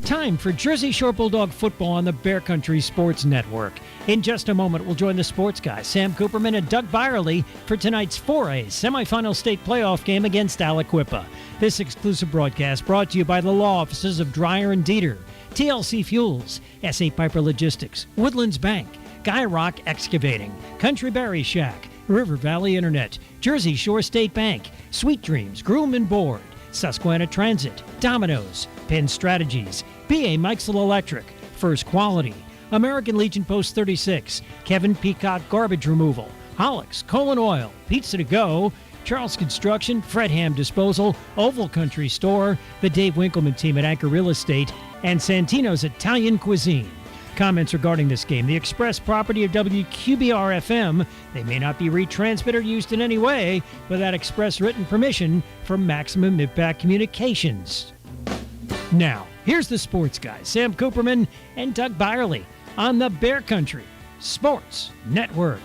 Time for Jersey Shore Bulldog football on the Bear Country Sports Network. In just a moment, we'll join the sports guys, Sam Cooperman and Doug Byerly, for tonight's 4A semifinal state playoff game against Aliquippa. This exclusive broadcast brought to you by the law offices of Dreyer and Dieter, TLC Fuels, S.A. Piper Logistics, Woodlands Bank, Guy Rock Excavating, Country Berry Shack, River Valley Internet, Jersey Shore State Bank, Sweet Dreams Groom and Board, Susquehanna Transit, Domino's, Penn Strategies, B.A. Mikesell Electric, First Quality, American Legion Post 36, Kevin Peacock Garbage Removal, Hollick's Colon Oil, Pizza to Go, Charles Construction, Fred Ham Disposal, Oval Country Store, the Dave Winkleman team at Anchor Real Estate, and Santino's Italian Cuisine. Comments regarding this game, the express property of WQBR-FM. They may not be retransmitted or used in any way without express written permission from Maximum Impact Communications. Now, here's the sports guys, Sam Cooperman and Doug Byerly on the Bear Country Sports Network.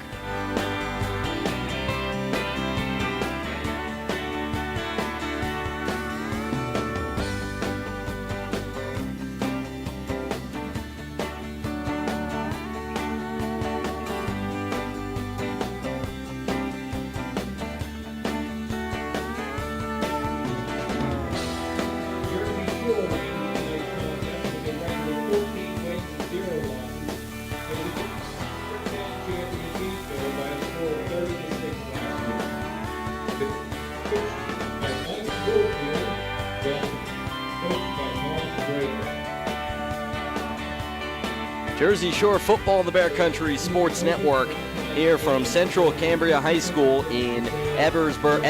Jersey Shore football on the Bear Country Sports Network here from Central Cambria High School in Evansburg,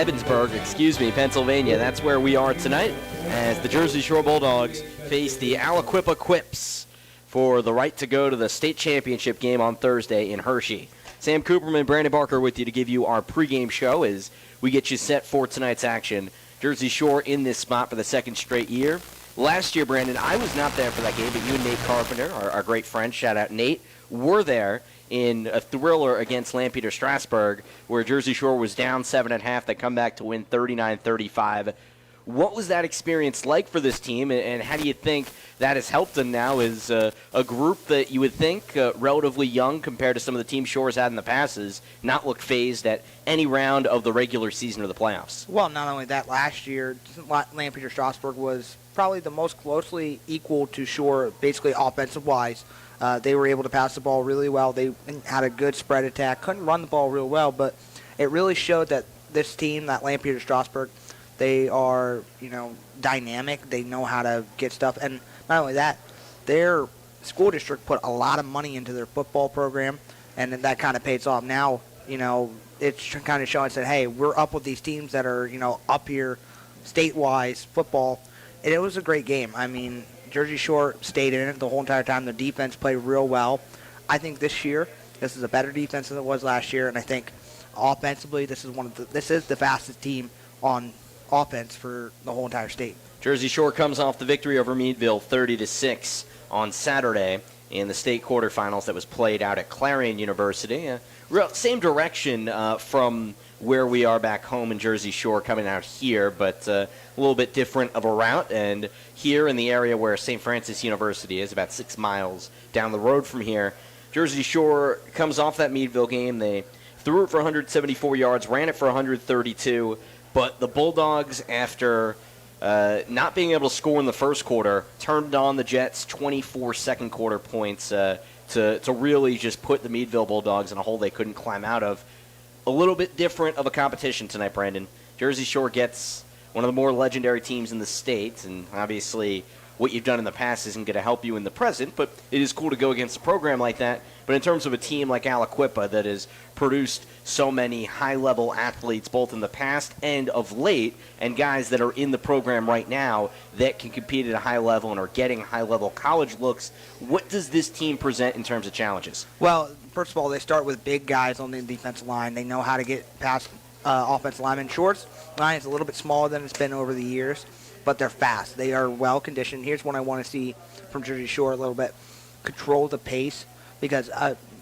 Pennsylvania. That's where we are tonight as the Jersey Shore Bulldogs face the Aliquippa Quips for the right to go to the state championship game on Thursday in Hershey. Sam Cooperman, Brandon Barker with you to give you our pregame show as we get you set for tonight's action. Jersey Shore in this spot for the second straight year. Last year, Brandon, I was not there for that game, but you and Nate Carpenter, our great friend, shout out Nate, were there in a thriller against Lampeter Strasburg, where Jersey Shore was down 7 at half. They come back to win 39-35. What was that experience like for this team, and how do you think that has helped them now as a group that you would think, relatively young compared to some of the teams Shore's had in the past, has not looked phased at any round of the regular season or the playoffs? Well, not only that, last year, Lampeter Strasburg was probably the most closely equal to Shore, basically offensive-wise. They were able to pass the ball really well. They had a good spread attack. Couldn't run the ball real well, but it really showed that this team, that Lampeter Strasburg, they are, dynamic. They know how to get stuff. And not only that, their school district put a lot of money into their football program, and that kind of pays off. Now, it's kind of showing that, hey, we're up with these teams that are, up here state-wise football. And it was a great game. I mean, Jersey Shore stayed in it the whole entire time. The defense played real well. I think this year, this is a better defense than it was last year, and I think offensively, this is the fastest team on offense for the whole entire state. Jersey Shore comes off the victory over Meadville 30-6 on Saturday in the state quarterfinals that was played out at Clarion University. Same direction from where we are back home in Jersey Shore coming out here, but a little bit different of a route. And here in the area where St. Francis University is, about 6 miles down the road from here, Jersey Shore comes off that Meadville game. They threw it for 174 yards, ran it for 132, but the Bulldogs, after not being able to score in the first quarter, turned on the Jets' 24 second quarter points to really just put the Meadville Bulldogs in a hole they couldn't climb out of. A little bit different of a competition tonight, Brandon. Jersey Shore gets one of the more legendary teams in the state, and obviously what you've done in the past isn't going to help you in the present, but it is cool to go against a program like that. But in terms of a team like Aliquippa that has produced so many high-level athletes both in the past and of late, and guys that are in the program right now that can compete at a high level and are getting high-level college looks, what does this team present in terms of challenges? Well, first of all, they start with big guys on the defensive line. They know how to get past offensive linemen. Shore's line is a little bit smaller than it's been over the years, but they're fast. They are well-conditioned. Here's what I want to see from Jersey Shore a little bit. Control the pace, because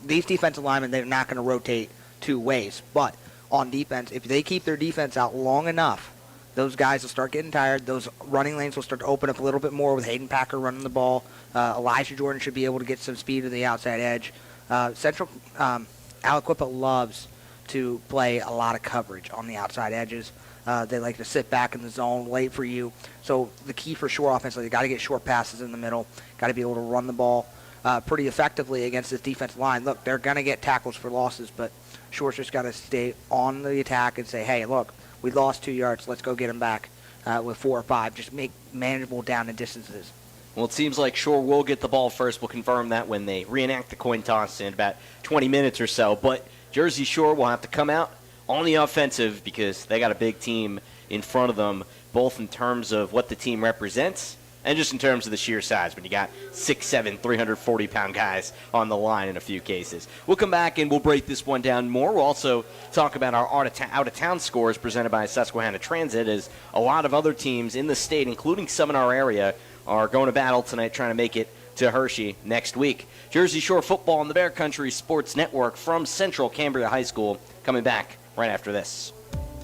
these defensive linemen, they're not going to rotate two ways. But on defense, if they keep their defense out long enough, those guys will start getting tired. Those running lanes will start to open up a little bit more with Hayden Packer running the ball. Elijah Jordan should be able to get some speed to the outside edge. Aliquippa loves to play a lot of coverage on the outside edges. They like to sit back in the zone, wait for you. So the key for Shore offensively, you got to get short passes in the middle, got to be able to run the ball pretty effectively against this defensive line. Look, they're going to get tackles for losses, but Shore's just got to stay on the attack and say, hey, look, we lost 2 yards. Let's go get them back with 4 or 5. Just make manageable down and distances. Well, it seems like Shore will get the ball first. We'll confirm that when they reenact the coin toss in about 20 minutes or so. But Jersey Shore will have to come out on the offensive because they got a big team in front of them, both in terms of what the team represents and just in terms of the sheer size when you got 6'7", 340-pound guys on the line in a few cases. We'll come back and we'll break this one down more. We'll also talk about our out-of-town scores presented by Susquehanna Transit, as a lot of other teams in the state, including some in our area, are going to battle tonight trying to make it to Hershey next week. Jersey Shore football on the Bear Country Sports Network from Central Cambria High School, coming back right after this.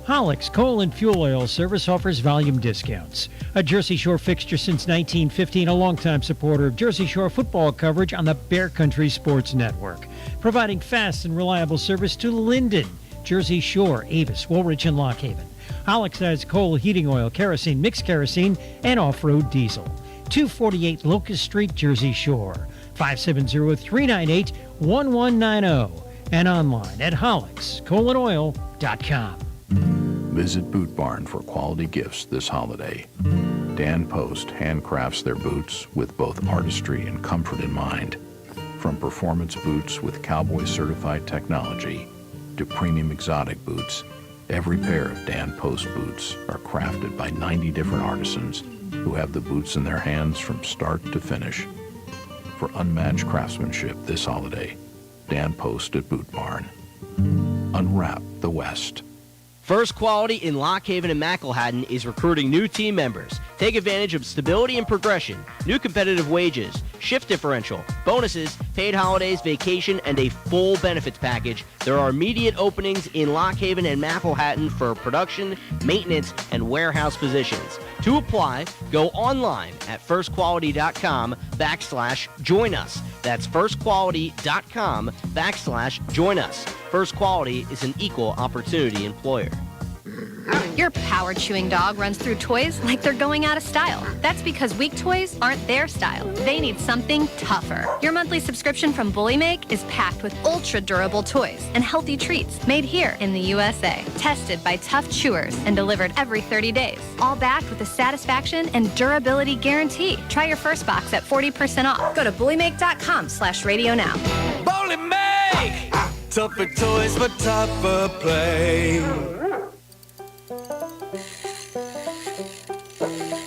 Hollick's Coal and Fuel Oil Service offers volume discounts. A Jersey Shore fixture since 1915, a longtime supporter of Jersey Shore football coverage on the Bear Country Sports Network. Providing fast and reliable service to Linden, Jersey Shore, Avis, Woolwich, and Lock Haven. Hollick's has coal, heating oil, kerosene, mixed kerosene, and off-road diesel. 248 Locust Street, Jersey Shore. 570-398-1190. And online at hollickscoalandoil.com. Visit Boot Barn for quality gifts this holiday. Dan Post handcrafts their boots with both artistry and comfort in mind. From performance boots with cowboy-certified technology to premium exotic boots, every pair of Dan Post boots are crafted by 90 different artisans who have the boots in their hands from start to finish. For unmatched craftsmanship this holiday, Dan Post at Boot Barn. Unwrap the West. First Quality in Lock Haven and McElhattan is recruiting new team members. Take advantage of stability and progression, new competitive wages, shift differential, bonuses, paid holidays, vacation, and a full benefits package. There are immediate openings in Lock Haven and McElhattan for production, maintenance, and warehouse positions. To apply, go online at firstquality.com/join us. That's firstquality.com/join us. First Quality is an equal opportunity employer. Your power chewing dog runs through toys like they're going out of style. That's because weak toys aren't their style. They need something tougher. Your monthly subscription from Bully Make is packed with ultra durable toys and healthy treats made here in the USA. Tested by tough chewers and delivered every 30 days. All backed with a satisfaction and durability guarantee. Try your first box at 40% off. Go to bullymake.com/radio now. Bully Make! Tougher toys for tougher play.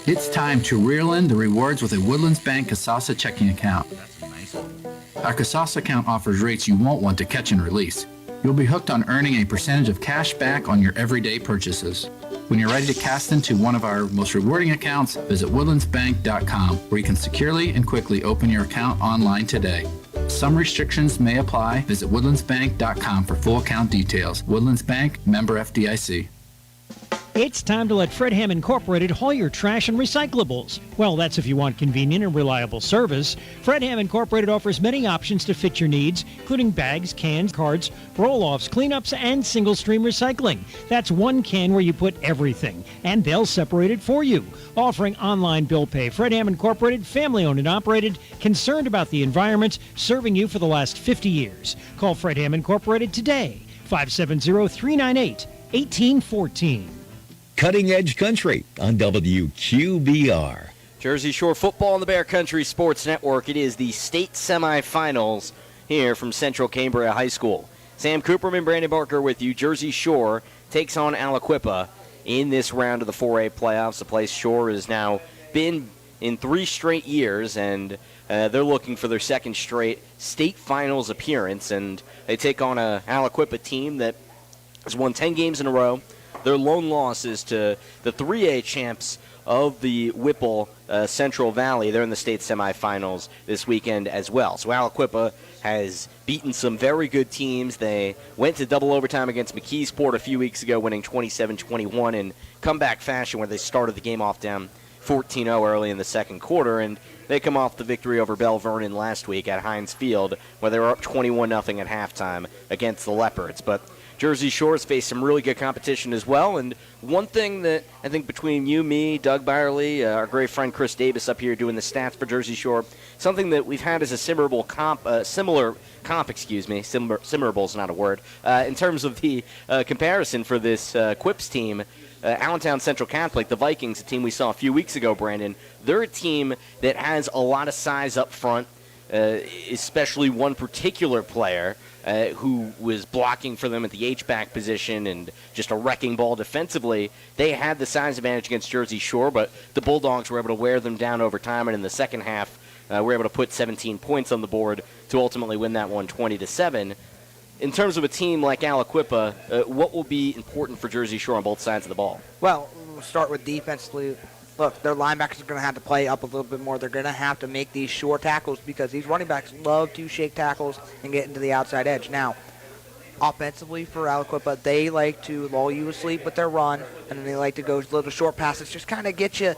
It's time to reel in the rewards with a Woodlands Bank Kasasa checking account. Our Kasasa account offers rates you won't want to catch and release. You'll be hooked on earning a percentage of cash back on your everyday purchases. When you're ready to cast into one of our most rewarding accounts, visit woodlandsbank.com, where you can securely and quickly open your account online today. Some restrictions may apply. Visit woodlandsbank.com for full account details. Woodlands Bank, member FDIC. It's time to let Fredham Incorporated haul your trash and recyclables. Well, that's if you want convenient and reliable service. Fredham Incorporated offers many options to fit your needs, including bags, cans, cards, roll-offs, cleanups, and single-stream recycling. That's one can where you put everything, and they'll separate it for you. Offering online bill pay, Fredham Incorporated, family-owned and operated, concerned about the environment, serving you for the last 50 years. Call Fredham Incorporated today, 570-398-1814. Cutting Edge Country on WQBR. Jersey Shore football on the Bear Country Sports Network. It is the state semifinals here from Central Cambria High School. Sam Cooperman, Brandon Barker with you. Jersey Shore takes on Aliquippa in this round of the 4A playoffs. A place Shore has now been in 3 straight years, and they're looking for their second straight state finals appearance. And they take on a Aliquippa team that has won 10 games in a row, their lone loss is to the 3A champs of the Whipple Central Valley. They're in the state semifinals this weekend as well. So Aliquippa has beaten some very good teams. They went to double overtime against McKeesport a few weeks ago, winning 27-21 in comeback fashion, where they started the game off down 14-0 early in the second quarter, and they come off the victory over Bell Vernon last week at Heinz Field, where they were up 21-0 at halftime against the Leopards. But Jersey Shore's faced some really good competition as well, and one thing that I think between you, me, Doug Byerly, our great friend Chris Davis up here doing the stats for Jersey Shore, something that we've had as a similar comp, simmerable's not a word, in terms of the comparison for this Quips team. Allentown Central Catholic, the Vikings, a team we saw a few weeks ago, Brandon, they're a team that has a lot of size up front, especially one particular player who was blocking for them at the H-back position and just a wrecking ball defensively. They had the size advantage against Jersey Shore, but the Bulldogs were able to wear them down over time, and in the second half, were able to put 17 points on the board to ultimately win that one 20-7. In terms of a team like Aliquippa, what will be important for Jersey Shore on both sides of the ball? Well, we'll start with defensively. Look, their linebackers are going to have to play up a little bit more. They're going to have to make these short tackles because these running backs love to shake tackles and get into the outside edge. Now, offensively for Aliquippa, they like to lull you asleep with their run, and then they like to go little short passes, just kind of get you,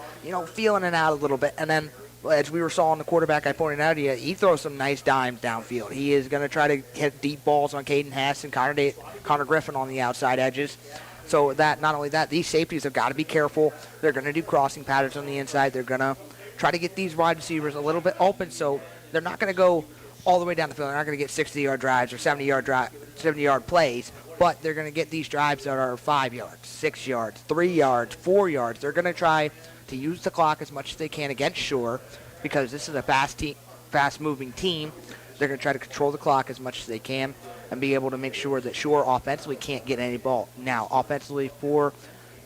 feeling it out a little bit. And then, as we saw on the quarterback I pointed out to you, he throws some nice dimes downfield. He is going to try to hit deep balls on Caden Hess and Connor Griffin on the outside edges. So that not only that, these safeties have got to be careful. They're going to do crossing patterns on the inside. They're going to try to get these wide receivers a little bit open, so they're not going to go all the way down the field. They're not going to get 60-yard drives or 70-yard plays, but they're going to get these drives that are 5 yards, 6 yards, 3 yards, 4 yards. They're going to try to use the clock as much as they can against Shore because this is a fast-moving team. They're going to try to control the clock as much as they can and be able to make sure that Shore offensively can't get any ball. Now, offensively for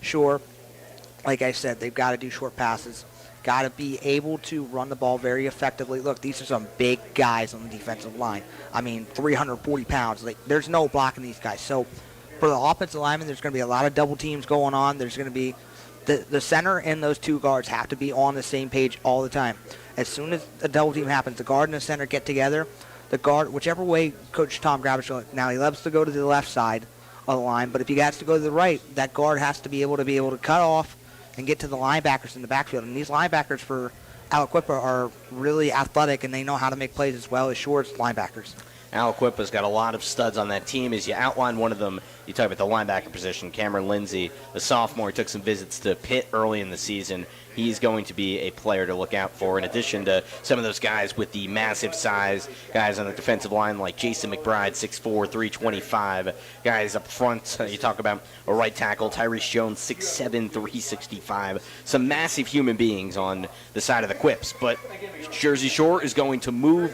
Shore, like I said, they've got to do short passes, got to be able to run the ball very effectively. Look, these are some big guys on the defensive line. I mean, 340 pounds. There's no blocking these guys. So for the offensive linemen, there's going to be a lot of double teams going on. There's going to be the center and those two guards have to be on the same page all the time. As soon as a double team happens, the guard and the center get together. The guard, whichever way Coach Tom Gravich, now he loves to go to the left side of the line, but if he has to go to the right, that guard has to be able to cut off and get to the linebackers in the backfield. And these linebackers for Aliquippa are really athletic, and they know how to make plays as well as Shore's linebackers. Aliquippa's got a lot of studs on that team. As you outline one of them, you talk about the linebacker position, Cameron Lindsay, the sophomore. He took some visits to Pitt early in the season. He's going to be a player to look out for, in addition to some of those guys with the massive size, guys on the defensive line like Jason McBride, 6'4", 325. Guys up front, you talk about a right tackle, Tyrese Jones, 6'7", 365. Some massive human beings on the side of the Quips. But Jersey Shore is going to move,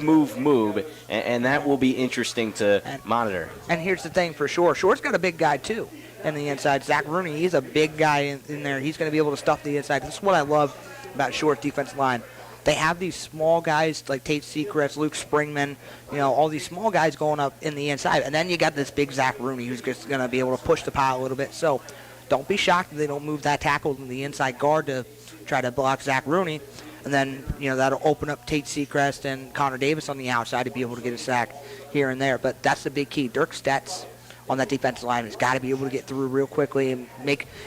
and that will be interesting to monitor. And here's the thing for Shore. Shore's got a big guy, too. And the inside, Zach Rooney, he's a big guy in there. He's going to be able to stuff the inside. This is what I love about Shore's defensive line. They have these small guys like Tate Secrets, Luke Springman, all these small guys going up in the inside. And then you got this big Zach Rooney who's just going to be able to push the pile a little bit. So don't be shocked if they don't move that tackle in the inside guard to try to block Zach Rooney. And then, that'll open up Tate Secrest and Connor Davis on the outside to be able to get a sack here and there. But that's the big key. Dirk Stetz on that defensive line has got to be able to get through real quickly and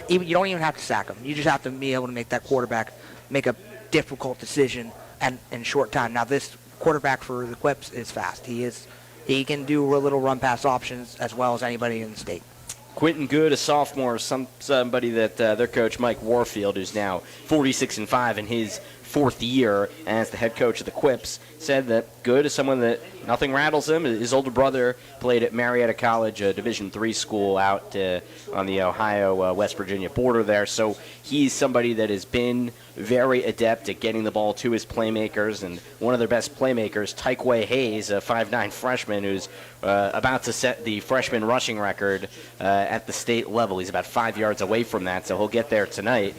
you don't even have to sack him. You just have to be able to make that quarterback make a difficult decision and in short time. Now, this quarterback for the Quips is fast. He can do a little run-pass options as well as anybody in the state. Quentin Good, a sophomore, somebody that their coach, Mike Warfield, who's now 46-5 in his fourth year as the head coach of the Quips, said that Good is someone that nothing rattles him. His older brother played at Marietta College, a Division III school out on the Ohio-West Virginia border there. So he's somebody that has been very adept at getting the ball to his playmakers. And one of their best playmakers, Tyquay Hayes, a 5'9 freshman who's about to set the freshman rushing record at the state level. He's about 5 yards away from that, so he'll get there tonight.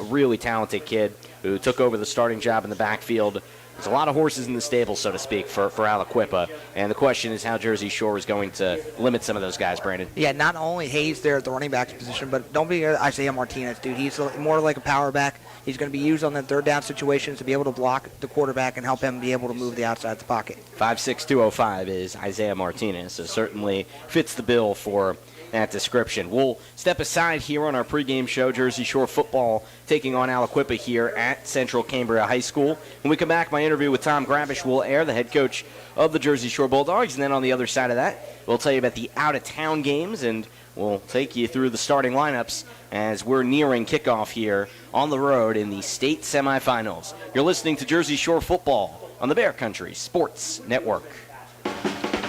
Really talented kid who took over the starting job in the backfield there's a lot of horses in the stable, so to speak, for Aliquippa. And the question is how Jersey Shore is going to limit some of those guys, Brandon. Yeah, not only Hayes there at the running back position, but don't be Isaiah Martinez, dude. He's more like a power back. He's going to be used on the third down situations to be able to block the quarterback and help him be able to move the outside of the pocket. 5'6", 205 is Isaiah Martinez, so certainly fits the bill for that description. We'll step aside here on our pregame show. Jersey Shore football taking on Aliquippa here at Central Cambria High School. When we come back, my interview with Tom Gravish will air, the head coach of the Jersey Shore Bulldogs. And then on the other side of that, we'll tell you about the out-of-town games, and we'll take you through the starting lineups as we're nearing kickoff here on the road in the state semifinals. You're listening to Jersey Shore football on the Bear Country Sports Network.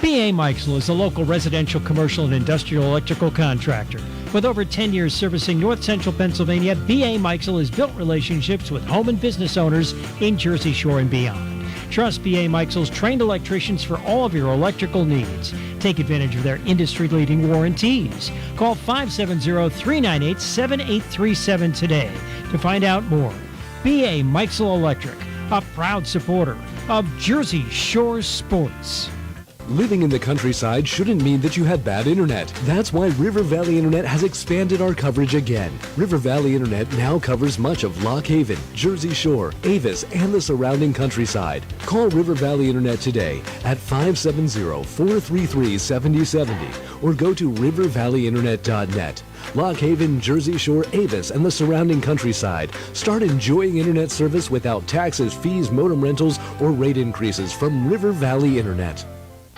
B.A. Mikesell is a local residential, commercial, and industrial electrical contractor. With over 10 years servicing north central Pennsylvania, B.A. Mikesell has built relationships with home and business owners in Jersey Shore and beyond. Trust B.A. Mikesell's trained electricians for all of your electrical needs. Take advantage of their industry-leading warranties. Call 570-398-7837 today to find out more. B.A. Mikesell Electric, a proud supporter of Jersey Shore sports. Living in the countryside shouldn't mean that you have bad internet. That's why River Valley Internet has expanded our coverage again. River Valley Internet now covers much of Lock Haven, Jersey Shore, Avis, and the surrounding countryside. Call River Valley Internet today at 570-433-7070 or go to rivervalleyinternet.net. Lock Haven, Jersey Shore, Avis, and the surrounding countryside. Start enjoying internet service without taxes, fees, modem rentals, or rate increases from River Valley Internet.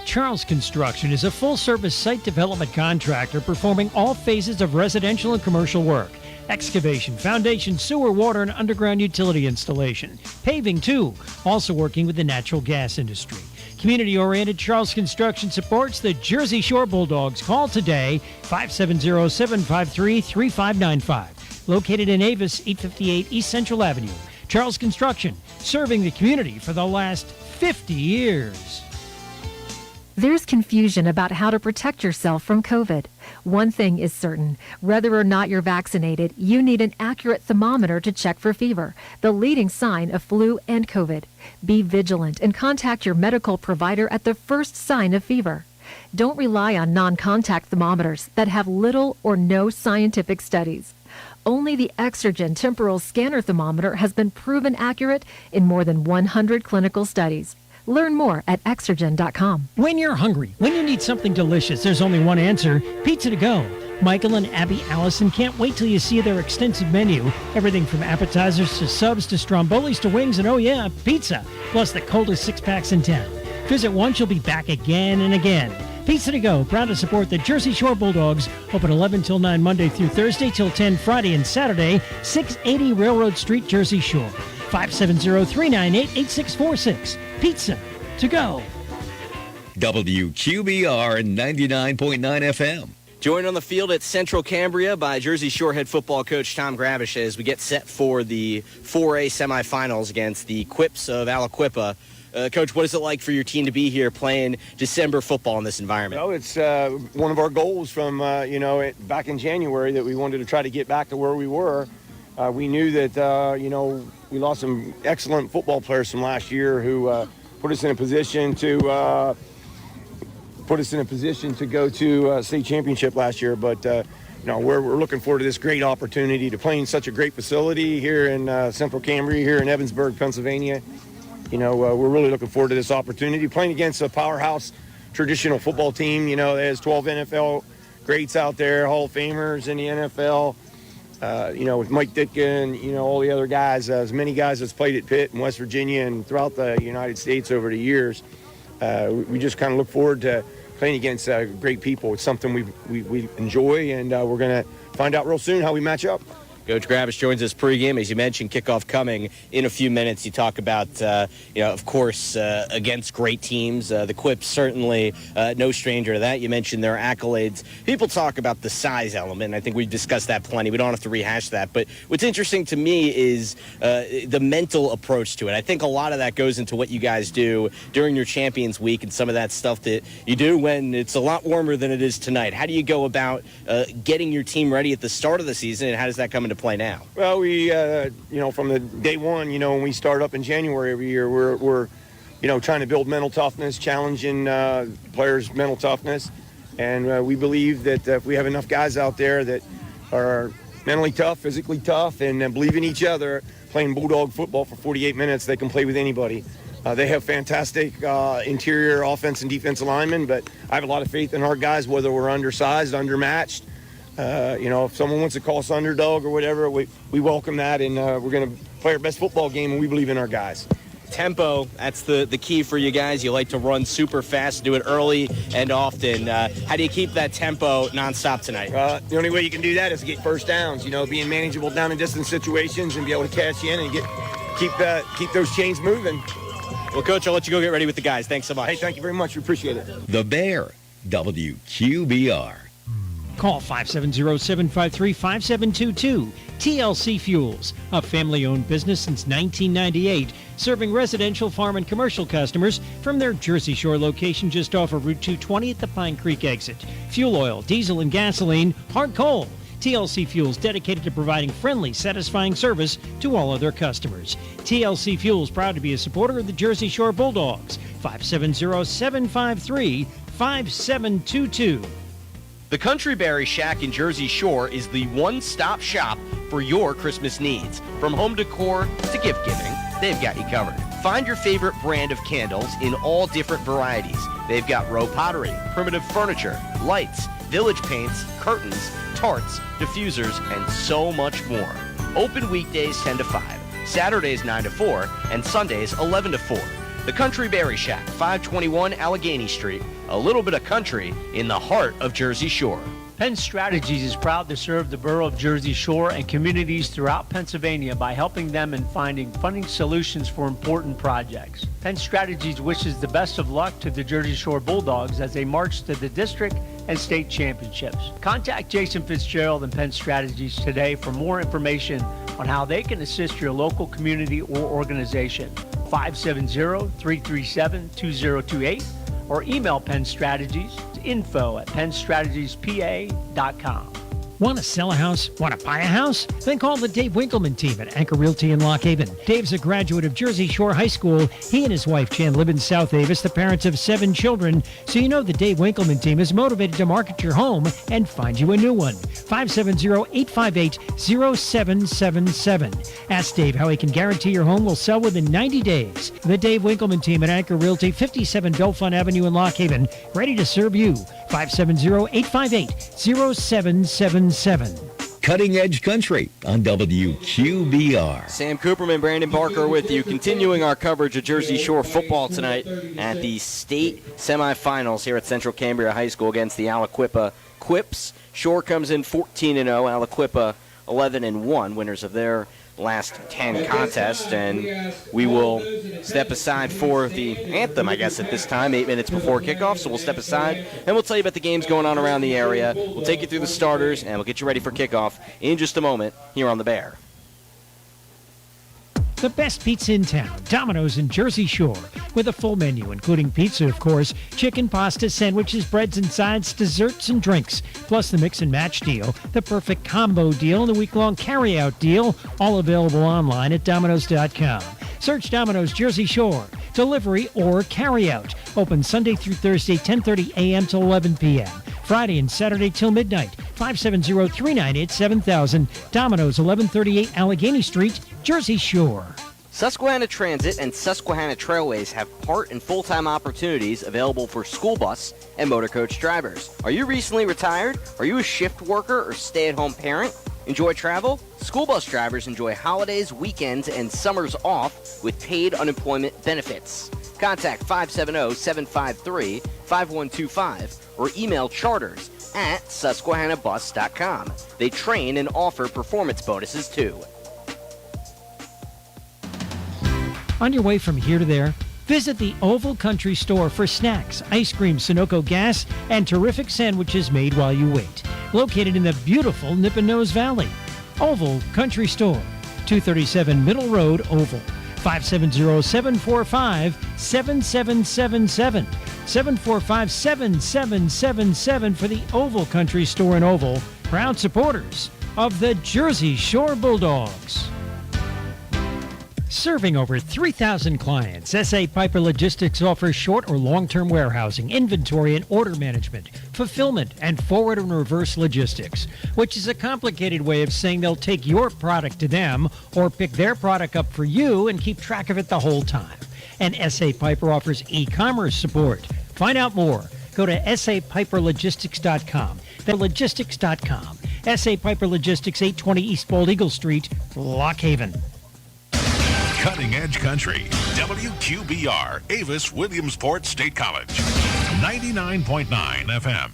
Charles Construction is a full-service site development contractor performing all phases of residential and commercial work. Excavation, foundation, sewer, water, and underground utility installation. Paving, too. Also working with the natural gas industry. Community-oriented Charles Construction supports the Jersey Shore Bulldogs. Call today, 570-753-3595. Located in Avis, 858 East Central Avenue. Charles Construction, serving the community for the last 50 years. There's confusion about how to protect yourself from COVID. One thing is certain, whether or not you're vaccinated, you need an accurate thermometer to check for fever, the leading sign of flu and COVID. Be vigilant and contact your medical provider at the first sign of fever. Don't rely on non-contact thermometers that have little or no scientific studies. Only the Exergen temporal scanner thermometer has been proven accurate in more than 100 clinical studies. Learn more at Exergen.com. When you're hungry, when you need something delicious, there's only one answer: pizza to go. Michael and Abby Allison can't wait till you see their extensive menu. Everything from appetizers to subs to strombolis to wings and, oh yeah, pizza. Plus the coldest six-packs in town. Visit once, you'll be back again and again. Pizza to go, proud to support the Jersey Shore Bulldogs. Open 11 till 9 Monday through Thursday till 10 Friday and Saturday. 680 Railroad Street, Jersey Shore. 570-398-8646. Pizza to go. WQBR 99.9 FM. Joined on the field at Central Cambria by Jersey Shore head football coach Tom Gravish as we get set for the 4A semifinals against the Quips of Aliquippa. Coach, what is it like for your team to be here playing December football in this environment? Well, it's one of our goals from, back in January that we wanted to try to get back to where we were. We knew that, we lost some excellent football players from last year who put us in a position to go to state championship last year. But, we're looking forward to this great opportunity to play in such a great facility here in Central Cambria, here in Evansburg, Pennsylvania. We're really looking forward to this opportunity. Playing against a powerhouse traditional football team, there's 12 NFL greats out there, Hall of Famers in the NFL. With Mike Ditka and, all the other guys, as many guys that's played at Pitt and West Virginia and throughout the United States over the years. We just kind of look forward to playing against great people. It's something we enjoy, and we're going to find out real soon how we match up. Coach Gravish joins us pregame. As you mentioned, kickoff coming in a few minutes. You talk about, of course, against great teams. The Quips certainly no stranger to that. You mentioned their accolades. People talk about the size element. I think we've discussed that plenty. We don't have to rehash that. But what's interesting to me is the mental approach to it. I think a lot of that goes into what you guys do during your Champions Week and some of that stuff that you do when it's a lot warmer than it is tonight. How do you go about getting your team ready at the start of the season, and how does that come into into play now? Well, we, from the day one, when we start up in January every year, we're trying to build mental toughness, challenging players' mental toughness. And we believe that if we have enough guys out there that are mentally tough, physically tough, and believe in each other, playing Bulldog football for 48 minutes, they can play with anybody. They have fantastic interior offense and defense linemen, but I have a lot of faith in our guys, whether we're undersized, undermatched. If someone wants to call us underdog or whatever, we welcome that, and we're going to play our best football game, and we believe in our guys. Tempo, that's the key for you guys. You like to run super fast, do it early and often. How do you keep that tempo nonstop tonight? The only way you can do that is to get first downs, being manageable down and distance situations and be able to catch in and keep those chains moving. Well, Coach, I'll let you go get ready with the guys. Thanks so much. Hey, thank you very much. We appreciate it. The Bear, WQBR. Call 570-753-5722. TLC Fuels, a family-owned business since 1998, serving residential, farm, and commercial customers from their Jersey Shore location just off of Route 220 at the Pine Creek exit. Fuel oil, diesel, and gasoline, hard coal. TLC Fuels dedicated to providing friendly, satisfying service to all of their customers. TLC Fuels proud to be a supporter of the Jersey Shore Bulldogs. 570-753-5722. The Country Berry Shack in Jersey Shore is the one-stop shop for your Christmas needs. From home decor to gift giving, they've got you covered. Find your favorite brand of candles in all different varieties. They've got Row Pottery, primitive furniture, lights, village paints, curtains, tarts, diffusers, and so much more. Open weekdays 10 to 5, Saturdays 9 to 4, and Sundays 11 to 4. The Country Berry Shack, 521 Allegheny Street. A little bit of country in the heart of Jersey Shore. Penn Strategies is proud to serve the borough of Jersey Shore and communities throughout Pennsylvania by helping them in finding funding solutions for important projects. Penn Strategies wishes the best of luck to the Jersey Shore Bulldogs as they march to the district and state championships. Contact Jason Fitzgerald and Penn Strategies today for more information on how they can assist your local community or organization. 570-337-2028 or email Penn Strategies to info@pennstrategiespa.com. Want to sell a house? Want to buy a house? Then call the Dave Winkleman team at Anchor Realty in Lock Haven. Dave's a graduate of Jersey Shore High School. He and his wife Jan live in South Avis, the parents of 7 children. So you know the Dave Winkleman team is motivated to market your home and find you a new one. 570-858-0777. Ask Dave how he can guarantee your home will sell within 90 days. The Dave Winkleman team at Anchor Realty, 57 Belfont Avenue in Lock Haven, ready to serve you. 570-858-0777. Cutting Edge Country on WQBR. Sam Cooperman, Brandon Barker with you, continuing our coverage of Jersey Shore football tonight at the state semifinals here at Central Cambria High School against the Aliquippa Quips. Shore comes in 14-0, Aliquippa 11-1, winners of their last 10 contests, and we will step aside for the anthem, I guess, at this time, 8 minutes before kickoff, so we'll step aside, and we'll tell you about the games going on around the area. We'll take you through the starters, and we'll get you ready for kickoff in just a moment here on The Bear. The best pizza in town, Domino's in Jersey Shore, with a full menu, including pizza, of course, chicken, pasta, sandwiches, breads and sides, desserts, and drinks, plus the mix and match deal, the perfect combo deal, and the week-long carry-out deal, all available online at Domino's.com. Search Domino's Jersey Shore, delivery or carry-out. Open Sunday through Thursday, 10:30 a.m. to 11 p.m. Friday and Saturday till midnight. 570-398-7000. Domino's, 1138 Allegheny Street, Jersey Shore. Susquehanna Transit and Susquehanna Trailways have part and full-time opportunities available for school bus and motor coach drivers. Are you recently retired? Are you a shift worker or stay-at-home parent? Enjoy travel? School bus drivers enjoy holidays, weekends, and summers off with paid unemployment benefits. Contact 570-753-5125 or email charters@susquehannabus.com. They train and offer performance bonuses too. On your way from here to there, visit the Oval Country Store for snacks, ice cream, Sunoco gas, and terrific sandwiches made while you wait. Located in the beautiful Nippenose Valley. Oval Country Store, 237 Middle Road, Oval. 570-745-7777. 745-7777 for the Oval Country Store in Oval. Proud supporters of the Jersey Shore Bulldogs. Serving over 3,000 clients, SA Piper Logistics offers short or long-term warehousing, inventory and order management, fulfillment, and forward and reverse logistics, which is a complicated way of saying they'll take your product to them or pick their product up for you and keep track of it the whole time. And SA Piper offers e-commerce support. Find out more. Go to sapiperlogistics.com. That's logistics.com. SA Piper Logistics, 820 East Bald Eagle Street, Lock Haven. Cutting Edge Country, WQBR, Avis Williamsport State College, 99.9 FM.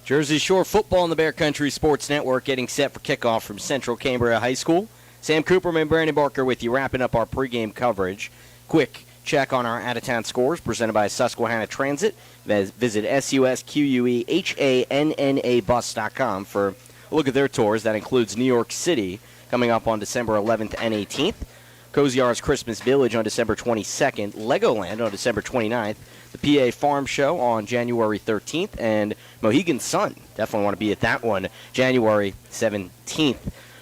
Jersey Shore football on the Bear Country Sports Network getting set for kickoff from Central Cambria High School. Sam Cooperman and Brandon Barker with you, wrapping up our pregame coverage. Quick check on our out-of-town scores presented by Susquehanna Transit. Visit susquehanna bus.com for a look at their tours. That includes New York City coming up on December 11th and 18th. Cozy R's Christmas Village on December 22nd, Legoland on December 29th, the PA Farm Show on January 13th, and Mohegan Sun. Definitely want to be at that one, January 17th.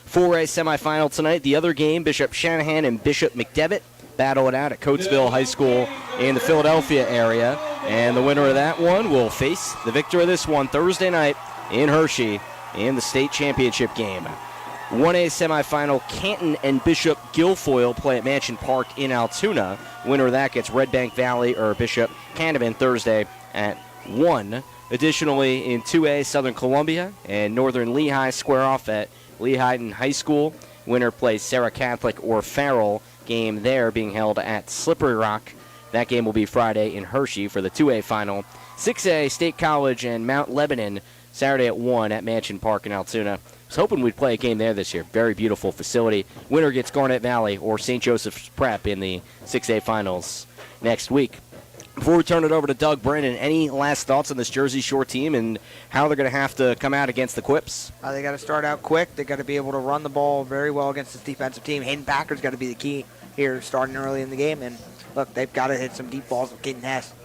4A semifinal tonight. The other game, Bishop Shanahan and Bishop McDevitt battle it out at Coatesville High School in the Philadelphia area, and the winner of that one will face the victor of this one Thursday night in Hershey in the state championship game. 1A semifinal, Canton and Bishop Guilfoyle play at Mansion Park in Altoona. Winner of that gets Red Bank Valley or Bishop Canavan Thursday at 1. Additionally, in 2A, Southern Columbia and Northern Lehigh square off at Lehighton High School. Winner plays Sarah Catholic or Farrell. Game there being held at Slippery Rock. That game will be Friday in Hershey for the 2A final. 6A, State College and Mount Lebanon Saturday at 1 at Mansion Park in Altoona. I was hoping we'd play a game there this year. Very beautiful facility. Winner gets Garnett Valley or St. Joseph's Prep in the 6A finals next week. Before we turn it over to Doug Brennan, any last thoughts on this Jersey Shore team and how they're going to have to come out against the Quips? They got to start out quick. They got to be able to run the ball very well against this defensive team. Hayden Packard's got to be the key here starting early in the game. And look, they've got to hit some deep balls.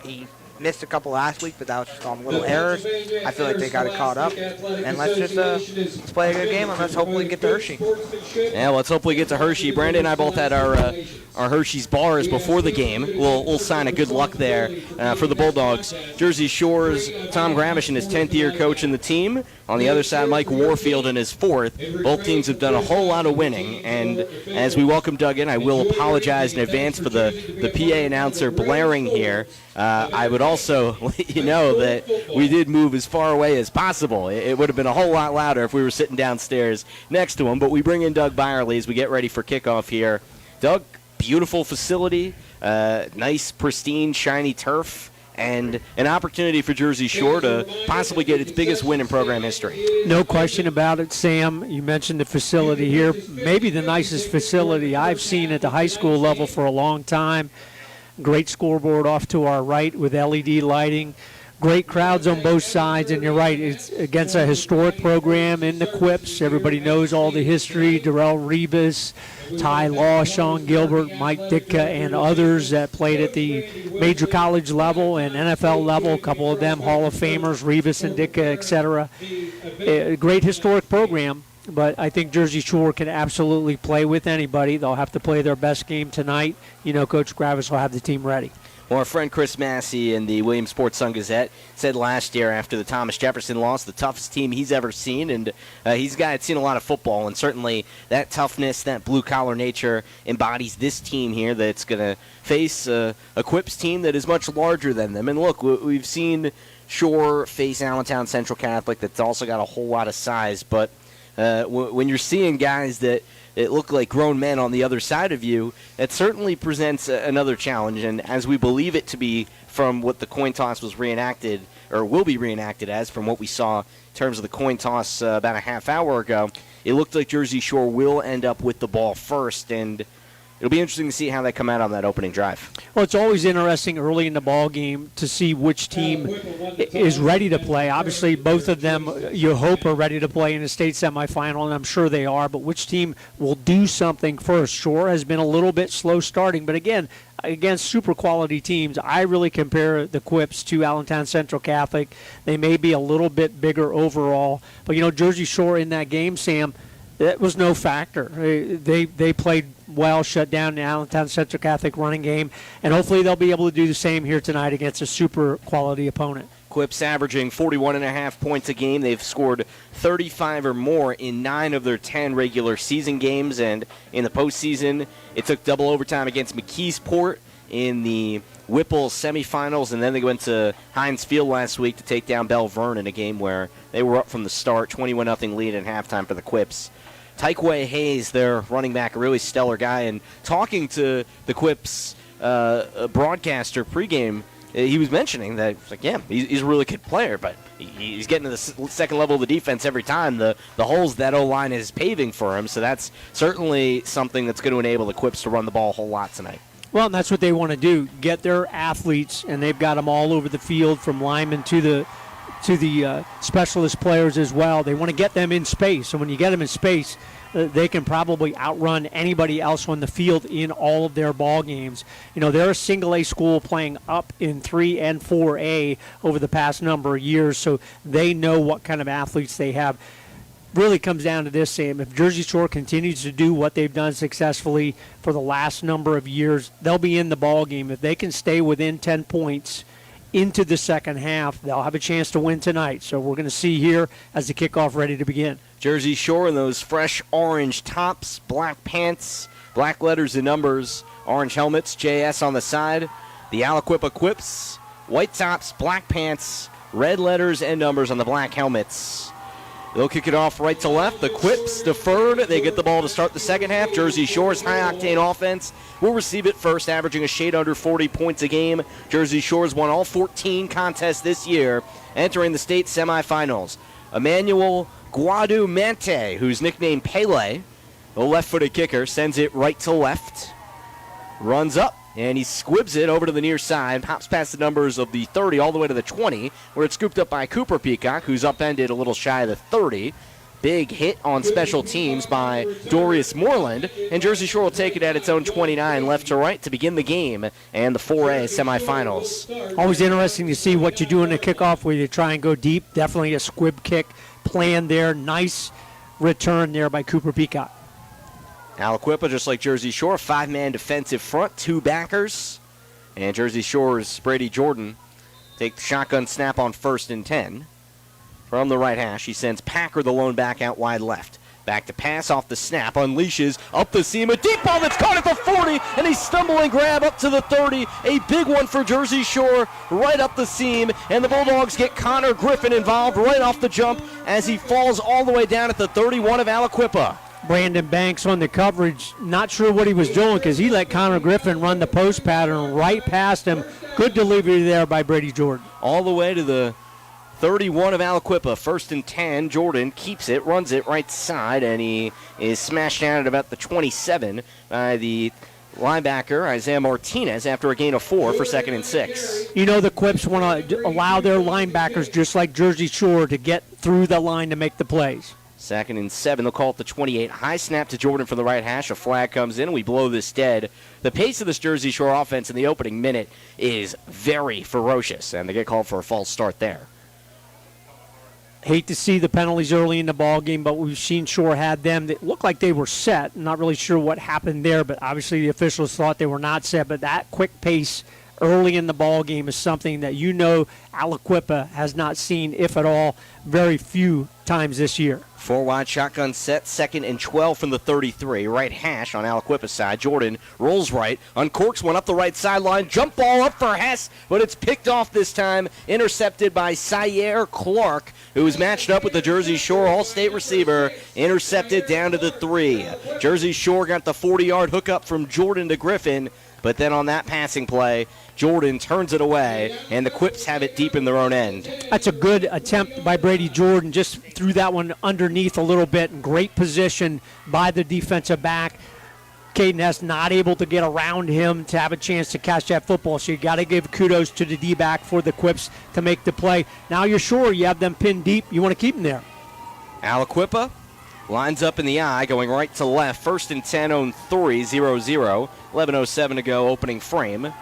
He missed a couple last week, but that was just on little errors. I feel like they got it caught up. And let's just let's play a good game, and let's hopefully get to Hershey. Yeah, let's hopefully get to Hershey. Brandon and I both had our Hershey's bars before the game. We'll sign a good luck there for the Bulldogs. Jersey Shore's Tom Gramish in his 10th year coaching the team. On the other side, Mike Warfield in his 4th. Both teams have done a whole lot of winning. And as we welcome Doug in, I will apologize in advance for the PA announcer blaring here. I would also let you know that we did move as far away as possible. It would have been a whole lot louder if we were sitting downstairs next to him. But we bring in Doug Byerly as we get ready for kickoff here. Doug, beautiful facility, nice, pristine, shiny turf, and an opportunity for Jersey Shore to possibly get its biggest win in program history. No question about it, Sam. You mentioned the facility here. Maybe the nicest facility I've seen at the high school level for a long time. Great scoreboard off to our right with LED lighting. Great crowds on both sides, and you're right, it's against a historic program in the Quips. Everybody knows all the history, Darrell Rebus, Ty Law, Sean Gilbert, Mike Ditka, and others that played at the major college level and NFL level, a couple of them Hall of Famers, Rebus and Ditka, etc. A great historic program, but I think Jersey Shore can absolutely play with anybody. They'll have to play their best game tonight. You know, Coach Gravis will have the team ready. Well, our friend Chris Massey in the Williamsport Sun-Gazette said last year after the Thomas Jefferson loss, the toughest team he's ever seen, and he's a guy that's seen a lot of football, and certainly that toughness, that blue-collar nature embodies this team here that's going to face a Quips team that is much larger than them. And look, we've seen Shore face Allentown Central Catholic that's also got a whole lot of size, but when you're seeing guys that it look like grown men on the other side of you, it certainly presents another challenge. And as we believe it to be from what the coin toss was reenacted, or will be reenacted as, from what we saw in terms of the coin toss about a half hour ago, it looked like Jersey Shore will end up with the ball first, and it'll be interesting to see how they come out on that opening drive. Well, it's always interesting early in the ball game to see which team is ready to play. Obviously, both of them, you hope, are ready to play in the state semifinal, and I'm sure they are, but which team will do something first? Shore has been a little bit slow starting, but again, against super quality teams, I really compare the Quips to Allentown Central Catholic. They may be a little bit bigger overall, but, you know, Jersey Shore in that game, Sam, it was no factor. They played well, shut down the Allentown Central Catholic running game, and hopefully they'll be able to do the same here tonight against a super quality opponent. Quips averaging 41.5 points a game. They've scored 35 or more in 9 of their 10 regular season games, and in the postseason, it took double overtime against McKeesport in the Whipple semifinals, and then they went to Heinz Field last week to take down Belle Verne in a game where they were up from the start, 21-0 lead at halftime for the Quips. Tyquay Hayes, their running back, a really stellar guy, and talking to the Quips broadcaster pregame, he was mentioning that he's a really good player, but he's getting to the second level of the defense every time. The holes that O-line is paving for him, so that's certainly something that's going to enable the Quips to run the ball a whole lot tonight. Well, and that's what they want to do, get their athletes, and they've got them all over the field from linemen to the specialist players as well. They want to get them in space, and when you get them in space, they can probably outrun anybody else on the field in all of their ball games. You know, they're a single-A school playing up in 3 and 4A over the past number of years, so they know what kind of athletes they have. Really comes down to this, Sam. If Jersey Shore continues to do what they've done successfully for the last number of years, they'll be in the ball game. If they can stay within 10 points into the second half, they'll have a chance to win tonight. So we're going to see here as the kickoff ready to begin. Jersey Shore in those fresh orange tops, black pants, black letters and numbers, orange helmets, JS on the side. The Aliquippa Quips, white tops, black pants, red letters and numbers on the black helmets. They'll kick it off right to left. The Quips deferred. They get the ball to start the second half. Jersey Shore's high-octane offense will receive it first, averaging a shade under 40 points a game. Jersey Shore's won all 14 contests this year, entering the state semifinals. Emmanuel Guadumante, who's nicknamed Pele, the left-footed kicker, sends it right to left. Runs up, and he squibs it over to the near side, pops past the numbers of the 30 all the way to the 20, where it's scooped up by Cooper Peacock, who's upended a little shy of the 30. Big hit on special teams by Dorius Moreland, and Jersey Shore will take it at its own 29, left to right, to begin the game and the 4A semifinals. Always interesting to see what you do in the kickoff where you try and go deep. Definitely a squib kick plan there. Nice return there by Cooper Peacock. Aliquippa, just like Jersey Shore, 5-man defensive front, 2 backers. And Jersey Shore's Brady Jordan take the shotgun snap on 1st and 10. From the right hash, he sends Packer, the lone back, out wide left. Back to pass off the snap, unleashes up the seam. A deep ball that's caught at the 40, and he stumbling grab up to the 30. A big one for Jersey Shore right up the seam, and the Bulldogs get Connor Griffin involved right off the jump as he falls all the way down at the 31 of Aliquippa. Brandon Banks on the coverage, not sure what he was doing because he let Connor Griffin run the post pattern right past him. Good delivery there by Brady Jordan. All the way to the 31 of Aliquippa, 1st and 10. Jordan keeps it, runs it right side, and he is smashed down at about the 27 by the linebacker Isaiah Martinez after a gain of 4 for 2nd and 6. You know the Quips want to allow their linebackers, just like Jersey Shore, to get through the line to make the plays. 2nd and 7. They'll call it the 28. High snap to Jordan from the right hash. A flag comes in, and we blow this dead. The pace of this Jersey Shore offense in the opening minute is very ferocious, and they get called for a false start there. Hate to see the penalties early in the ball game, but we've seen Shore had them. They looked like they were set. Not really sure what happened there, but obviously the officials thought they were not set. But that quick pace early in the ball game is something that Aliquippa has not seen, if at all, very few times this year. 4 wide shotgun set, 2nd and 12 from the 33. Right hash on Aliquippa's side. Jordan rolls right, uncorks one up the right sideline. Jump ball up for Hess, but it's picked off this time. Intercepted by Syer Clark, who is matched up with the Jersey Shore All-State receiver. Intercepted down to the 3. Jersey Shore got the 40-yard hookup from Jordan to Griffin, but then on that passing play, Jordan turns it away, and the Quips have it deep in their own end. That's a good attempt by Brady Jordan. Just threw that one underneath a little bit. Great position by the defensive back. Caden Hess not able to get around him to have a chance to catch that football. So you got to give kudos to the D-back for the Quips to make the play. Now you're sure you have them pinned deep. You want to keep them there. Aliquippa lines up in the eye, going right to left. 1st and 10 on 3, 0-0. 11:07 to go, opening frame.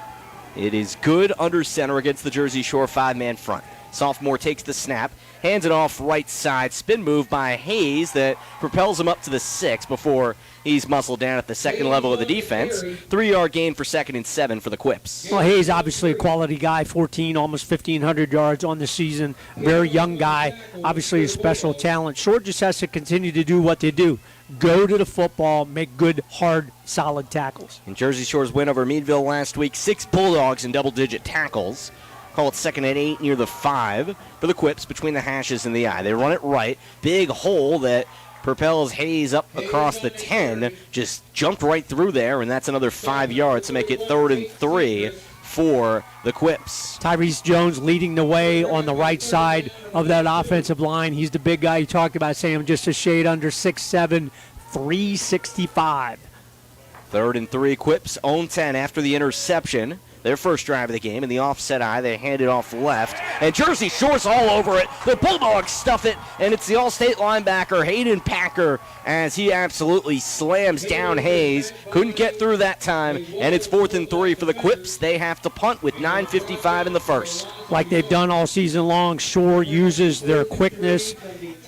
It is good under center against the Jersey Shore 5-man front. Sophomore takes the snap, hands it off right side. Spin move by Hayes that propels him up to the 6 before he's muscled down at the second level of the defense. 3-yard gain for 2nd and 7 for the Quips. Well, Hayes, obviously a quality guy, 14, almost 1,500 yards on the season. Very young guy, obviously a special talent. Short just has to continue to do what they do. Go to the football, make good, hard, solid tackles. In Jersey Shore's win over Meadville last week, 6 Bulldogs in double-digit tackles. Call it 2nd and 8 near the 5 for the Quips between the hashes and the I. They run it right. Big hole that propels Hayes up across the 10. Just jumped right through there, and that's another 5 yards to make it 3rd and 3 for the Quips. Tyrese Jones leading the way on the right side of that offensive line. He's the big guy you talked about, Sam, just a shade under 6'7", 365. 3rd and 3, Quips own 10 after the interception. Their first drive of the game in the offset I. They hand it off left, and Jersey Shore's all over it. The Bulldogs stuff it, and it's the All-State linebacker Hayden Packer as he absolutely slams down Hayes. Couldn't get through that time, and it's 4th and 3 for the Quips. They have to punt with 9:55 in the first. Like they've done all season long, Shore uses their quickness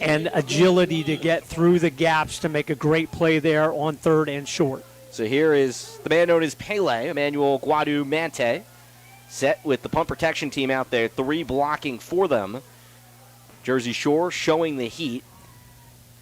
and agility to get through the gaps to make a great play there on 3rd and short. So here is the man known as Pele, Emmanuel Guadu-Mante, set with the punt protection team out there, 3 blocking for them. Jersey Shore showing the heat.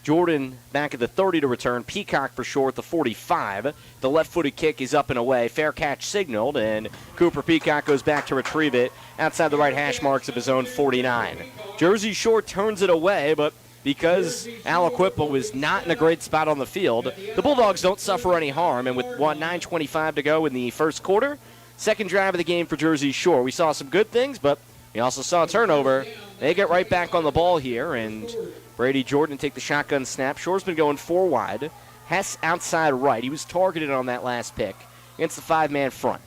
Jordan back at the 30 to return. Peacock for Shore at the 45. The left-footed kick is up and away. Fair catch signaled, and Cooper Peacock goes back to retrieve it outside the right hash marks of his own 49. Jersey Shore turns it away, but because Aliquippa was not in a great spot on the field, the Bulldogs don't suffer any harm, and with 9:25 to go in the first quarter, second drive of the game for Jersey Shore. We saw some good things, but we also saw a turnover. They get right back on the ball here, and Brady Jordan take the shotgun snap. Shore's been going 4 wide. Hess outside right. He was targeted on that last pick against the 5-man front.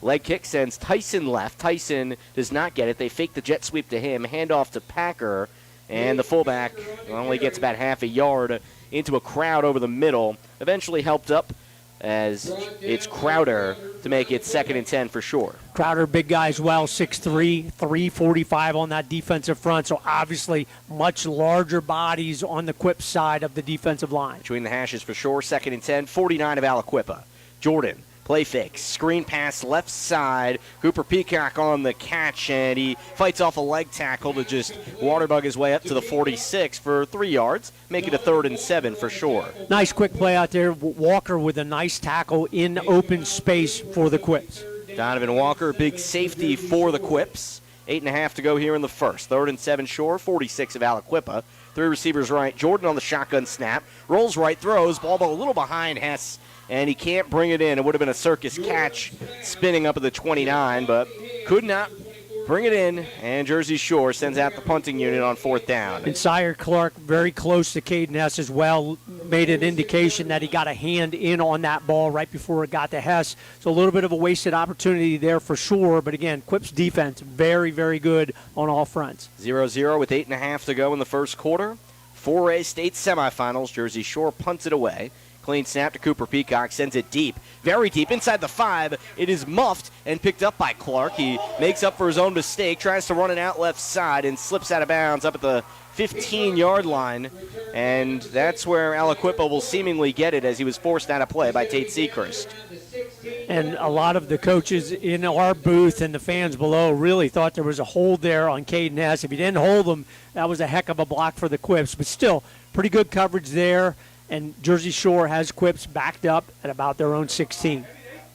Leg kick sends Tyson left. Tyson does not get it. They fake the jet sweep to him. Handoff to Packer. And the fullback only gets about half a yard into a crowd over the middle. Eventually helped up as it's Crowder to make it 2nd and 10 for Shore. Crowder, big guy as well, 6'3", 345 on that defensive front. So obviously much larger bodies on the Quip side of the defensive line. Between the hashes for Shore, 2nd and 10, 49 of Aliquippa. Jordan. Play fake, screen pass left side. Cooper Peacock on the catch, and he fights off a leg tackle to just waterbug his way up to the 46 for 3 yards, make it a 3rd and 7 for Shore. Nice quick play out there. Walker with a nice tackle in open space for the Quips. Donovan Walker, big safety for the Quips. 8.5 to go here in the first. 3rd and 7 Shore, 46 of Aliquippa. 3 receivers right. Jordan on the shotgun snap. Rolls right, throws. Ball a little behind Hess, and he can't bring it in. It would have been a circus catch spinning up at the 29, but could not bring it in, and Jersey Shore sends out the punting unit on 4th down. And Sire Clark very close to Caden Hess as well, made an indication that he got a hand in on that ball right before it got to Hess. So a little bit of a wasted opportunity there for sure, but again, Quip's defense very, very good on all fronts. 0-0 with 8.5 to go in the first quarter. 4A state semifinals, Jersey Shore punts it away. Clean snap to Cooper Peacock, sends it deep, very deep, inside the 5. It is muffed and picked up by Clark. He makes up for his own mistake, tries to run it out left side, and slips out of bounds up at the 15-yard line. And that's where Aliquippa will seemingly get it as he was forced out of play by Tate Seacrest. And a lot of the coaches in our booth and the fans below really thought there was a hold there on Caden Hess. If he didn't hold him, that was a heck of a block for the Quips. But still, pretty good coverage there. And Jersey Shore has Quips backed up at about their own 16.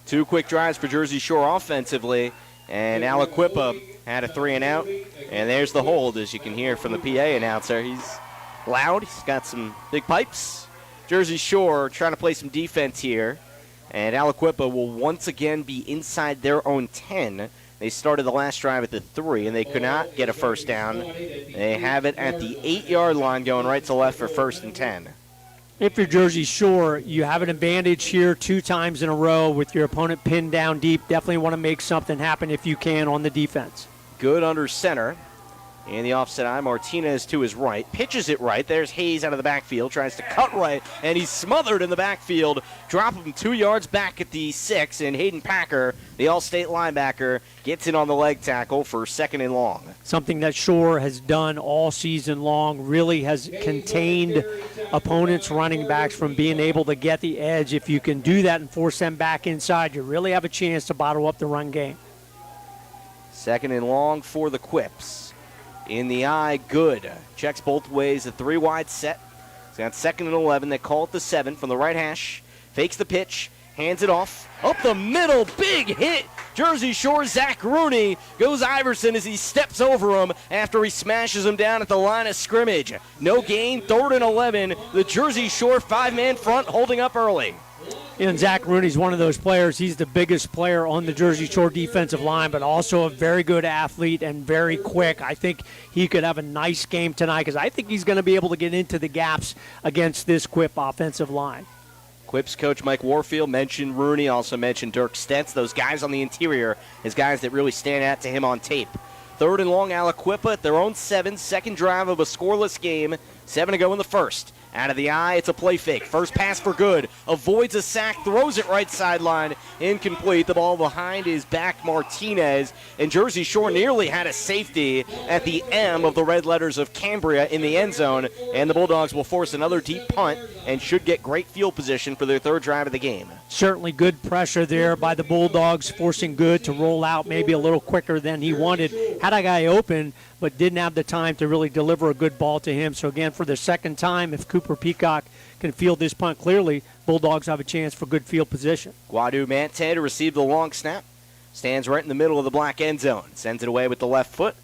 2 quick drives for Jersey Shore offensively, and Aliquippa had a 3-and-out. And there's the hold, as you can hear from the PA announcer. He's loud. He's got some big pipes. Jersey Shore trying to play some defense here, and Aliquippa will once again be inside their own 10. They started the last drive at the 3, and they could not get a first down. They have it at the 8-yard line going right to left for 1st and 10. If you're Jersey Shore, you have an advantage here 2 times in a row with your opponent pinned down deep. Definitely want to make something happen if you can on the defense. Good under center. In the offset eye, Martinez to his right, pitches it right. There's Hayes out of the backfield, tries to cut right, and he's smothered in the backfield. Drop him 2 yards back at the 6, and Hayden Packer, the All-State linebacker, gets in on the leg tackle for 2nd and long. Something that Shore has done all season long, really has contained opponents' running backs from being able to get the edge. If you can do that and force them back inside, you really have a chance to bottle up the run game. 2nd and long for the Quips. In the eye, good. Checks both ways, a 3-wide set. He's got 2nd and 11. They call it the 7 from the right hash. Fakes the pitch, hands it off. Up the middle, big hit. Jersey Shore, Zach Rooney goes Iverson as he steps over him after he smashes him down at the line of scrimmage. No gain, 3rd and 11. The Jersey Shore 5-man front holding up early. And Zach Rooney's one of those players. He's the biggest player on the Jersey Shore defensive line, but also a very good athlete and very quick. I think he could have a nice game tonight because I think he's going to be able to get into the gaps against this Quip offensive line. Quips coach Mike Warfield mentioned Rooney, also mentioned Dirk Stentz. Those guys on the interior is guys that really stand out to him on tape. 3rd and long, Aliquippa at their own 7, second drive of a scoreless game. 7 to go in the first. Out of the eye, it's a play fake. First pass for good. Avoids a sack, throws it right sideline. Incomplete. The ball behind his back, Martinez. And Jersey Shore nearly had a safety at the M of the red letters of Cambria in the end zone. And the Bulldogs will force another deep punt and should get great field position for their 3rd drive of the game. Certainly good pressure there by the Bulldogs, forcing Good to roll out maybe a little quicker than he wanted. Had a guy open, but didn't have the time to really deliver a good ball to him. So again, for the 2nd time, if Cooper Peacock can field this punt clearly, Bulldogs have a chance for good field position. Guadu Mante to receive the long snap. Stands right in the middle of the black end zone. Sends it away with the left foot.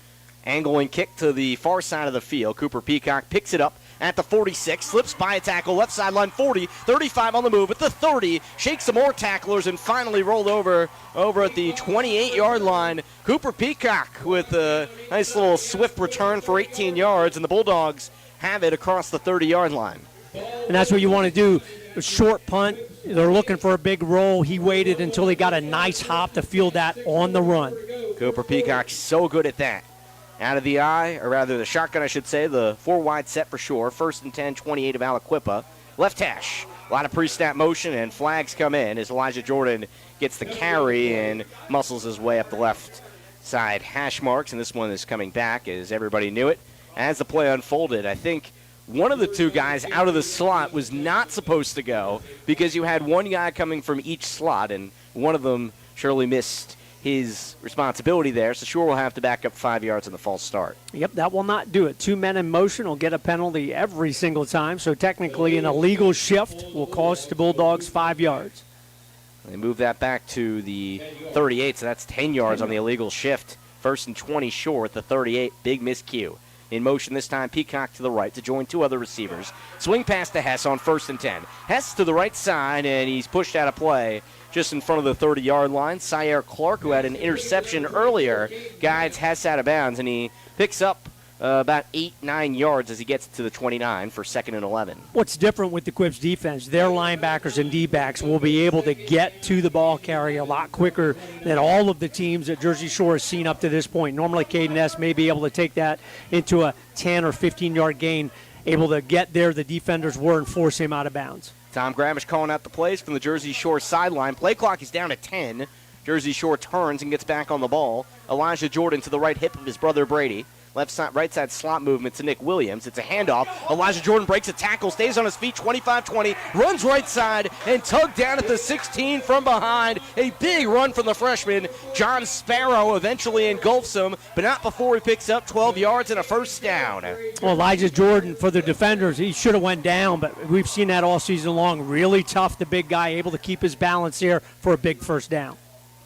Angling kick to the far side of the field. Cooper Peacock picks it up at the 46, slips by a tackle, left sideline 40, 35 on the move at the 30, shakes some more tacklers, and finally rolled over at the 28-yard line. Cooper Peacock with a nice little swift return for 18 yards, and the Bulldogs have it across the 30-yard line. And that's what you want to do. A short punt. They're looking for a big roll. He waited until he got a nice hop to field that on the run. Cooper Peacock so good at that. Out of the eye, or rather the shotgun, I should say, the 4-wide set for sure. 1st and 10, 28 of Aliquippa. Left hash. A lot of pre-snap motion, and flags come in as Elijah Jordan gets the carry and muscles his way up the left side hash marks. And this one is coming back as everybody knew it. As the play unfolded, I think one of the 2 guys out of the slot was not supposed to go because you had one guy coming from each slot, and one of them surely missed his responsibility there, so Shore will have to back up 5 yards in the false start. Yep, that will not do it. 2 men in motion will get a penalty every single time, so technically an illegal shift will cost the Bulldogs 5 yards. They move that back to the 38, so that's 10 yards on the illegal shift. 1st and 20 Shore at the 38, big miscue. In motion this time, Peacock to the right to join 2 other receivers. Swing pass to Hess on 1st and 10. Hess to the right side, and he's pushed out of play just in front of the 30-yard line. Syer Clark, who had an interception earlier, guides Hess out of bounds, and he picks up about 8-9 yards as he gets to the 29 for 2nd and 11. What's different with the Quips defense, their linebackers and D-backs will be able to get to the ball carrier a lot quicker than all of the teams that Jersey Shore has seen up to this point. Normally, Caden Ness may be able to take that into a 10 or 15-yard gain, able to get there the defenders were and force him out of bounds. Tom Gramish calling out the plays from the Jersey Shore sideline. Play clock is down to 10. Jersey Shore turns and gets back on the ball. Elijah Jordan to the right hip of his brother Brady. Left side, right side slot movement to Nick Williams. It's a handoff. Elijah Jordan breaks a tackle, stays on his feet, 25-20, runs right side, and tugged down at the 16 from behind. A big run from the freshman. John Sparrow eventually engulfs him, but not before he picks up 12 yards and a first down. Well, Elijah Jordan, for the defenders, he should have went down, but we've seen that all season long. Really tough, the big guy, able to keep his balance here for a big first down.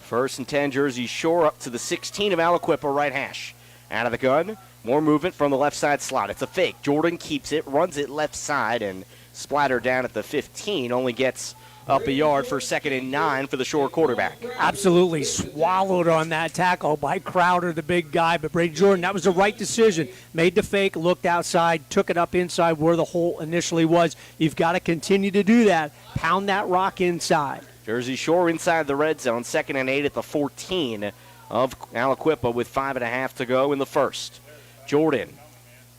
1st and 10, Jersey Shore up to the 16 of Aliquippa, right hash. Out of the gun, more movement from the left side slot. It's a fake. Jordan keeps it, runs it left side, and splattered down at the 15. Only gets up a yard for 2nd and 9 for the Shore quarterback. Absolutely swallowed on that tackle by Crowder, the big guy. But Brady Jordan, that was the right decision. Made the fake, looked outside, took it up inside where the hole initially was. You've got to continue to do that. Pound that rock inside. Jersey Shore inside the red zone, 2nd and 8 at the 14 of Aliquippa with 5.5 to go in the first. Jordan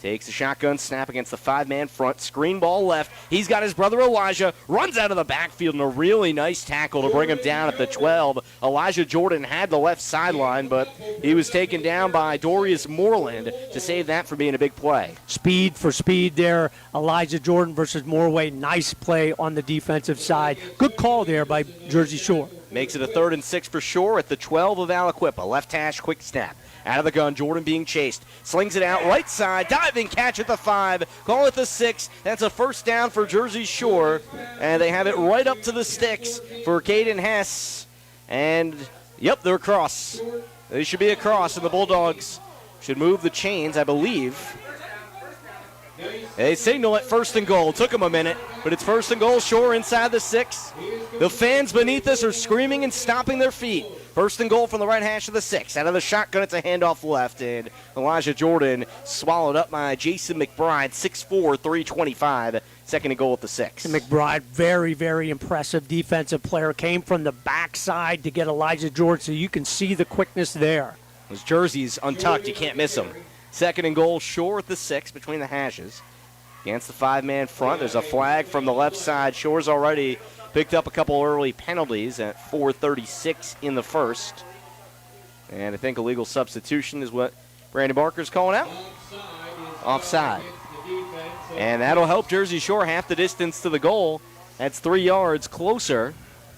takes the shotgun snap against the 5-man front. Screen ball left. He's got his brother Elijah. Runs out of the backfield and a really nice tackle to bring him down at the 12. Elijah Jordan had the left sideline, but he was taken down by Dorius Moreland to save that from being a big play. Speed for speed there. Elijah Jordan versus Morway. Nice play on the defensive side. Good call there by Jersey Shore. Makes it a 3rd and 6 for Shore at the 12 of Aliquippa. Left hash, quick snap. Out of the gun, Jordan being chased. Slings it out right side. Diving catch at the 5. Call it the 6. That's a first down for Jersey Shore. And they have it right up to the sticks for Caden Hess. And, yep, they're across. They should be across, and the Bulldogs should move the chains, I believe. They signal it 1st and goal. Took them a minute, but it's 1st and goal. Shore inside the 6. The fans beneath us are screaming and stomping their feet. 1st and goal from the right hash of the 6. Out of the shotgun, it's a handoff left, and Elijah Jordan swallowed up by Jason McBride, 6'4", 325. 2nd and goal at the 6. McBride, very, very impressive defensive player. Came from the backside to get Elijah Jordan, so you can see the quickness there. Those jerseys untucked, you can't miss them. 2nd and goal, Shore at the 6 between the hashes. Against the 5-man front, there's a flag from the left side. Shore's already picked up a couple early penalties at 4:36 in the first. And I think illegal substitution is what Brandon Barker's calling out. Offside. And that'll help Jersey Shore half the distance to the goal. That's 3 yards closer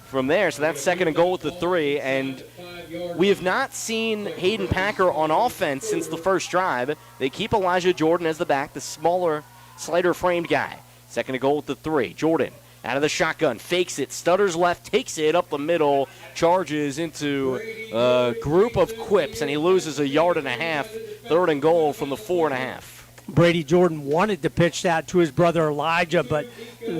from there. So that's 2nd and goal with the 3. And we have not seen Hayden Packer on offense since the first drive. They keep Elijah Jordan as the back, the smaller, slighter-framed guy. 2nd and goal with the 3. Jordan out of the shotgun, fakes it, stutters left, takes it up the middle, charges into a group of quips, and he loses 1.5 yards. 3rd and goal from the 4.5. Brady Jordan wanted to pitch that to his brother Elijah, but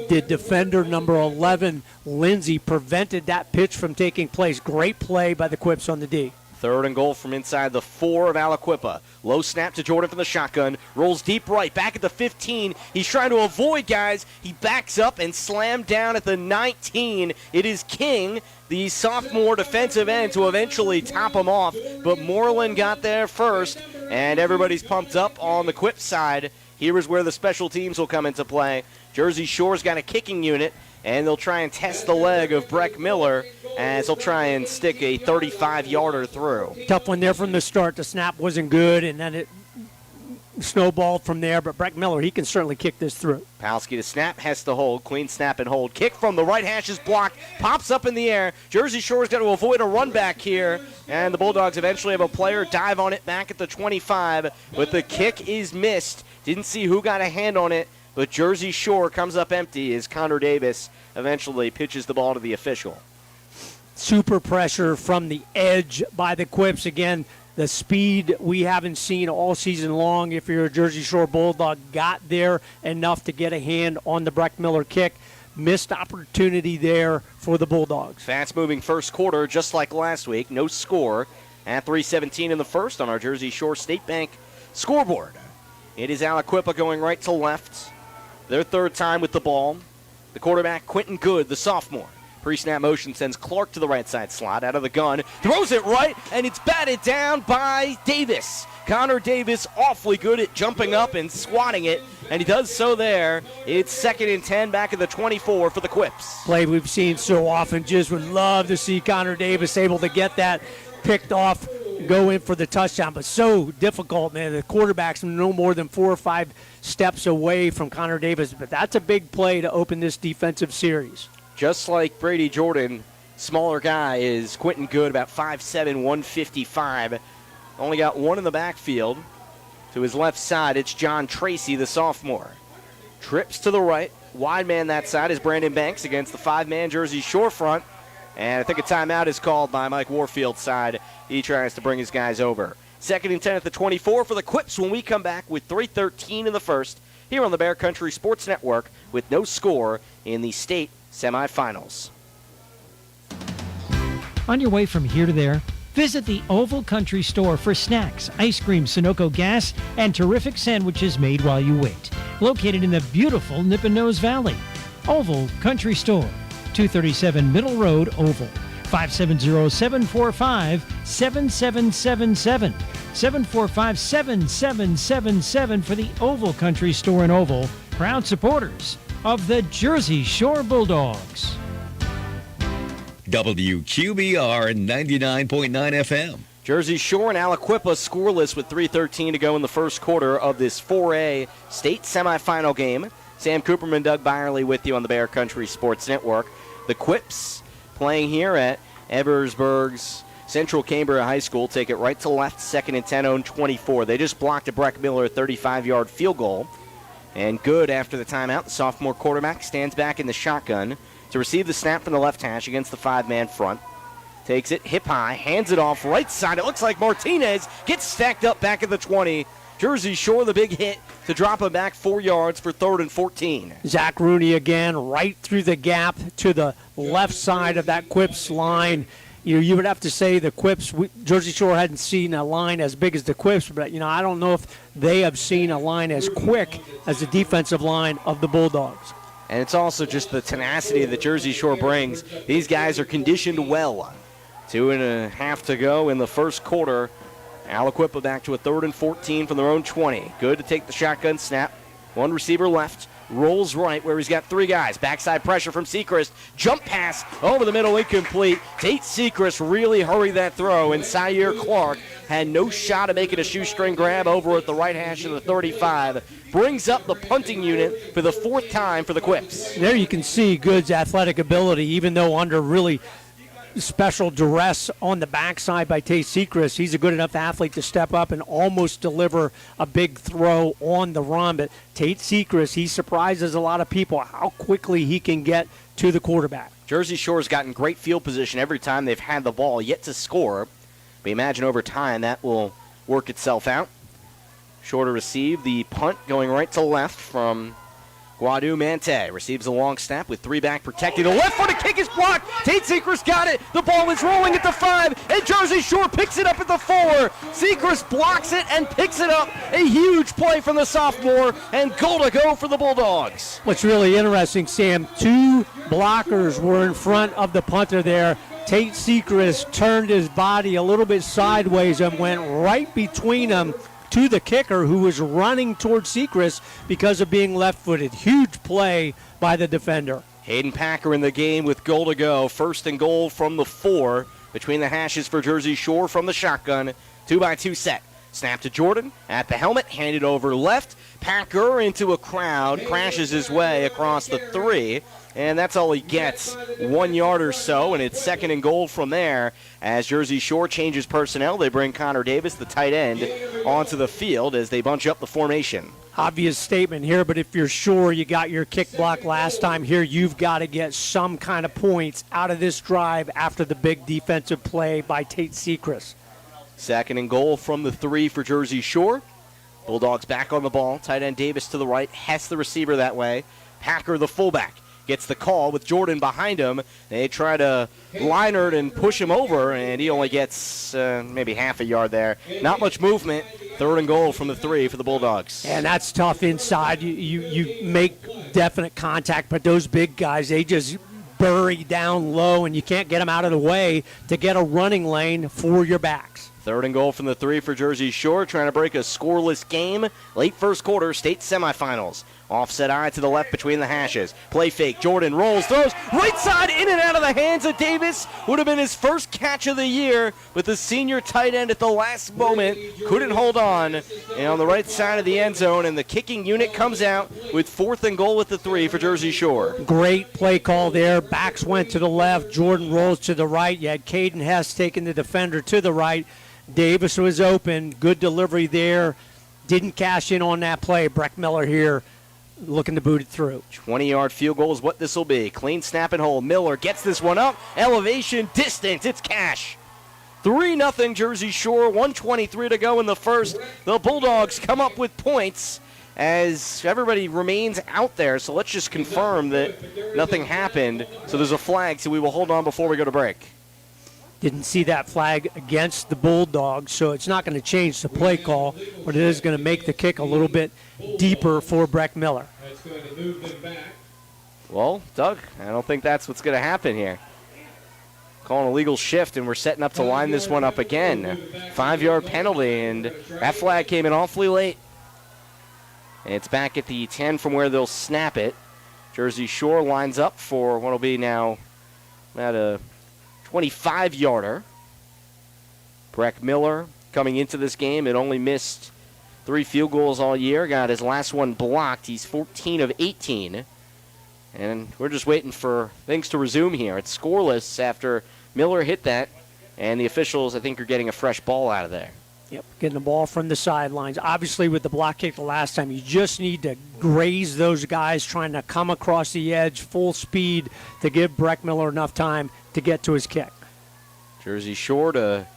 the defender, number 11, Lindsey, prevented that pitch from taking place. Great play by the Quips on the D. 3rd and goal from inside the 4 of Aliquippa. Low snap to Jordan from the shotgun. Rolls deep right, back at the 15. He's trying to avoid guys. He backs up and slammed down at the 19. It is King, the sophomore defensive end, to eventually top him off. But Moreland got there first, and everybody's pumped up on the Quip side. Here is where the special teams will come into play. Jersey Shore's got a kicking unit, and they'll try and test the leg of Breck Miller as they'll try and stick a 35-yarder through. Tough one there from the start. The snap wasn't good, and then it snowballed from there. But Breck Miller, he can certainly kick this through. Palski to snap, has to hold. Clean snap and hold. Kick from the right hash is blocked. Pops up in the air. Jersey Shore's got to avoid a run back here. And the Bulldogs eventually have a player dive on it back at the 25. But the kick is missed. Didn't see who got a hand on it. But Jersey Shore comes up empty as Connor Davis eventually pitches the ball to the official. Super pressure from the edge by the Quips. Again, the speed we haven't seen all season long. If you're a Jersey Shore Bulldog, got there enough to get a hand on the Breck Miller kick. Missed opportunity there for the Bulldogs. Fast-moving first quarter, just like last week. No score at 3:17 in the first on our Jersey Shore State Bank scoreboard. It is Aliquippa going right to left. Their 3rd time with the ball. The quarterback, Quentin Good, the sophomore. Pre-snap motion sends Clark to the right side slot. Out of the gun, throws it right, and it's batted down by Davis. Connor Davis awfully good at jumping up and swatting it, and he does so there. It's 2nd and 10 back at the 24 for the Quips. Play we've seen so often. Just would love to see Connor Davis able to get that picked off, go in for the touchdown, but so difficult, man. The quarterback's no more than 4 or 5 steps away from Connor Davis, but that's a big play to open this defensive series. Just like Brady Jordan, smaller guy is Quentin Good, about 5'7", 155. Only got one in the backfield. To his left side, it's John Tracy, the sophomore. Trips to the right. Wide man that side is Brandon Banks against the 5-man Jersey Shore front. And I think a timeout is called by Mike Warfield's side. He tries to bring his guys over. 2nd and 10 at the 24 for the Quips when we come back with 3:13 in the first here on the Bear Country Sports Network with no score in the state semifinals. On your way from here to there, visit the Oval Country Store for snacks, ice cream, Sunoco gas, and terrific sandwiches made while you wait. Located in the beautiful Nippenose Valley. Oval Country Store, 237 Middle Road, Oval. 570-745-7777. 745-7777 for the Oval Country Store in Oval, proud supporters of the Jersey Shore Bulldogs. WQBR 99.9 FM. Jersey Shore and Aliquippa scoreless with 3:13 to go in the first quarter of this 4A state semifinal game. Sam Cooperman, Doug Byerly with you on the Bear Country Sports Network. The Quips playing here at Ebersburg's Central Cambria High School. Take it right to left, 2nd and 10, own 24. They just blocked a Breck Miller 35-yard field goal. And good after the timeout. The sophomore quarterback stands back in the shotgun to receive the snap from the left hash against the 5-man front. Takes it hip high, hands it off right side. It looks like Martinez gets stacked up back at the 20. Jersey Shore, the big hit to drop him back 4 yards for 3rd and 14. Zach Rooney again right through the gap to the left side of that Quips line. You would have to say the Quips, Jersey Shore hadn't seen a line as big as the Quips, but I don't know if they have seen a line as quick as the defensive line of the Bulldogs. And it's also just the tenacity that Jersey Shore brings. These guys are conditioned well. 2.5 to go in the first quarter. Aliquippa back to a 3rd and 14 from their own 20. Good to take the shotgun snap. One receiver left. Rolls right where he's got 3 guys. Backside pressure from Sechrist. Jump pass over the middle, incomplete. Tate Sechrist really hurried that throw, and Syer Clark had no shot at making a shoestring grab over at the right hash of the 35. Brings up the punting unit for the 4th time for the Quips. There you can see Good's athletic ability, even though under really special duress on the backside by Tate Sechrist. He's a good enough athlete to step up and almost deliver a big throw on the run. But Tate Sechrist, he surprises a lot of people how quickly he can get to the quarterback. Jersey Shore's gotten great field position every time they've had the ball, yet to score. But imagine over time that will work itself out. Shore to receive the punt going right to left from Guadu Mante. Receives a long snap with 3 back protecting. The left-footed kick is blocked. Tate Sechrist got it. The ball is rolling at the 5, and Jersey Shore picks it up at the 4. Sechrist blocks it and picks it up. A huge play from the sophomore, and goal to go for the Bulldogs. What's really interesting, Sam, 2 blockers were in front of the punter there. Tate Sechrist turned his body a little bit sideways and went right between them to the kicker, who was running towards Sechrist because of being left-footed. Huge play by the defender. Hayden Packer in the game with goal to go. 1st and goal from the 4. Between the hashes for Jersey Shore from the shotgun. 2-by-2 set. Snap to Jordan at the helmet. Handed over left. Packer into a crowd. Crashes his way across the 3. And that's all he gets. 1 yard or so, and it's 2nd and goal from there. As Jersey Shore changes personnel, they bring Connor Davis, the tight end, onto the field as they bunch up the formation. Obvious statement here, but if you're sure you got your kick block last time, here you've got to get some kind of points out of this drive after the big defensive play by Tate Sechrist. 2nd and goal from the 3 for Jersey Shore. Bulldogs back on the ball. Tight end Davis to the right. Hess the receiver that way. Packer the fullback. Gets the call with Jordan behind him. They try to Leinert and push him over, and he only gets maybe half a yard there. Not much movement. 3rd and goal from the 3 for the Bulldogs. And that's tough inside. You make definite contact, but those big guys, they just bury down low, and you can't get them out of the way to get a running lane for your backs. 3rd and goal from the 3 for Jersey Shore, trying to break a scoreless game. Late first quarter, state semifinals. Offset eye to the left between the hashes. Play fake. Jordan rolls, throws right side, in and out of the hands of Davis. Would have been his first catch of the year, with the senior tight end at the last moment couldn't hold on. And on the right side of the end zone, and the kicking unit comes out with 4th and goal with the 3 for Jersey Shore. Great play call there. Backs went to the left. Jordan rolls to the right. You had Caden Hess taking the defender to the right. Davis was open. Good delivery there. Didn't cash in on that play. Breck Miller here looking to boot it through. 20-yard field goal is what this will be. Clean snap and hold. Miller gets this one up. Elevation, distance. It's cash. 3-0 Jersey Shore. 1:23 to go in the first. The Bulldogs come up with points as everybody remains out there. So let's just confirm that nothing happened. So there's a flag, so we will hold on before we go to break. Didn't see that flag against the Bulldogs, so it's not going to change the play call, but it is going to make the kick a little bit deeper for Breck Miller. That's going to move them back. Well, Doug, I don't think that's what's going to happen here. calling a legal shift, and we're setting up to line this one up again. 5-yard penalty, and that flag came in awfully late. And it's back at the 10 from where they'll snap it. Jersey Shore lines up for what will be now about a 25-yarder. Breck Miller coming into this game had only missed 3 field goals all year. Got his last one blocked. He's 14 of 18. And we're just waiting for things to resume here. It's scoreless after Miller hit that. And the officials, I think, are getting a fresh ball out of there. Yep, getting the ball from the sidelines. Obviously, with the block kick the last time, you just need to graze those guys trying to come across the edge full speed to give Breck Miller enough time to get to his kick. Jersey Shore to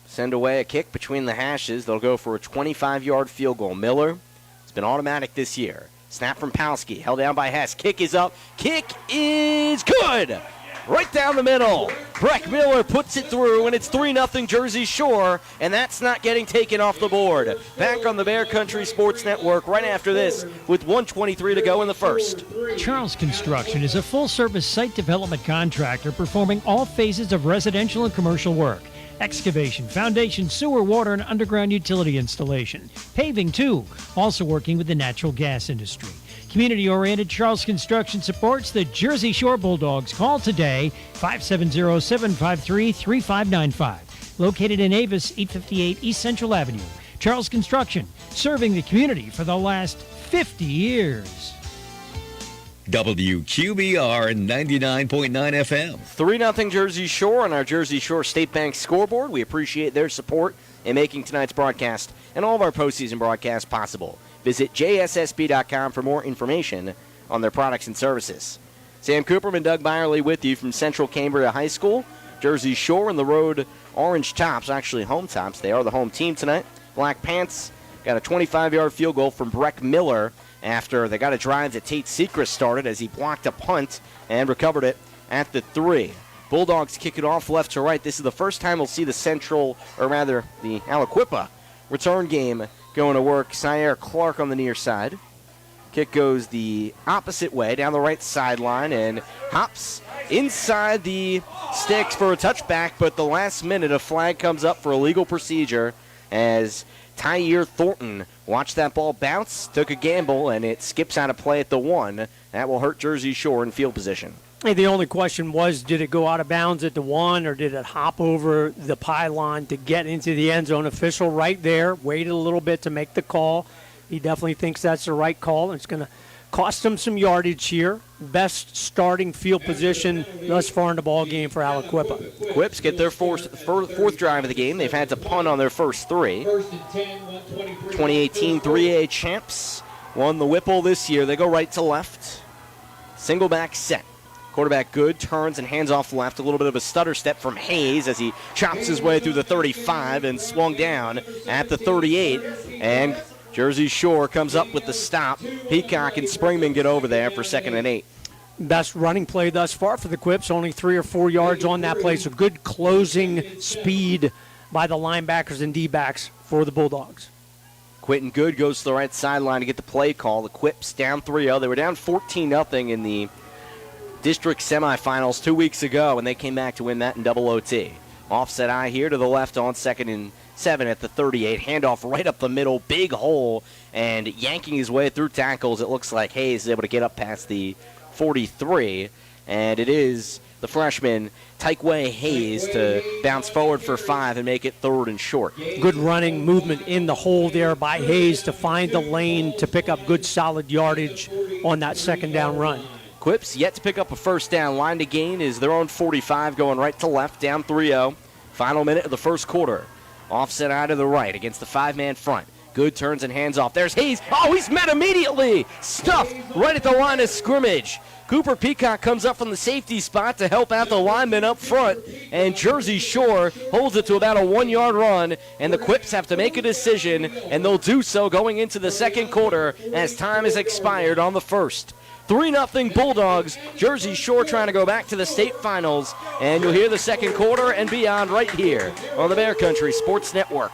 send away a kick between the hashes. They'll go for a 25-yard field goal. Miller, it's been automatic this year. Snap from Palski, held down by Hess. Kick is up. Kick is good! Right down the middle. Breck Miller puts it through, and it's 3-0 Jersey Shore, and that's not getting taken off the board. Back on the Bear Country Sports Network right after this with 1:23 to go in the first. Charles Construction is a full-service site development contractor performing all phases of residential and commercial work. Excavation, foundation, sewer, water, and underground utility installation. Paving, too. Also working with the natural gas industry. Community-oriented Charles Construction supports the Jersey Shore Bulldogs. Call today, 570-753-3595. Located in Avis, 858 East Central Avenue. Charles Construction, serving the community for the last 50 years. WQBR 99.9 FM. 3-0 Jersey Shore on our Jersey Shore State Bank scoreboard. We appreciate their support in making tonight's broadcast and all of our postseason broadcasts possible. Visit jssb.com for more information on their products and services. Sam Cooperman, Doug Byerly with you from Central Cambria High School. Jersey Shore and the road Orange Tops, actually home tops. They are the home team tonight. Black Pants got a 25-yard field goal from Breck Miller after they got a drive that Tate Sechrist started as he blocked a punt and recovered it at the 3. Bulldogs kick it off left to right. This is the first time we'll see the the Aliquippa return game going to work. Syer Clark on the near side. Kick goes the opposite way down the right sideline and hops inside the sticks for a touchback, but the last minute a flag comes up for illegal procedure as Tyre Thornton watched that ball bounce, took a gamble, and it skips out of play at the 1. That will hurt Jersey Shore in field position. Hey, the only question was, did it go out of bounds at the 1 or did it hop over the pylon to get into the end zone? Official right there, waited a little bit to make the call. He definitely thinks that's the right call. It's going to cost him some yardage here. Best starting field position thus far in the ball game for Aliquippa. Quips get their fourth drive of the game. They've had to punt on their first 3. 2018 3A champs won the Whipple this year. They go right to left. Single back set. Quarterback good, turns and hands off left. A little bit of a stutter step from Hayes as he chops his way through the 35 and swung down at the 38. And Jersey Shore comes up with the stop. Peacock and Springman get over there for 2nd and 8. Best running play thus far for the Quips. Only 3 or 4 yards on that play. So good closing speed by the linebackers and D-backs for the Bulldogs. Quentin Good goes to the right sideline to get the play call. The Quips down 3-0. They were down 14-0 in the district semifinals 2 weeks ago, and they came back to win that in double OT. Offset eye here to the left on 2nd and 7 at the 38. Handoff right up the middle, big hole, and yanking his way through tackles. It looks like Hayes is able to get up past the 43, and it is the freshman Tyquay Hayes to bounce forward for 5 and make it 3rd and short. Good running movement in the hole there by Hayes to find the lane to pick up good solid yardage on that 2nd down run. Quips yet to pick up a first down. Line to gain is their own 45 going right to left, down 3-0. Final minute of the first quarter. Offset eye to the right against the 5-man front. Good turns and hands off. There's Hayes. Oh, he's met immediately. Stuffed right at the line of scrimmage. Cooper Peacock comes up from the safety spot to help out the lineman up front, and Jersey Shore holds it to about a 1-yard run, and the Quips have to make a decision, and they'll do so going into the second quarter as time has expired on the first. 3-0 Bulldogs. Jersey Shore trying to go back to the state finals, and you'll hear the second quarter and beyond right here on the Bear Country Sports Network.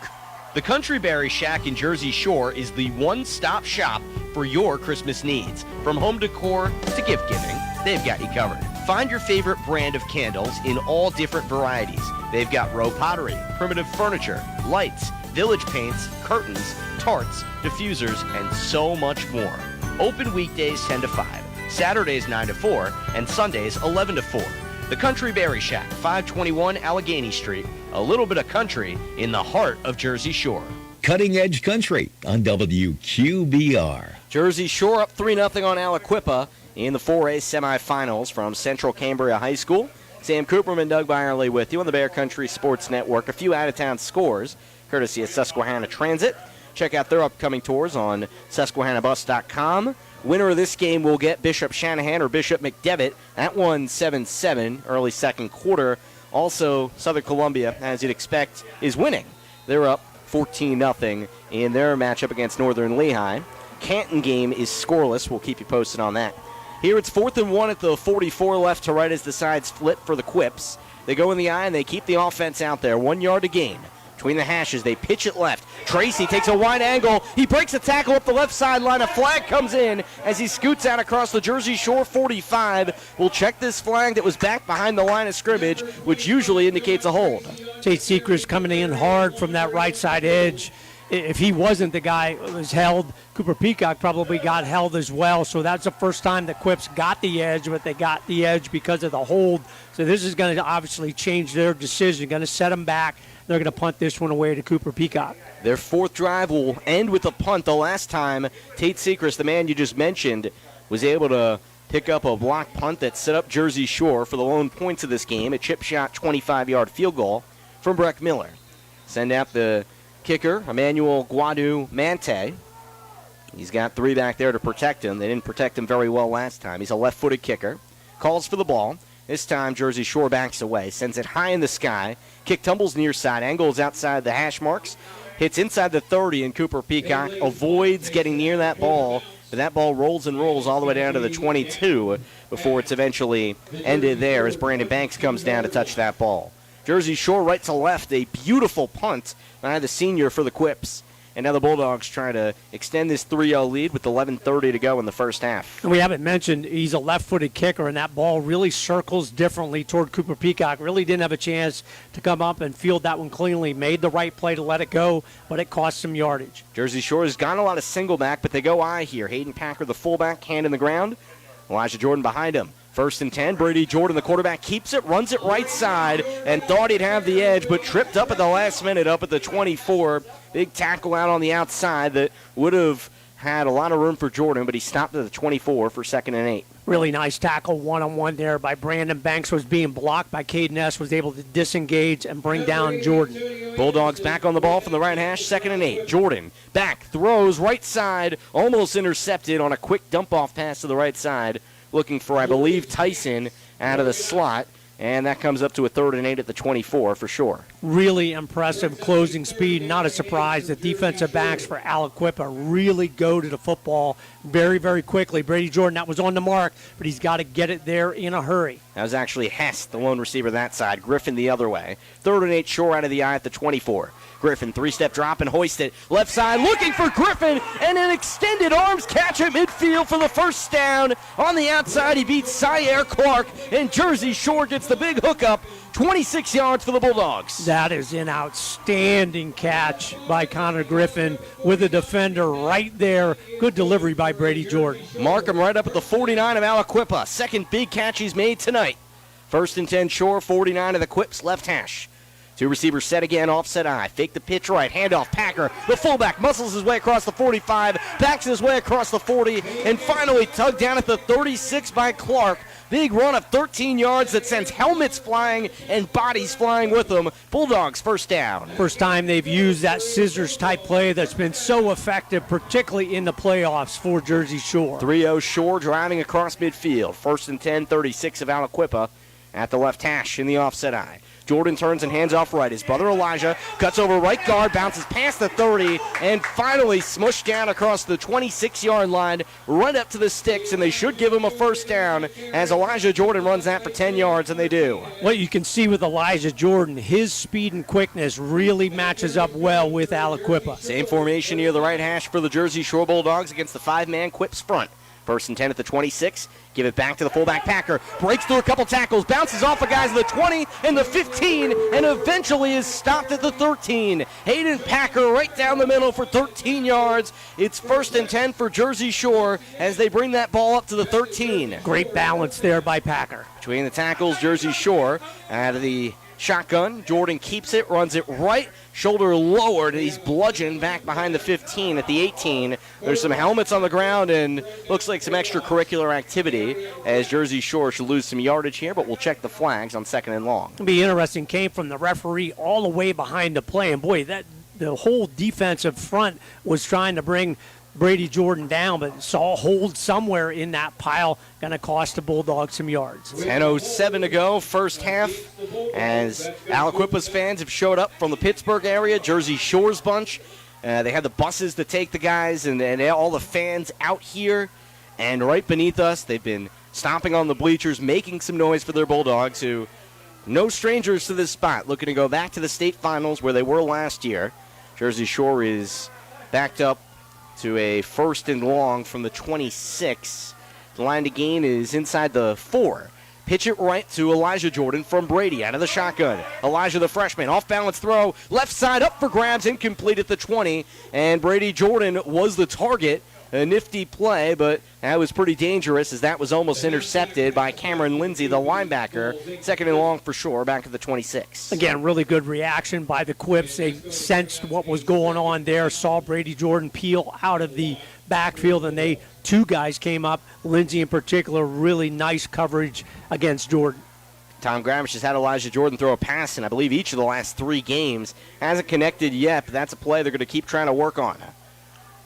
The Country Berry Shack in Jersey Shore is the one-stop shop for your Christmas needs. From home decor to gift giving, they've got you covered. Find your favorite brand of candles in all different varieties. They've got Row Pottery, primitive furniture, lights, village paints, curtains, tarts, diffusers, and so much more. Open weekdays 10 to 5, Saturdays 9 to 4, and Sundays 11 to 4. The Country Berry Shack, 521 Allegheny Street. A little bit of country in the heart of Jersey Shore. Cutting Edge Country on WQBR. Jersey Shore up 3-0 on Aliquippa in the 4A semifinals from Central Cambria High School. Sam Cooperman, Doug Byerly with you on the Bear Country Sports Network. A few out-of-town scores, courtesy of Susquehanna Transit. Check out their upcoming tours on SusquehannaBus.com. Winner of this game will get Bishop Shanahan or Bishop McDevitt. That won 7-7 early second quarter. Also, Southern Columbia, as you'd expect, is winning. They're up 14-0 in their matchup against Northern Lehigh. Canton game is scoreless. We'll keep you posted on that. Here it's 4th and 1 at the 44, left to right as the sides flip for the Quips. They go in the eye and they keep the offense out there. 1 yard to gain. Between the hashes, they pitch it left. Tracy takes a wide angle. He breaks a tackle up the left sideline. A flag comes in as he scoots out across the Jersey Shore 45. We'll check this flag that was back behind the line of scrimmage, which usually indicates a hold. Tate Seacrest coming in hard from that right side edge. If he wasn't the guy who was held, Cooper Peacock probably got held as well. So that's the first time the Quips got the edge, but they got the edge because of the hold. So this is going to obviously change their decision, going to set them back. They're going to punt this one away to Cooper Peacock. Their fourth drive will end with a punt. The last time, Tate Seacrest, the man you just mentioned, was able to pick up a block punt that set up Jersey Shore for the lone points of this game. A chip shot 25-yard field goal from Breck Miller. Send out the kicker, Emmanuel Guadu-Mante. He's got 3 back there to protect him. They didn't protect him very well last time. He's a left-footed kicker. Calls for the ball. This time, Jersey Shore backs away, sends it high in the sky. Kick tumbles near side, angles outside the hash marks, hits inside the 30, and Cooper Peacock avoids getting near that ball. But that ball rolls and rolls all the way down to the 22 before it's eventually ended there as Brandon Banks comes down to touch that ball. Jersey Shore right to left, a beautiful punt by the senior for the Quips. And now the Bulldogs trying to extend this 3-0 lead with 11:30 to go in the first half. And we haven't mentioned he's a left-footed kicker, and that ball really circles differently toward Cooper Peacock. Really didn't have a chance to come up and field that one cleanly. Made the right play to let it go, but it cost some yardage. Jersey Shore has gone a lot of single back, but they go I here. Hayden Packer, the fullback, hand in the ground. Elijah Jordan behind him. 1st and 10. Brady Jordan, the quarterback, keeps it, runs it right side, and thought he'd have the edge, but tripped up at the last minute up at the 24. Big tackle out on the outside that would have had a lot of room for Jordan, but he stopped at the 24 for 2nd and 8. Really nice tackle one-on-one there by Brandon Banks. Was being blocked by Caden Ness, was able to disengage and bring down Jordan. Bulldogs back on the ball from the right hash, 2nd and 8. Jordan back, throws right side, almost intercepted on a quick dump-off pass to the right side. Looking for, I believe, Tyson out of the slot. And that comes up to a 3rd and 8 at the 24 for sure. Really impressive closing speed. Not a surprise. The defensive backs for Aliquippa really go to the football very, very quickly. Brady Jordan, that was on the mark, but he's got to get it there in a hurry. That was actually Hess, the lone receiver that side. Griffin the other way. 3rd and 8, Shore out of the eye at the 24. Griffin, 3-step drop and hoist it. Left side looking for Griffin, and an extended arms catch at midfield for the first down. On the outside, he beats Syer Clark, and Jersey Shore gets the big hookup. 26 yards for the Bulldogs. That is an outstanding catch by Connor Griffin with a defender right there. Good delivery by Brady Jordan. Mark him right up at the 49 of Aliquippa. Second big catch he's made tonight. 1st and 10, Shore, 49 of the Quips, left hash. 2 receivers set again, offset eye. Fake the pitch right, handoff, Packer. The fullback muscles his way across the 45, backs his way across the 40, and finally tugged down at the 36 by Clark. Big run of 13 yards that sends helmets flying and bodies flying with them. Bulldogs first down. First time they've used that scissors-type play that's been so effective, particularly in the playoffs for Jersey Shore. 3-0 Shore driving across midfield. 1st and 10, 36 of Aliquippa at the left hash in the offset eye. Jordan turns and hands off right. His brother Elijah cuts over right guard, bounces past the 30, and finally smushed down across the 26-yard line, right up to the sticks, and they should give him a first down as Elijah Jordan runs that for 10 yards, and they do. What you can see with Elijah Jordan, his speed and quickness really matches up well with Aliquippa. Same formation near the right hash for the Jersey Shore Bulldogs against the 5-man Quips front. First and 10 at the 26. Give it back to the fullback Packer. Breaks through a couple tackles, bounces off of guys at the 20 and the 15, and eventually is stopped at the 13. Hayden Packer right down the middle for 13 yards. It's first and 10 for Jersey Shore as they bring that ball up to the 13. Great balance there by Packer. Between the tackles, Jersey Shore out of the shotgun. Jordan keeps it, runs it right, shoulder lowered. He's bludgeoned back behind the 15 at the 18. There's some helmets on the ground and looks like some extracurricular activity as Jersey Shore should lose some yardage here, but we'll check the flags on second and long. It'll be interesting. Came from the referee all the way behind the play, and boy, that the whole defensive front was trying to bring Brady Jordan down, but saw a hold somewhere in that pile. Going to cost the Bulldogs some yards. 10:07 to go, first half, as Aliquippa's fans have showed up from the Pittsburgh area, Jersey Shore's bunch. They had the buses to take the guys and all the fans out here. And right beneath us, they've been stomping on the bleachers, making some noise for their Bulldogs, who no strangers to this spot, looking to go back to the state finals where they were last year. Jersey Shore is backed up to a first and long from the 26. The line to gain is inside the 4. Pitch it right to Elijah Jordan from Brady out of the shotgun. Elijah, the freshman, off-balance throw, left side up for grabs, incomplete at the 20. And Brady Jordan was the target. A nifty play, but that was pretty dangerous as that was almost intercepted by Cameron Lindsay, the linebacker. Second and long for Shore, back at the 26. Again, really good reaction by the Quips. They sensed what was going on there, saw Brady Jordan peel out of the backfield, and two guys came up. Lindsay in particular, really nice coverage against Jordan. Tom Gramish has had Elijah Jordan throw a pass in, I believe, each of the last 3 games. Hasn't connected yet, but that's a play they're going to keep trying to work on.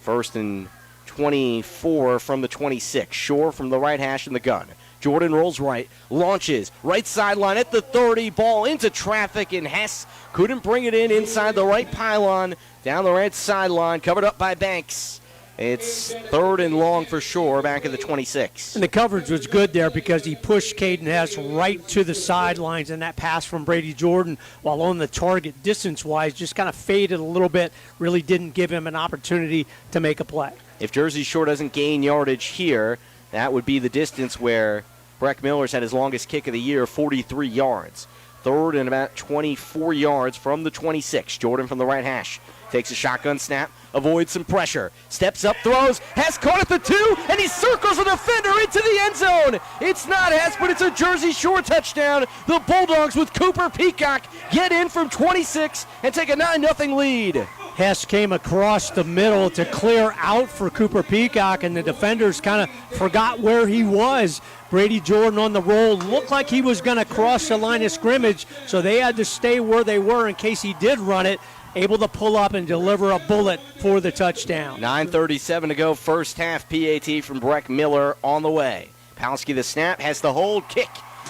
First and 24 from the 26. Shore from the right hash in the gun. Jordan rolls right, launches, right sideline at the 30, ball into traffic, and Hess couldn't bring it in inside the right pylon, down the right sideline, covered up by Banks. It's third and long for Shore, back at the 26. And the coverage was good there because he pushed Caden Hess right to the sidelines, and that pass from Brady Jordan, while on the target distance-wise, just kind of faded a little bit, really didn't give him an opportunity to make a play. If Jersey Shore doesn't gain yardage here, that would be the distance where Breck Miller's had his longest kick of the year, 43 yards. Third and about 24 yards from the 26. Jordan from the right hash takes a shotgun snap, avoids some pressure, steps up, throws, Hess caught at the 2, and he circles the defender into the end zone. It's not Hess, but it's a Jersey Shore touchdown. The Bulldogs with Cooper Peacock get in from 26 and take a 9-0 lead. Hess came across the middle to clear out for Cooper Peacock, and the defenders kind of forgot where he was. Brady Jordan on the roll looked like he was going to cross the line of scrimmage, so they had to stay where they were in case he did run it, able to pull up and deliver a bullet for the touchdown. 9:37 to go, first half. PAT from Breck Miller on the way. Palski the snap, has the hold, kick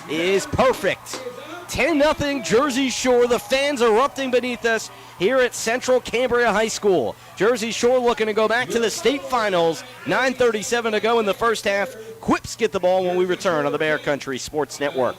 is perfect. 10-0 Jersey Shore. The fans erupting beneath us here at Central Cambria High School. Jersey Shore looking to go back to the state finals. 9:37 to go in the first half. Quips get the ball when we return on the Bear Country Sports Network.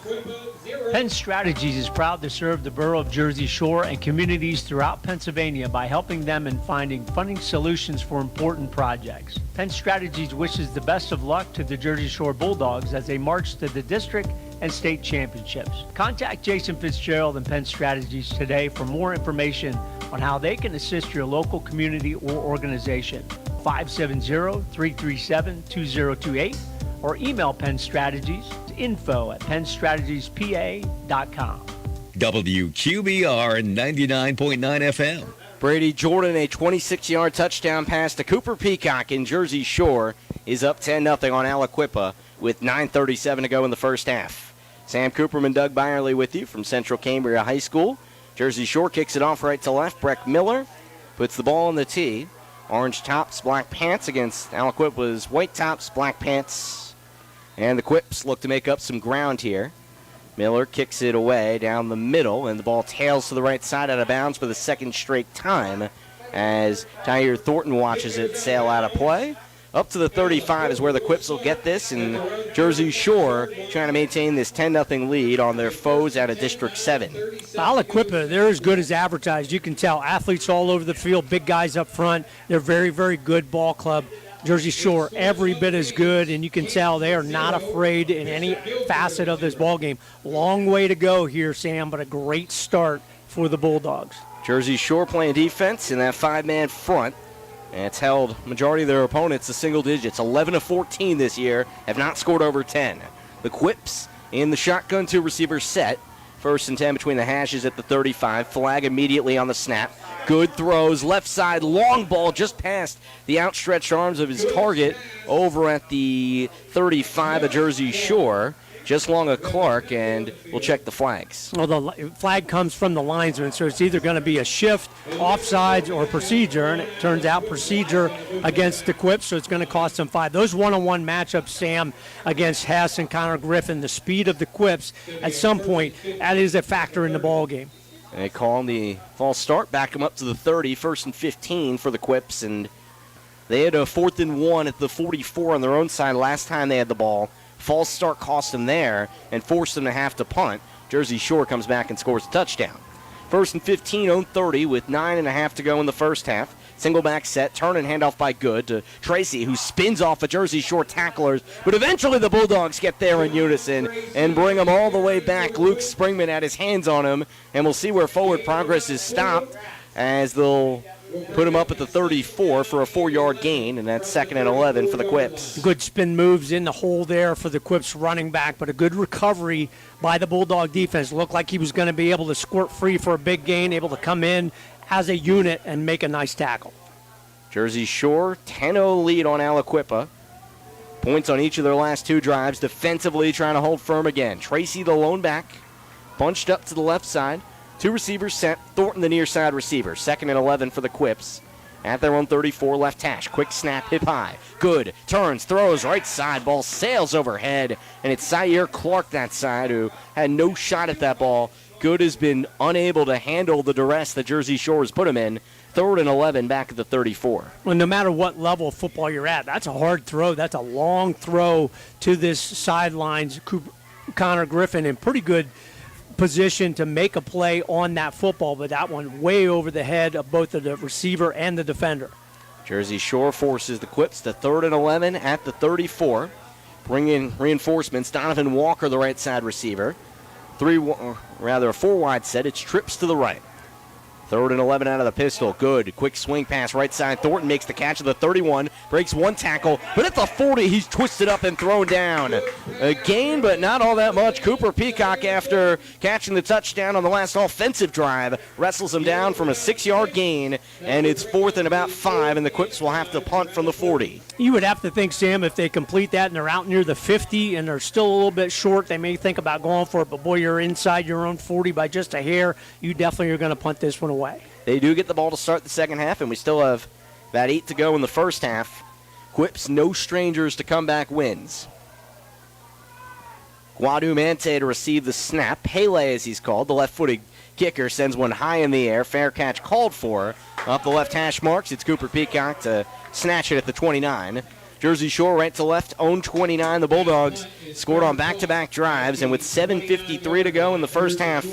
Penn Strategies is proud to serve the borough of Jersey Shore and communities throughout Pennsylvania by helping them in finding funding solutions for important projects. Penn Strategies wishes the best of luck to the Jersey Shore Bulldogs as they march to the district and state championships. Contact Jason Fitzgerald and Penn Strategies today for more information on how they can assist your local community or organization. 570-337-2028 or email Penn Strategies to info@pennstrategiespa.com. WQBR 99.9 FM. Brady Jordan, a 26-yard touchdown pass to Cooper Peacock in Jersey Shore, is up 10-0 on Aliquippa with 9:37 to go in the first half. Sam Cooperman, Doug Byerly with you from Central Cambria High School. Jersey Shore kicks it off right to left. Breck Miller puts the ball on the tee. Orange tops, black pants against Aliquippa's white tops, black pants. And the Quips look to make up some ground here. Miller kicks it away down the middle, and the ball tails to the right side out of bounds for the second straight time as Tyre Thornton watches it sail out of play. Up to the 35 is where the Quips will get this, and Jersey Shore trying to maintain this 10-0 lead on their foes out of District 7. Aliquippa, they're as good as advertised. You can tell athletes all over the field, big guys up front. They're very, very good ball club. Jersey Shore every bit as good, and you can tell they are not afraid in any facet of this ball game. Long way to go here, Sam, but a great start for the Bulldogs. Jersey Shore playing defense in that 5-man front. And it's held majority of their opponents to single digits. 11 of 14 this year, have not scored over 10. The Quips in the shotgun 2 receiver set. 1st and 10 between the hashes at the 35. Flag immediately on the snap. Good throws, left side, long ball just past the outstretched arms of his target over at the 35 of Jersey Shore. Just long of Clark, and we'll check the flags. Well, the flag comes from the linesman, so it's either going to be a shift, offsides, or procedure, and it turns out procedure against the Quips, so it's going to cost them 5. Those one-on-one matchups, Sam, against Hess and Connor Griffin, the speed of the Quips, at some point, that is a factor in the ball game. And they call him the false start, back him up to the 30, 1st and 15 for the Quips, and they had a 4th and 1 at the 44 on their own side last time they had the ball. False start cost them there and forced them to have to punt. Jersey Shore comes back and scores a touchdown. 1st and 15, own 30 with 9.5 to go in the first half. Single back set, turn and handoff by Good to Tracy, who spins off a Jersey Shore tacklers. But eventually the Bulldogs get there in unison and bring him all the way back. Luke Springman had his hands on him, and we'll see where forward progress is stopped as they'll put him up at the 34 for a 4-yard gain, and that's 2nd and 11 for the Quips. Good spin moves in the hole there for the Quips running back, but a good recovery by the Bulldog defense. Looked like he was going to be able to squirt free for a big gain, able to come in as a unit and make a nice tackle. Jersey Shore, 10-0 lead on Aliquippa. Points on each of their last 2 drives. Defensively trying to hold firm again. Tracy, the lone back, bunched up to the left side. 2 receivers set. Thornton, the near side receiver. 2nd and 11 for the Quips. At their own 34, left hash. Quick snap, hip high. Good. Turns, throws, right side. Ball sails overhead. And it's Zaire Clark that side who had no shot at that ball. Good has been unable to handle the duress that Jersey Shore has put him in. 3rd and 11 back at the 34. Well, no matter what level of football you're at, that's a hard throw. That's a long throw to this sidelines. Connor Griffin in pretty good position to make a play on that football, but that one way over the head of both the receiver and the defender. Jersey Shore forces the Quips to 3rd and 11 at the 34. Bring in reinforcements. Donovan Walker, the right side receiver. A 4 wide set. It's trips to the right. 3rd and 11 out of the pistol. Good. Quick swing pass right side. Thornton makes the catch at the 31. Breaks 1 tackle. But at the 40, he's twisted up and thrown down. A gain, but not all that much. Cooper Peacock, after catching the touchdown on the last offensive drive, wrestles him down from a 6-yard gain. And it's 4th and about 5, and the Quips will have to punt from the 40. You would have to think, Sam, if they complete that and they're out near the 50 and they're still a little bit short, they may think about going for it. But, boy, you're inside your own 40 by just a hair. You definitely are going to punt this one away. They do get the ball to start the second half, and we still have about 8 to go in the first half. Quips, no strangers to comeback wins. Guadu Mante to receive the snap. Pele, as he's called, the left-footed kicker, sends one high in the air. Fair catch called for. Up the left hash marks, it's Cooper Peacock to snatch it at the 29. Jersey Shore right to left, own 29. The Bulldogs scored on back-to-back drives, and with 7:53 to go in the first half,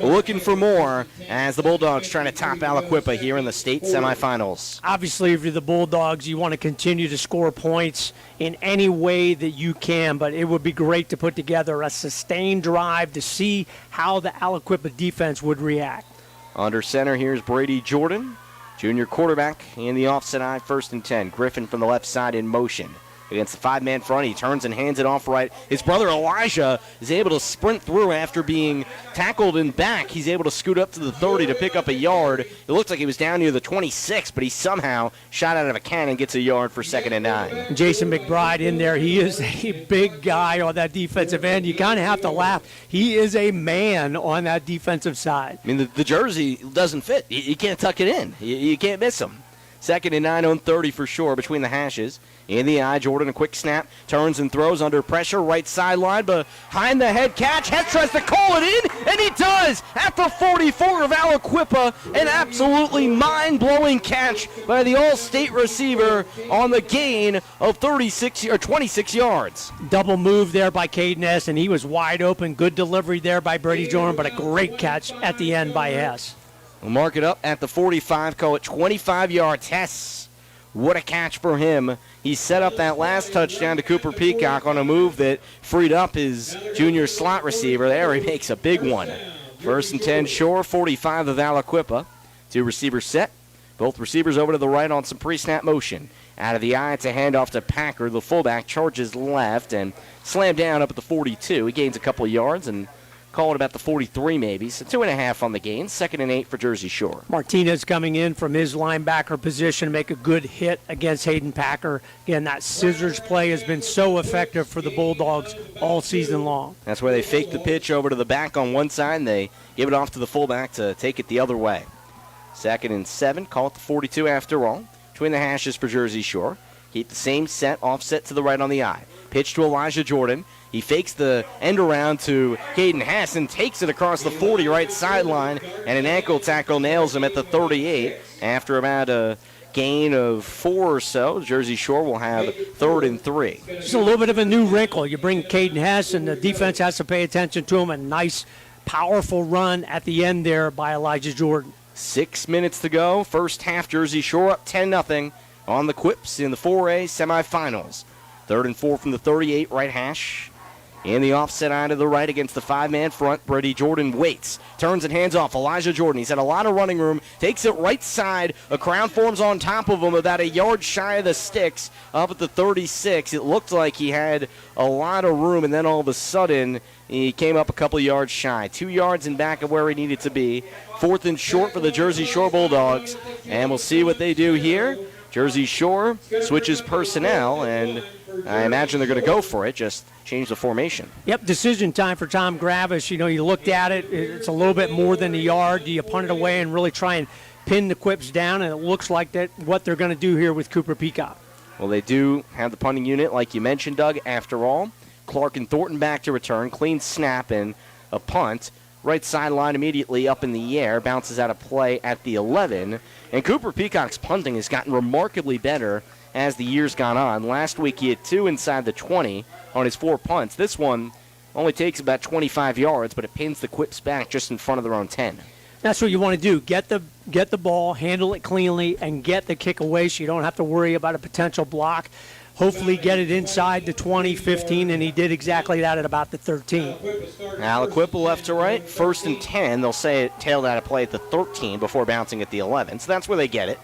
looking for more as the Bulldogs trying to top Aliquippa here in the state semifinals. Obviously, if you're the Bulldogs, you want to continue to score points in any way that you can, but it would be great to put together a sustained drive to see how the Aliquippa defense would react. Under center, here's Brady Jordan. Junior quarterback in the offset eye, 1st and 10. Griffin from the left side in motion. Against the 5-man front, he turns and hands it off right. His brother Elijah is able to sprint through after being tackled in back. He's able to scoot up to the 30 to pick up a yard. It looks like he was down near the 26, but he somehow shot out of a cannon, gets a yard for 2nd and 9. Jason McBride in there. He is a big guy on that defensive end. You kind of have to laugh. He is a man on that defensive side. I mean, the jersey doesn't fit. You can't tuck it in. You can't miss him. 2nd and 9 on 30 for sure between the hashes. In the eye, Jordan, a quick snap, turns and throws under pressure, right sideline, behind the head catch. Hess tries to call it in, and he does at the 44 of Aliquippa. An absolutely mind-blowing catch by the All-State receiver on the gain of 26 yards. Double move there by Caden Hess, and he was wide open. Good delivery there by Brady Jordan, but a great catch at the end by Hess. We'll mark it up at the 45, call it 25 yards. Hess What a catch for him. He set up that last touchdown to Cooper Peacock on a move that freed up his junior slot receiver. There he makes a big one. 1st and 10 Shore, 45 of Aliquippa. 2 receivers set. Both receivers over to the right on some pre-snap motion. Out of the eye, it's a handoff to Packer. The fullback charges left and slammed down up at the 42. He gains a couple of yards and call it about the 43 maybe. So 2.5 on the gain. 2nd and 8 for Jersey Shore. Martinez coming in from his linebacker position to make a good hit against Hayden Packer. Again, that scissors play has been so effective for the Bulldogs all season long. That's where they fake the pitch over to the back on one side, and they give it off to the fullback to take it the other way. 2nd and 7, call it the 42 after all. Between the hashes for Jersey Shore. Keep the same set, offset to the right on the eye. Pitch to Elijah Jordan. He fakes the end around to Caden Hess and takes it across the 40 right sideline, and an ankle tackle nails him at the 38. After about a gain of 4 or so, Jersey Shore will have 3rd and 3. Just a little bit of a new wrinkle. You bring Caden Hess, and the defense has to pay attention to him. A nice, powerful run at the end there by Elijah Jordan. 6 minutes to go. First half, Jersey Shore up 10-0 on the Quips in the 4A semifinals. 3rd and 4 from the 38 right hash. In the offset eye to the right against the 5-man front, Brady Jordan waits. Turns and hands off. Elijah Jordan, he's had a lot of running room. Takes it right side. A crowd forms on top of him about a yard shy of the sticks up at the 36. It looked like he had a lot of room, and then all of a sudden he came up a couple yards shy. 2 yards in back of where he needed to be. 4th and short for the Jersey Shore Bulldogs. And we'll see what they do here. Jersey Shore switches personnel, and I imagine they're going to go for it, just change the formation. Yep, decision time for Tom Gravis. You know, you looked at it, it's a little bit more than a yard. Do you punt it away and really try and pin the Quips down? And it looks like that what they're going to do here with Cooper Peacock. Well, they do have the punting unit, like you mentioned, Doug. After all, Clark and Thornton back to return. Clean snap and a punt. Right sideline immediately up in the air. Bounces out of play at the 11. And Cooper Peacock's punting has gotten remarkably better as the year's gone on. Last week he had 2 inside the 20 on his 4 punts. This one only takes about 25 yards, but it pins the Quips back just in front of their own 10. That's what you want to do. Get the ball, handle it cleanly, and get the kick away so you don't have to worry about a potential block. Hopefully get it inside the 20, 15, and he did exactly that at about the 13. Aliquippa left to right, 1st and 10. They'll say it tailed out of play at the 13 before bouncing at the 11. So that's where they get it.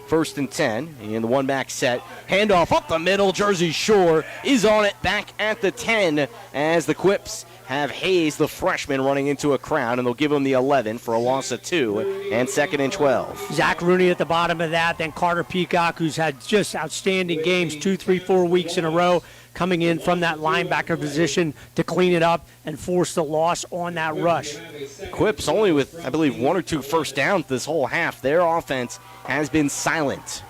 1st and 10 in the one-back set. Handoff up the middle. Jersey Shore is on it back at the 10 as the Quips have Hayes, the freshman, running into a crowd, and they'll give him the 11 for a loss of 2 and 2nd and 12. Zach Rooney at the bottom of that, then Carter Peacock, who's had just outstanding games 2, 3, 4 weeks in a row, coming in from that linebacker position to clean it up and force the loss on that rush. Quips only with, I believe, 1 or 2 first downs this whole half. Their offense has been silent.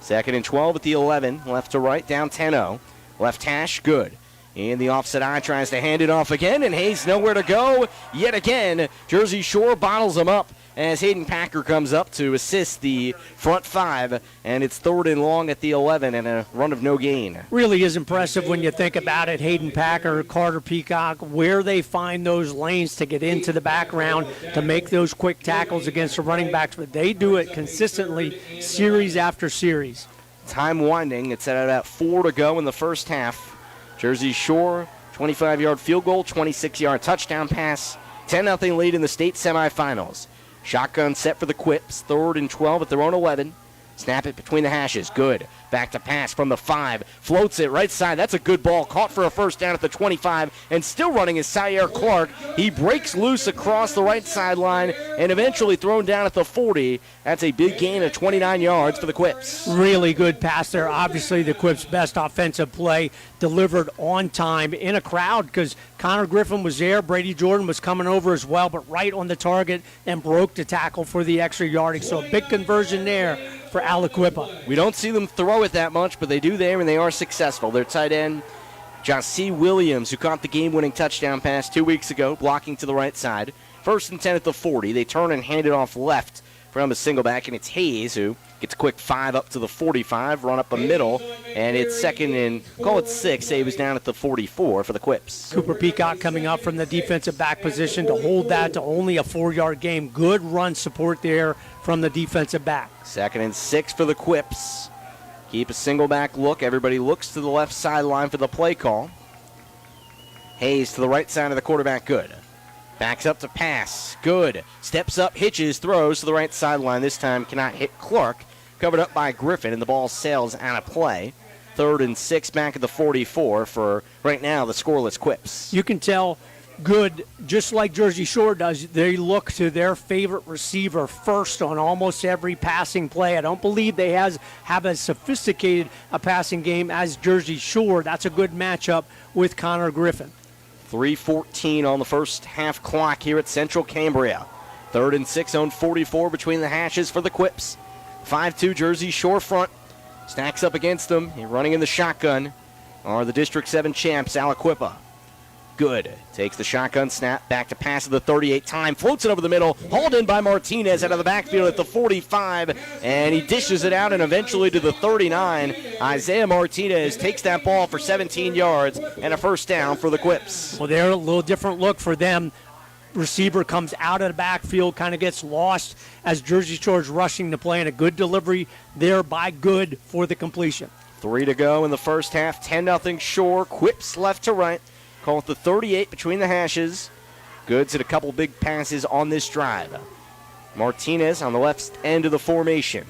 2nd and 12 at the 11, left to right, down 10-0. Left hash, good. In the offset eye, tries to hand it off again, and Hayes nowhere to go yet again. Jersey Shore bottles him up as Hayden Packer comes up to assist the front 5, and it's 3rd and long at the 11 and a run of no gain. Really is impressive when you think about it. Hayden Packer, Carter Peacock, where they find those lanes to get into the background to make those quick tackles against the running backs, but they do it consistently series after series. Time winding. It's at about 4 to go in the first half. Jersey Shore, 25-yard field goal, 26-yard touchdown pass, 10-0 lead in the state semifinals. Shotgun set for the Quips, 3rd and 12 at their own 11. Snap it between the hashes, good. Back to pass from the 5, floats it right side. That's a good ball, caught for a first down at the 25, and still running is Syer Clark. He breaks loose across the right sideline and eventually thrown down at the 40. That's a big gain of 29 yards for the Quips. Really good pass there. Obviously the Quips' best offensive play, delivered on time in a crowd because Connor Griffin was there. Brady Jordan was coming over as well, but right on the target and broke the tackle for the extra yardage. So a big conversion there for Aliquippa. We don't see them throw it that much, but they do there, and they are successful. Their tight end, Jossie Williams, who caught the game-winning touchdown pass 2 weeks ago, blocking to the right side. 1st and 10 at the 40. They turn and hand it off left from a single back, and it's Hayes who gets a quick 5 up to the 45, run up the middle, and it's 2nd and, call it 6. He was down at the 44 for the Quips. Cooper Peacock coming up from the defensive back position to hold that to only a 4-yard gain. Good run support there from the defensive back. 2nd and 6 for the Quips. keep a single back look. Everybody looks to the left sideline for the play call. Hayes to the right side of the quarterback, good. Backs up to pass, good. Steps up, hitches, throws to the right sideline. This time cannot hit Clark. Covered up by Griffin, and the ball sails out of play. 3rd and 6 back at the 44 for, right now, the scoreless Quips. You can tell Good, just like Jersey Shore does, they look to their favorite receiver first on almost every passing play. I don't believe they have as sophisticated a passing game as Jersey Shore. That's a good matchup with Connor Griffin. 3:14 on the first half clock here at Central Cambria. 3rd and 6 on 44 between the hashes for the Quips. 5-2 Jersey Shore front. Stacks up against them. Running in the shotgun are the District 7 champs, Aliquippa. Good. Takes the shotgun snap. Back to pass at the 38 time. Floats it over the middle. Hauled in by Martinez out of the backfield at the 45. And he dishes it out and eventually to the 39. Isaiah Martinez takes that ball for 17 yards and a first down for the Quips. Well, they're a little different look for them. Receiver comes out of the backfield, kind of gets lost as Jersey Shore's rushing the play, and a good delivery there by Good for the completion. 3 to go in the first half. 10-0 Shore. Quips left to right. Call it the 38 between the hashes. Goods hit a couple big passes on this drive. Martinez on the left end of the formation.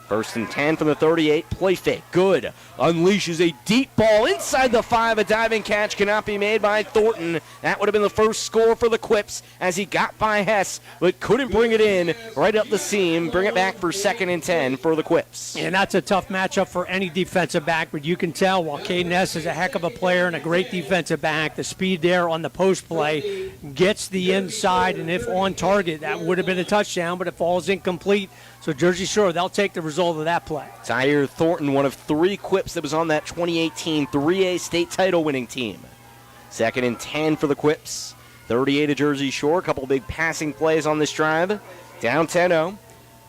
1st and 10 from the 38. Play fake. Good. Unleashes a deep ball inside the 5. A diving catch cannot be made by Thornton. That would have been the first score for the Quips as he got by Hess, but couldn't bring it in right up the seam. Bring it back for 2nd and 10 for the Quips. And that's a tough matchup for any defensive back, but you can tell while Caden Hess is a heck of a player and a great defensive back, the speed there on the post play gets the inside, and if on target, that would have been a touchdown, but it falls incomplete. So Jersey Shore, they'll take the result of that play. Tyre Thornton, one of 3 Quips that was on that 2018 3A state title winning team. 2nd and 10 for the Quips. 38 of Jersey Shore. A couple big passing plays on this drive. Down 10-0.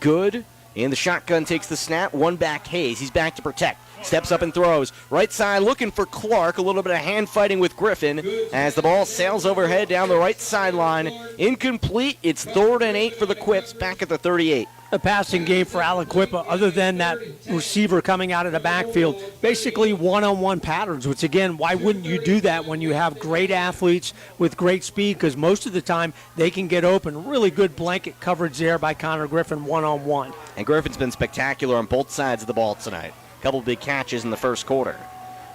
Good. In the shotgun takes the snap. One back Hayes. He's back to protect. Steps up and throws. Right side looking for Clark. A little bit of hand fighting with Griffin as the ball sails overhead down the right sideline. Incomplete. It's 3rd and 8 for the Quips back at the 38. A passing game for Aliquippa, other than that receiver coming out of the backfield, basically one-on-one patterns, which, again, why wouldn't you do that when you have great athletes with great speed? Because most of the time they can get open. Really good blanket coverage there by Connor Griffin one-on-one. And Griffin's been spectacular on both sides of the ball tonight. A couple big catches in the first quarter.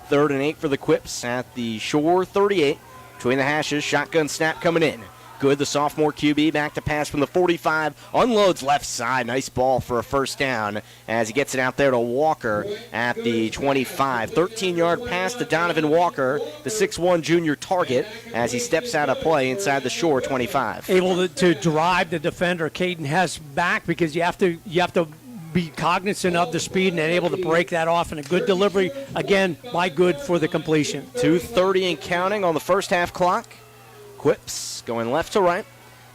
3rd and 8 for the Quips at the Shore 38. Between the hashes, shotgun snap coming in. Good, the sophomore QB back to pass from the 45. Unloads left side. Nice ball for a first down as he gets it out there to Walker at the 25. 13-yard pass to Donovan Walker, the 6'1 junior target, as he steps out of play inside the Shore 25. Able to drive the defender, Caden Hess, back because you have to be cognizant of the speed and able to break that off, and a good delivery, again, by Good for the completion. 2:30 and counting on the first half clock. Quips going left to right.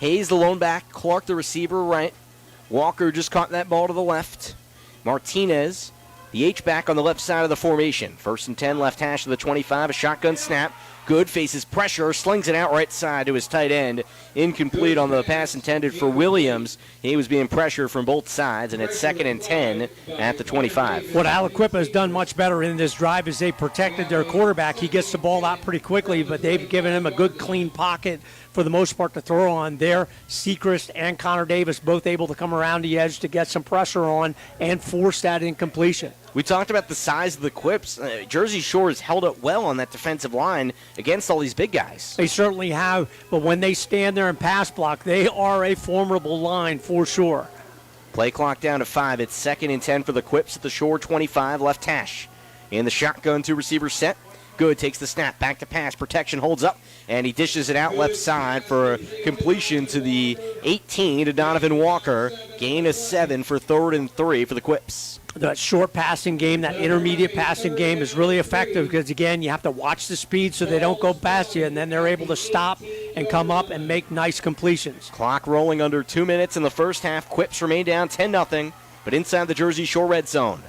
Hayes the lone back. Clark the receiver right. Walker just caught that ball to the left. Martinez, the H-back on the left side of the formation. 1st and 10, left hash of the 25. A shotgun snap. Good, faces pressure, slings it out right side to his tight end. Incomplete on the pass intended for Williams. He was being pressured from both sides, and it's 2nd and 10 at the 25. What Aliquippa has done much better in this drive is they protected their quarterback. He gets the ball out pretty quickly, but they've given him a good, clean pocket for the most part to throw on there. Sechrist and Connor Davis both able to come around the edge to get some pressure on and force that incompletion. We talked about the size of the Quips. Jersey Shore has held up well on that defensive line against all these big guys. They certainly have, but when they stand there and pass block, they are a formidable line for sure. Play clock down to 5. It's 2nd and 10 for the Quips at the Shore 25. Left hash. In the shotgun, 2 receivers set. Good, takes the snap, back to pass, protection holds up, and he dishes it out left side for completion to the 18 to Donovan Walker. Gain of 7 for 3rd and 3 for the Quips. That short passing game, that intermediate passing game is really effective because, again, you have to watch the speed so they don't go past you, and then they're able to stop and come up and make nice completions. Clock rolling under 2 minutes in the first half. Quips remain down 10-0, but inside the Jersey Shore red zone.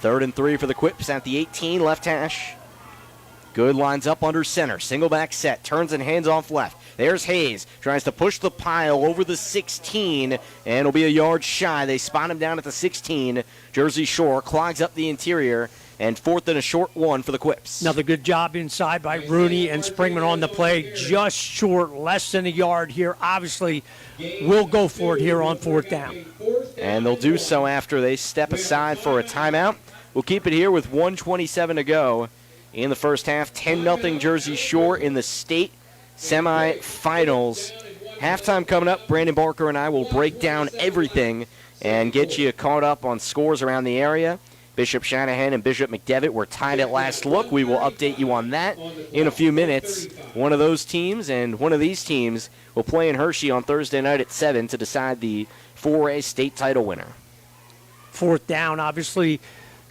3rd and 3 for the Quips at the 18, left hash. Good lines up under center. Single back set. Turns and hands off left. There's Hayes. Tries to push the pile over the 16, and it'll be a yard shy. They spot him down at the 16. Jersey Shore clogs up the interior, and 4th and a short one for the Quips. Another good job inside by Rooney and Springman on the play. Just short, less than a yard here. Obviously, we'll go for it here on 4th down. And they'll do so after they step aside for a timeout. We'll keep it here with 1:27 to go in the first half. 10-0 Jersey Shore in the state semifinals. Halftime coming up. Brandon Barker and I will break down everything and get you caught up on scores around the area. Bishop Shanahan and Bishop McDevitt were tied at last look. We will update you on that in a few minutes. One of those teams and one of these teams will play in Hershey on Thursday night at 7 to decide the 4A state title winner. 4th down, obviously,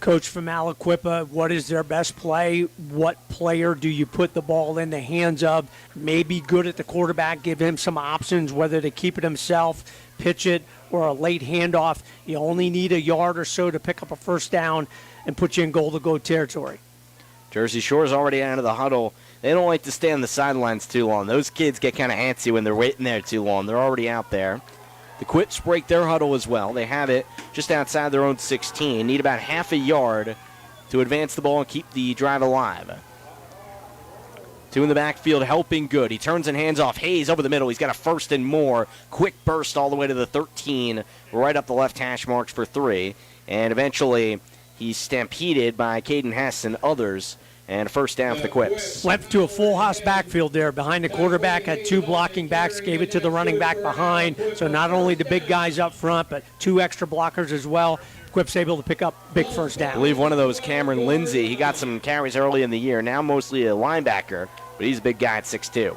coach from Aliquippa, what is their best play? What player do you put the ball in the hands of? Maybe good at the quarterback, give him some options, whether to keep it himself, pitch it, or a late handoff. You only need a yard or so to pick up a first down and put you in goal-to-go territory. Jersey Shore's already out of the huddle. They don't like to stay on the sidelines too long. Those kids get kind of antsy when they're waiting there too long. They're already out there. The Quips break their huddle as well. They have it just outside their own 16. Need about half a yard to advance the ball and keep the drive alive. 2 in the backfield, helping good. He turns and hands off Hayes over the middle. He's got a 1st and more. Quick burst all the way to the 13, right up the left hash marks for 3. And eventually he's stampeded by Caden Hess and others. And a first down for the Quips. Went to a full house backfield there behind the quarterback, had 2 blocking backs, gave it to the running back behind. So not only the big guys up front, but 2 extra blockers as well. Quips able to pick up big first down. I believe one of those, Cameron Lindsay, he got some carries early in the year, now mostly a linebacker, but he's a big guy at 6'2".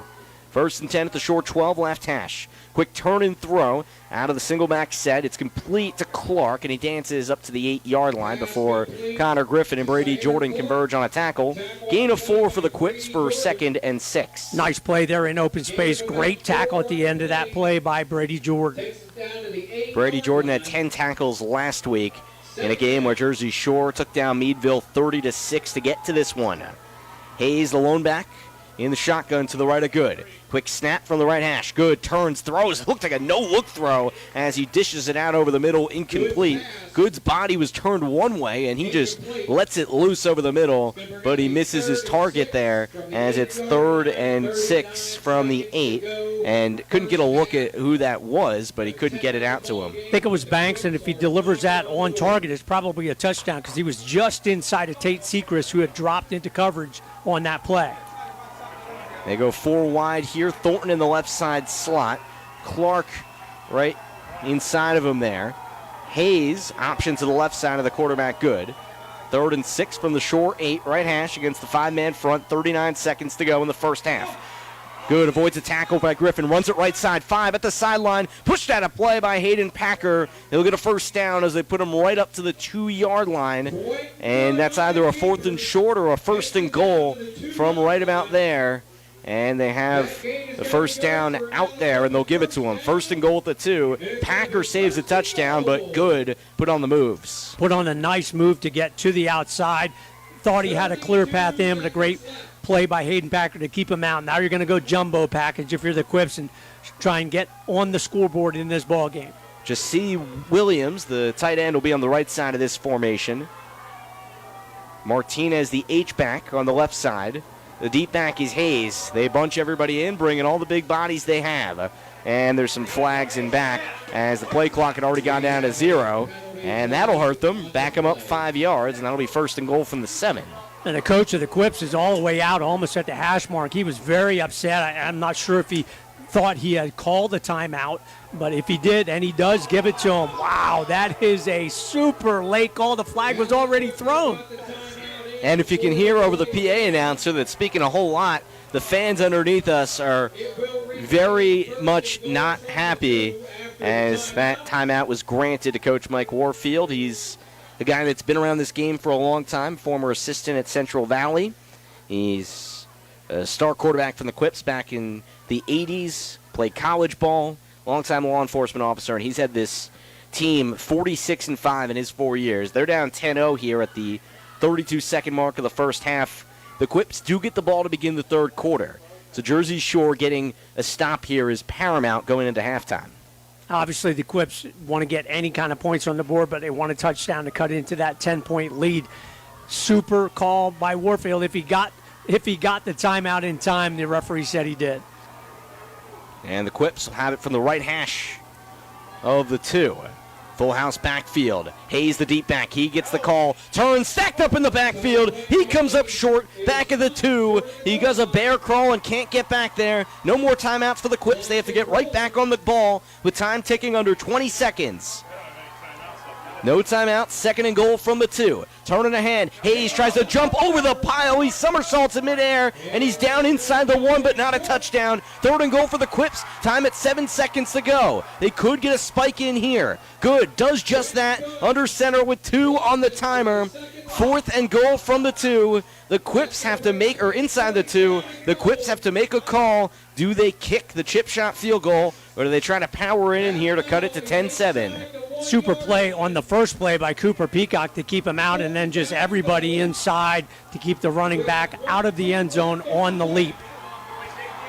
1st and 10 at the short 12 left hash. Quick turn and throw out of the single back set. It's complete to Clark, and he dances up to the 8-yard line before Connor Griffin and Brady Jordan converge on a tackle. Gain of 4 for the Quips for 2nd and 6. Nice play there in open space. Great tackle at the end of that play by Brady Jordan. Brady Jordan had 10 tackles last week in a game where Jersey Shore took down Meadville 30-6 to get to this one. Hayes, the lone back, in the shotgun to the right of Good. Quick snap from the right hash. Good turns, throws. It looked like a no-look throw as he dishes it out over the middle, incomplete. Good's body was turned one way, and he just lets it loose over the middle, but he misses his target there as it's 3rd and 6 from the 8, and couldn't get a look at who that was, but he couldn't get it out to him. I think it was Banks, and if he delivers that on target, it's probably a touchdown because he was just inside of Tate Sechrist, who had dropped into coverage on that play. They go 4 wide here. Thornton in the left side slot. Clark right inside of him there. Hayes, option to the left side of the quarterback, Good. 3rd and 6 from the short 8, right hash against the 5-man front. 39 seconds to go in the first half. Good avoids a tackle by Griffin. Runs it right side. 5 at the sideline. Pushed out a play by Hayden Packer. They'll get a first down as they put him right up to the 2-yard line. And that's either a 4th and short or a 1st and goal from right about there. And they have the first down out there, and they'll give it to him. 1st and goal at the 2. Packer saves a touchdown, but Good put on the moves. Put on a nice move to get to the outside. Thought he had a clear path in, but a great play by Hayden Packer to keep him out. Now you're going to go jumbo package if you're the Quips and try and get on the scoreboard in this ball game. Jasee Williams, the tight end, will be on the right side of this formation. Martinez, the H-back, on the left side. The deep back is Hayes. They bunch everybody in, bringing all the big bodies they have. And there's some flags in back as the play clock had already gone down to 0. And that'll hurt them. Back them up 5 yards, and that'll be 1st and goal from the 7. And the coach of the Quips is all the way out, almost at the hash mark. He was very upset. I'm not sure if he thought he had called a timeout, but if he did, and he does give it to him, wow, that is a super late call. The flag was already thrown. And if you can hear over the PA announcer that's speaking a whole lot, the fans underneath us are very much not happy as that timeout was granted to Coach Mike Warfield. He's the guy that's been around this game for a long time, former assistant at Central Valley. He's a star quarterback from the Quips back in the 80s, played college ball, longtime law enforcement officer, and he's had this team 46-5 in his 4 years. They're down 10-0 here at the 32-second mark of the first half. The Quips do get the ball to begin the third quarter. So Jersey Shore getting a stop here is paramount going into halftime. Obviously, the Quips want to get any kind of points on the board, but they want a touchdown to cut into that 10-point lead. Super call by Warfield. If he got the timeout in time, the referee said he did. And the Quips will have it from the right hash of the 2. Full house backfield. Hayes, the deep back. He gets the call. Turns, stacked up in the backfield. He comes up short, back of the 2. He does a bear crawl and can't get back there. No more timeouts for the Quips. They have to get right back on the ball with time ticking under 20 seconds. No timeout, 2nd and goal from the 2. Turning ahead, Hayes tries to jump over the pile. He somersaults in midair, and he's down inside the 1, but not a touchdown. 3rd and goal for the Quips. Time at 7 seconds to go. They could get a spike in here. Good, does just that. Under center with 2 on the timer. 4th and goal from the 2. The Quips have to make, or inside the 2, the Quips have to make a call. Do they kick the chip shot field goal, or do they try to power in here to cut it to 10-7? Super play on the first play by Cooper Peacock to keep him out, and then just everybody inside to keep the running back out of the end zone on the leap.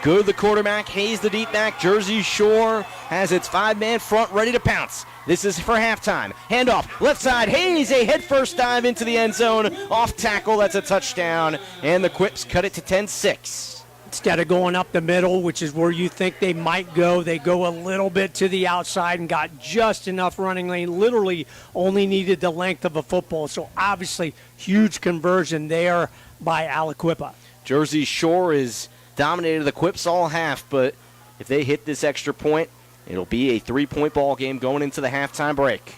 Good, the quarterback. Hayes, the deep back. Jersey Shore has its 5-man front ready to pounce. This is for halftime. Handoff, left side. Hayes, a head-first dive into the end zone. Off tackle, that's a touchdown. And the Quips cut it to 10-6. Instead of going up the middle, which is where you think they might go, they go a little bit to the outside and got just enough running lane. Literally only needed the length of a football. So obviously, huge conversion there by Aliquippa. Jersey Shore is dominated the Quips all half, but if they hit this extra point, it'll be a 3-point ball game going into the halftime break.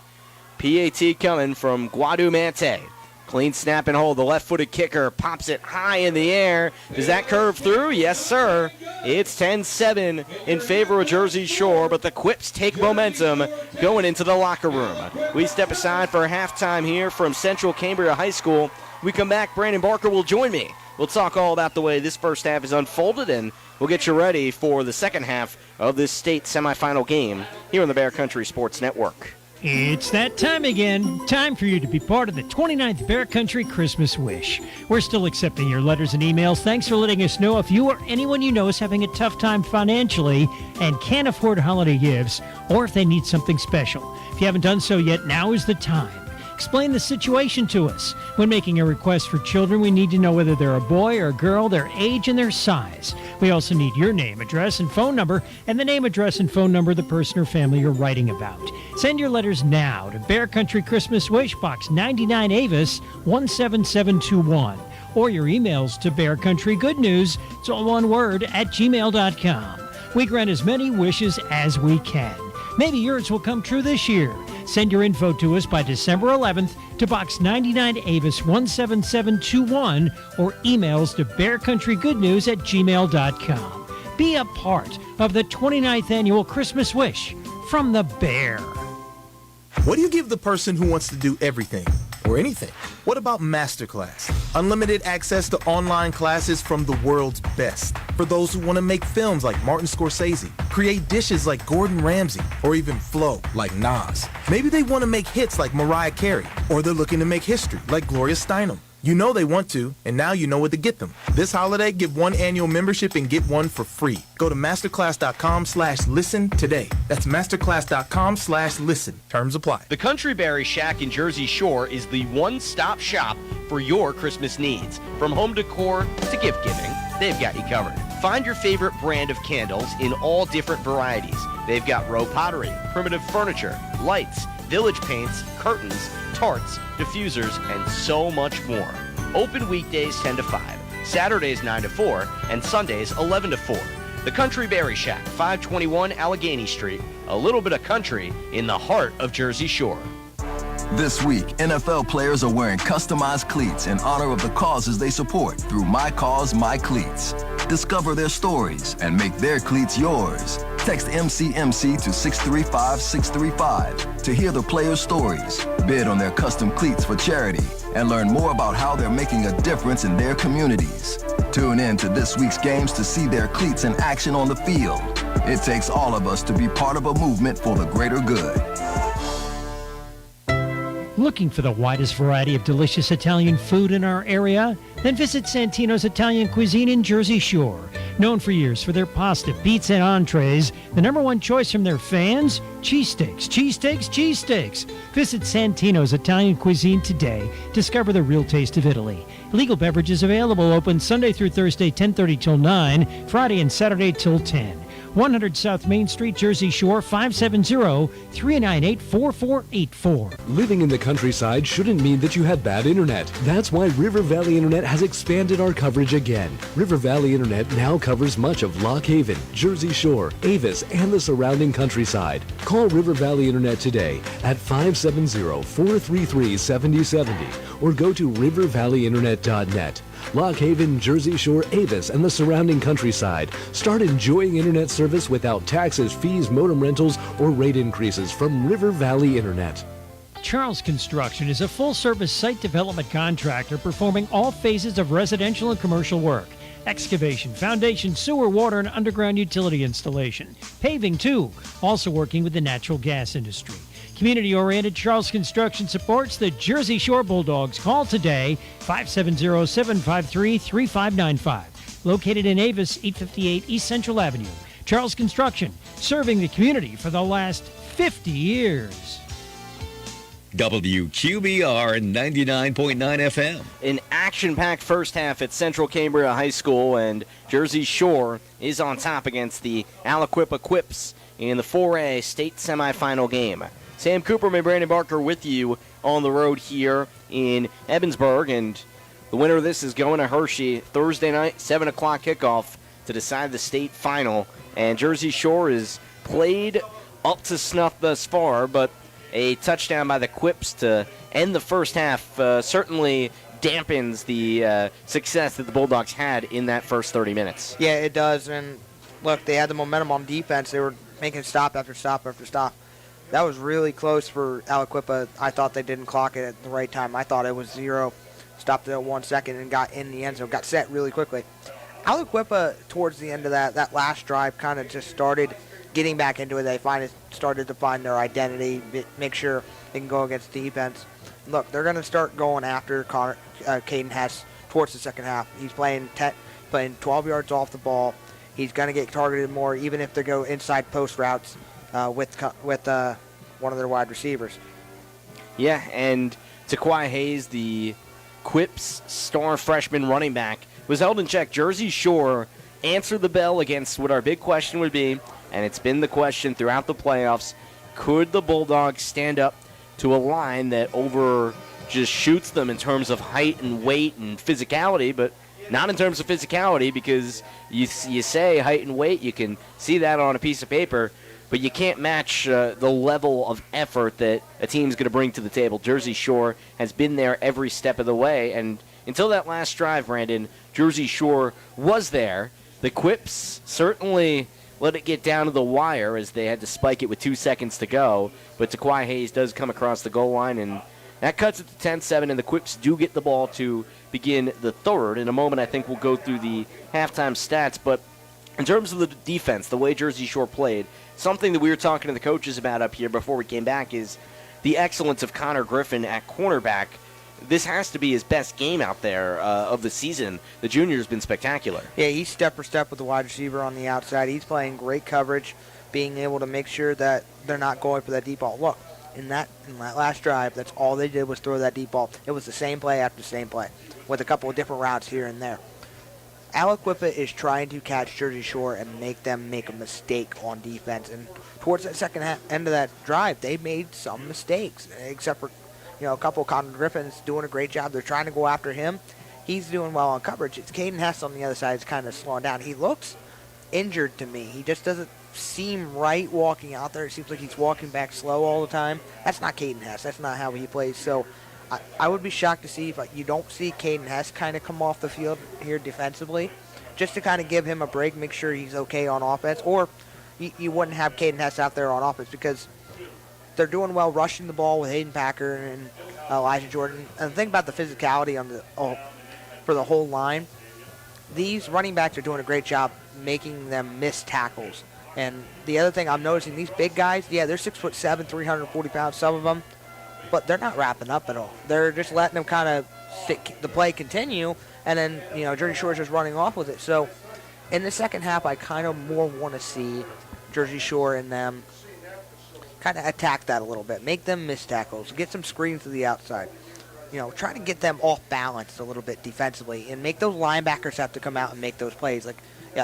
PAT coming from Guadumante. Clean snap and hold. The left-footed kicker pops it high in the air. Does that curve through? Yes, sir. It's 10-7 in favor of Jersey Shore, but the Quips take momentum going into the locker room. We step aside for halftime here from Central Cambria High School. We come back. Brandon Barker will join me. We'll talk all about the way this first half is unfolded, and we'll get you ready for the second half of this state semifinal game here on the Bear Country Sports Network. It's that time again. Time for you to be part of the 29th Bear Country Christmas Wish. We're still accepting your letters and emails. Thanks for letting us know if you or anyone you know is having a tough time financially and can't afford holiday gifts, or if they need something special. If you haven't done so yet, now is the time. Explain the situation to us. When making a request for children, we need to know whether they're a boy or a girl, their age, and their size. We also need your name, address, and phone number, and the name, address, and phone number of the person or family you're writing about. Send your letters now to Bear Country Christmas Wish, Box 99 Avis, 17721, or your emails to Bear Country Good News, it's all one word, at gmail.com. We grant as many wishes as we can. Maybe yours will come true this year. Send your info to us by December 11th to Box 99 Avis 17721 or emails to bearcountrygoodnews at gmail.com. Be a part of the 29th Annual Christmas Wish from the Bear. What do you give the person who wants to do everything or anything? What about Masterclass? Unlimited access to online classes from the world's best. For those who want to make films like Martin Scorsese, create dishes like Gordon Ramsay, or even flow like Nas. Maybe they want to make hits like Mariah Carey, or they're looking to make history like Gloria Steinem. You know they want to, and now you know what to get them. This holiday, get one annual membership and get one for free. Go to masterclass.com/listen today. That's masterclass.com/listen. Terms apply. The Country Berry Shack in Jersey Shore is the one-stop shop for your Christmas needs. From home decor to gift giving, they've got you covered. Find your favorite brand of candles in all different varieties. They've got Row Pottery, primitive furniture, lights, village paints, curtains, tarts, diffusers, and so much more. Open weekdays 10 to 5, Saturdays 9 to 4, and Sundays 11 to 4. The Country Berry Shack, 521 Allegheny Street. A little bit of country in the heart of Jersey Shore. This week, NFL players are wearing customized cleats in honor of the causes they support through My Cause, My Cleats. Discover their stories and make their cleats yours. Text MCMC to 635-635 to hear the players' stories, bid on their custom cleats for charity, and learn more about how they're making a difference in their communities. Tune in to this week's games to see their cleats in action on the field. It takes all of us to be part of a movement for the greater good. Looking for the widest variety of delicious Italian food in our area? Then visit Santino's Italian Cuisine in Jersey Shore. Known for years for their pasta, beets, and entrees, the number one choice from their fans? Cheesesteaks, cheesesteaks, cheesesteaks. Visit Santino's Italian Cuisine today. Discover the real taste of Italy. Legal beverages available, open Sunday through Thursday, 10:30 till 9, Friday and Saturday till 10. 100 South Main Street, Jersey Shore, 570-398-4484. Living in the countryside shouldn't mean that you have bad internet. That's why River Valley Internet has expanded our coverage again. River Valley Internet now covers much of Lock Haven, Jersey Shore, Avis, and the surrounding countryside. Call River Valley Internet today at 570-433-7070 or go to rivervalleyinternet.net. Lock Haven, Jersey Shore, Avis, and the surrounding countryside. Start enjoying internet service without taxes, fees, modem rentals, or rate increases from River Valley Internet. Charles Construction is a full-service site development contractor performing all phases of residential and commercial work. Excavation, foundation, sewer, water, and underground utility installation. Paving, too. Also working with the natural gas industry. Community-oriented Charles Construction supports the Jersey Shore Bulldogs. Call today, 570-753-3595. Located in Avis, 858 East Central Avenue. Charles Construction, serving the community for the last 50 years. WQBR 99.9 FM. An action-packed first half at Central Cambria High School, and Jersey Shore is on top against the Aliquippa Quips in the 4A state semifinal game. Sam Cooperman, Brandon Barker with you on the road here in Ebensburg, and the winner of this is going to Hershey Thursday night, 7 o'clock kickoff to decide the state final. And Jersey Shore is played up to snuff thus far, but a touchdown by the Quips to end the first half certainly dampens the success that the Bulldogs had in that first 30 minutes. Yeah, it does. And look, they had the momentum on defense. They were making stop after stop after stop. That was really close for Aliquippa. I thought they didn't clock it at the right time. I thought it was 0. Stopped it at 1 second and got in the end zone, got set really quickly. Aliquippa, towards the end of that last drive, kind of just started getting back into it. They started to find their identity, make sure they can go against defense. Look, they're going to start going after Caden Hess towards the second half. He's playing 12 yards off the ball. He's going to get targeted more, even if they go inside post routes with one of their wide receivers. Yeah, and Taquai Hayes, the Quips star freshman running back, was held in check. Jersey Shore answered the bell against what our big question would be, and it's been the question throughout the playoffs. Could the Bulldogs stand up to a line that just shoots them in terms of height and weight and physicality, but not in terms of physicality, because you say height and weight, you can see that on a piece of paper, but you can't match the level of effort that a team's going to bring to the table. Jersey Shore has been there every step of the way, and until that last drive, Brandon, Jersey Shore was there. The Quips certainly let it get down to the wire as they had to spike it with 2 seconds to go, but Taquai Hayes does come across the goal line, and that cuts it to 10-7, and the Quips do get the ball to begin the third. In a moment, I think we'll go through the halftime stats, but in terms of the defense, the way Jersey Shore played, something that we were talking to the coaches about up here before we came back is the excellence of Connor Griffin at cornerback. This has to be his best game out there of the season. The junior's been spectacular. Yeah, he's step for step with the wide receiver on the outside. He's playing great coverage, being able to make sure that they're not going for that deep ball. Look, in that last drive, that's all they did was throw that deep ball. It was the same play after the same play with a couple of different routes here and there. Aliquippa is trying to catch Jersey Shore and make them make a mistake on defense. And towards that second end of that drive, they made some mistakes, except for a couple of Connor Griffin's doing a great job. They're trying to go after him. He's doing well on coverage. It's Caden Hess on the other side is kind of slowing down. He looks injured to me. He just doesn't seem right walking out there. It seems like he's walking back slow all the time. That's not Caden Hess. That's not how he plays. So I would be shocked to see if you don't see Caden Hess kind of come off the field here defensively, just to kind of give him a break, make sure he's okay on offense. Or you wouldn't have Caden Hess out there on offense because they're doing well rushing the ball with Hayden Packer and Elijah Jordan. And the thing about the physicality for the whole line, these running backs are doing a great job making them miss tackles. And the other thing I'm noticing, these big guys, they're 6'7", 340 pounds, some of them, but they're not wrapping up at all. They're just letting them kind of the play continue, and then Jersey Shore's just running off with it. So in the second half, I kind of more want to see Jersey Shore and them kind of attack that a little bit. Make them miss tackles. Get some screens to the outside. Try to get them off balance a little bit defensively and make those linebackers have to come out and make those plays. Like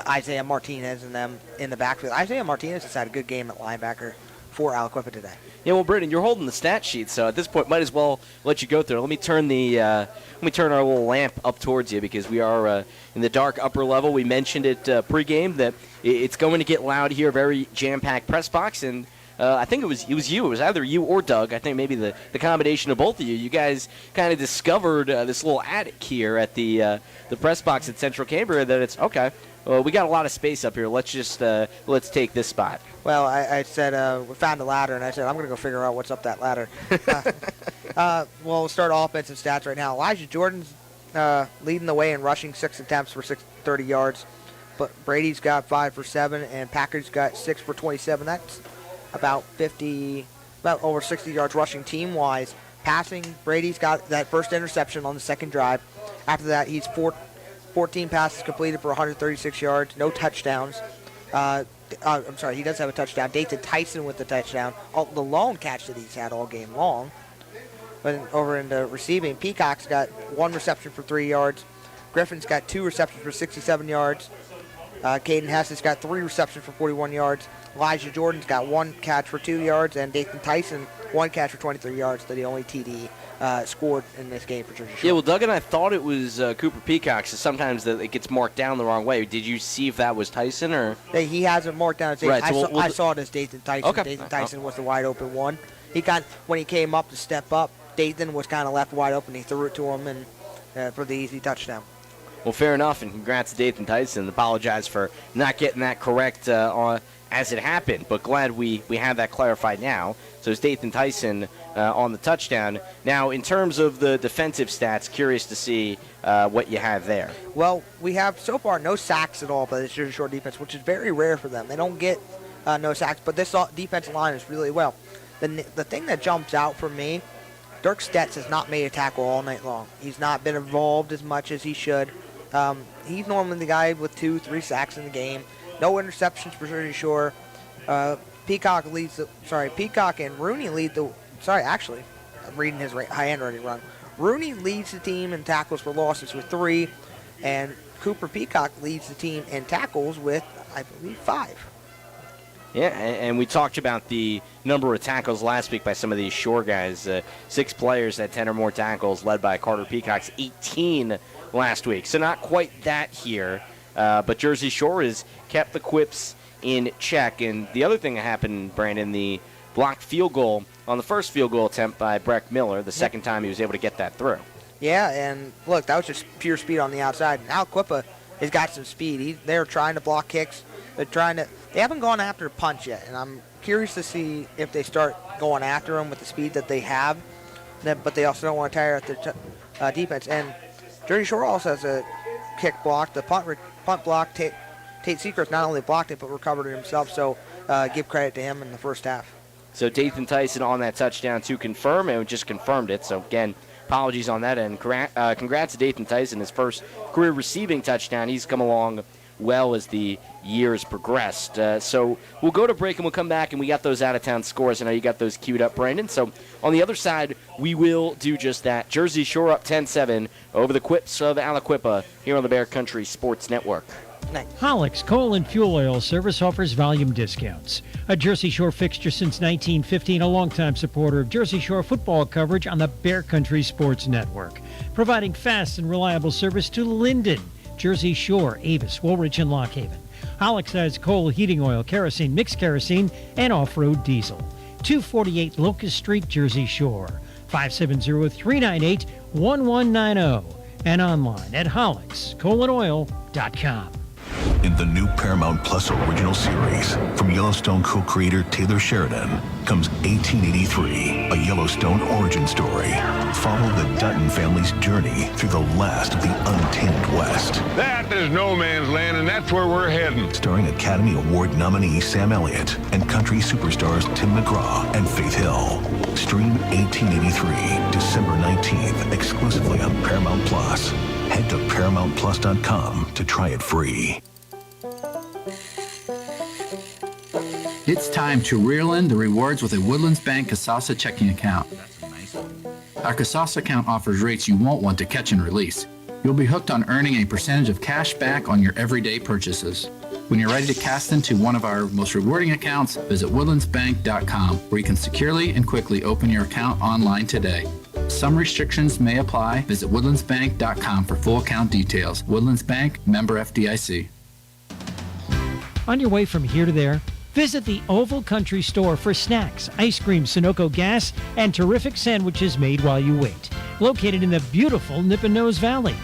Isaiah Martinez and them in the backfield. Isaiah Martinez has had a good game at linebacker for Aliquippa today. Yeah, well, Brendan, you're holding the stat sheet, so at this point, might as well let you go through it. Let me turn our little lamp up towards you because we are in the dark upper level. We mentioned it pregame that it's going to get loud here, very jam-packed press box, and I think it was you. It was either you or Doug. I think maybe the combination of both of you. You guys kind of discovered this little attic here at the press box at Central Cambria that it's okay. Well, we got a lot of space up here. Let's just let's take this spot. Well, I said we found a ladder, and I said I'm going to go figure out what's up that ladder. We'll start offensive stats right now. Elijah Jordan's leading the way in rushing, 6 attempts for 30 yards. But Brady's got 5 for 7, and Packard's got 6 for 27. That's about over 60 yards rushing team-wise. Passing, Brady's got that first interception on the second drive. After that, he's 14 passes completed for 136 yards, no touchdowns. I'm sorry, he does have a touchdown. Dathan Tyson with the touchdown. The lone catch that he's had all game long. But over in the receiving, Peacock's got 1 reception for 3 yards. Griffin's got 2 receptions for 67 yards. Caden Hess has got 3 receptions for 41 yards. Elijah Jordan's got 1 catch for 2 yards, and Dathan Tyson 1 catch for 23 yards. That the only TD scored in this game for Jersey Shore. Yeah, well, Doug and I thought it was Cooper Peacock, so sometimes it gets marked down the wrong way. Did you see if that was Tyson or? He hasn't marked down. Right, I saw it as Dathan Tyson. Okay. Dathan Tyson was the wide open one. When he came up to step up, Dathan was kind of left wide open. He threw it to him and for the easy touchdown. Well, fair enough, and congrats to Dathan Tyson. Apologize for not getting that correct as it happened, but glad we have that clarified now. So it's Dathan Tyson on the touchdown. Now, in terms of the defensive stats, curious to see what you have there. Well, we have so far no sacks at all by this Jersey Shore defense, which is very rare for them. They don't get no sacks, but this defensive line is really well. The thing that jumps out for me, Dirk Stetz has not made a tackle all night long. He's not been involved as much as he should. He's normally the guy with 2-3 sacks in the game. No interceptions for Jersey Shore. Peacock and Rooney lead the. Sorry, actually, I'm reading his handwriting wrong. Rooney leads the team in tackles for losses with 3, and Cooper Peacock leads the team in tackles with, I believe, 5. Yeah, and we talked about the number of tackles last week by some of these Shore guys. 6 players had 10 or more tackles, led by Carter Peacock's 18 last week. So not quite that here, but Jersey Shore has kept the Quips in check. And the other thing that happened, Brandon, the blocked field goal on the first field goal attempt by Breck Miller, the second time he was able to get that through. Yeah, and look, that was just pure speed on the outside. And Aliquippa has got some speed. They're trying to block kicks. They haven't gone after a punch yet, and I'm curious to see if they start going after them with the speed that they have, but they also don't want to tire out their defense. And Jersey Shore also has a kick block. The punt block, Tate Seacrest not only blocked it, but recovered it himself, so give credit to him in the first half. So Dathan Tyson on that touchdown to confirm, and just confirmed it. So, again, apologies on that end. Congrats to Dathan Tyson, his first career receiving touchdown. He's come along well as the years progressed. So we'll go to break and we'll come back, and we got those out-of-town scores. I know you got those queued up, Brandon. So on the other side, we will do just that. Jersey Shore up 10-7 over the Quips of Aliquippa here on the Bear Country Sports Network. Hollick's Coal and Fuel Oil Service offers volume discounts. A Jersey Shore fixture since 1915, a longtime supporter of Jersey Shore football coverage on the Bear Country Sports Network. Providing fast and reliable service to Linden, Jersey Shore, Avis, Woolwich, and Lock Haven. Hollick's has coal, heating oil, kerosene, mixed kerosene, and off-road diesel. 248 Locust Street, Jersey Shore. 570-398-1190. And online at hollickscoalandoil.com. In the new Paramount Plus original series, from Yellowstone co-creator Taylor Sheridan, comes 1883, a Yellowstone origin story. Follow the Dutton family's journey through the last of the untamed West. That is no man's land, and that's where we're heading. Starring Academy Award nominee Sam Elliott and country superstars Tim McGraw and Faith Hill. Stream 1883, December 19th, exclusively on Paramount Plus. Head to ParamountPlus.com to try it free. It's time to reel in the rewards with a Woodlands Bank Kasasa checking account. Our Kasasa account offers rates you won't want to catch and release. You'll be hooked on earning a percentage of cash back on your everyday purchases. When you're ready to cast into one of our most rewarding accounts, visit woodlandsbank.com, where you can securely and quickly open your account online today. Some restrictions may apply. Visit woodlandsbank.com for full account details. Woodlands Bank, member FDIC. On your way from here to there, visit the Oval Country Store for snacks, ice cream, Sunoco gas, and terrific sandwiches made while you wait. Located in the beautiful Nippenose Valley.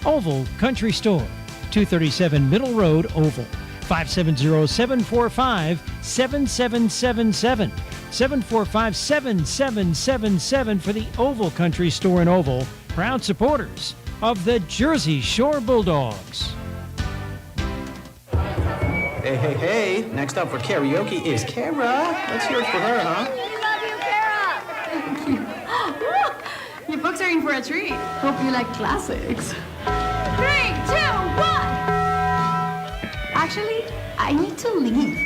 Oval Country Store, 237 Middle Road, Oval. 570-745-7777. 745-7777 for the Oval Country Store in Oval. Proud supporters of the Jersey Shore Bulldogs. Hey, hey, hey. Next up for karaoke is Kara. Let's hear it for her, huh? We love you, Kara. Your books are in for a treat. Hope you like classics. 3, 2, 1. Actually, I need to leave.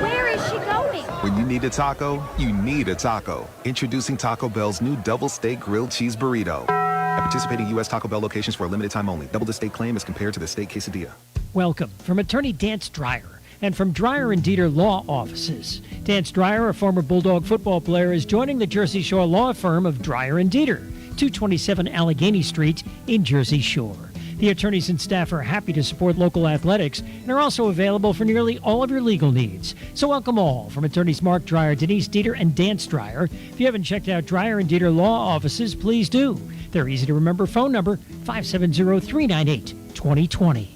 Where is she going? When you need a taco, you need a taco. Introducing Taco Bell's new Double Steak Grilled Cheese Burrito. At participating U.S. Taco Bell locations for a limited time only. Double the steak claim as compared to the steak quesadilla. Welcome from attorney Dance Dreyer and from Dreyer and Dieter Law Offices. Dance Dreyer, a former Bulldog football player, is joining the Jersey Shore law firm of Dreyer and Dieter, 227 Allegheny Street in Jersey Shore. The attorneys and staff are happy to support local athletics and are also available for nearly all of your legal needs. So welcome all from attorneys Mark Dreyer, Denise Dieter, and Dance Dreyer. If you haven't checked out Dreyer and Dieter Law Offices, please do. Their easy-to-remember phone number, 570-398-2020.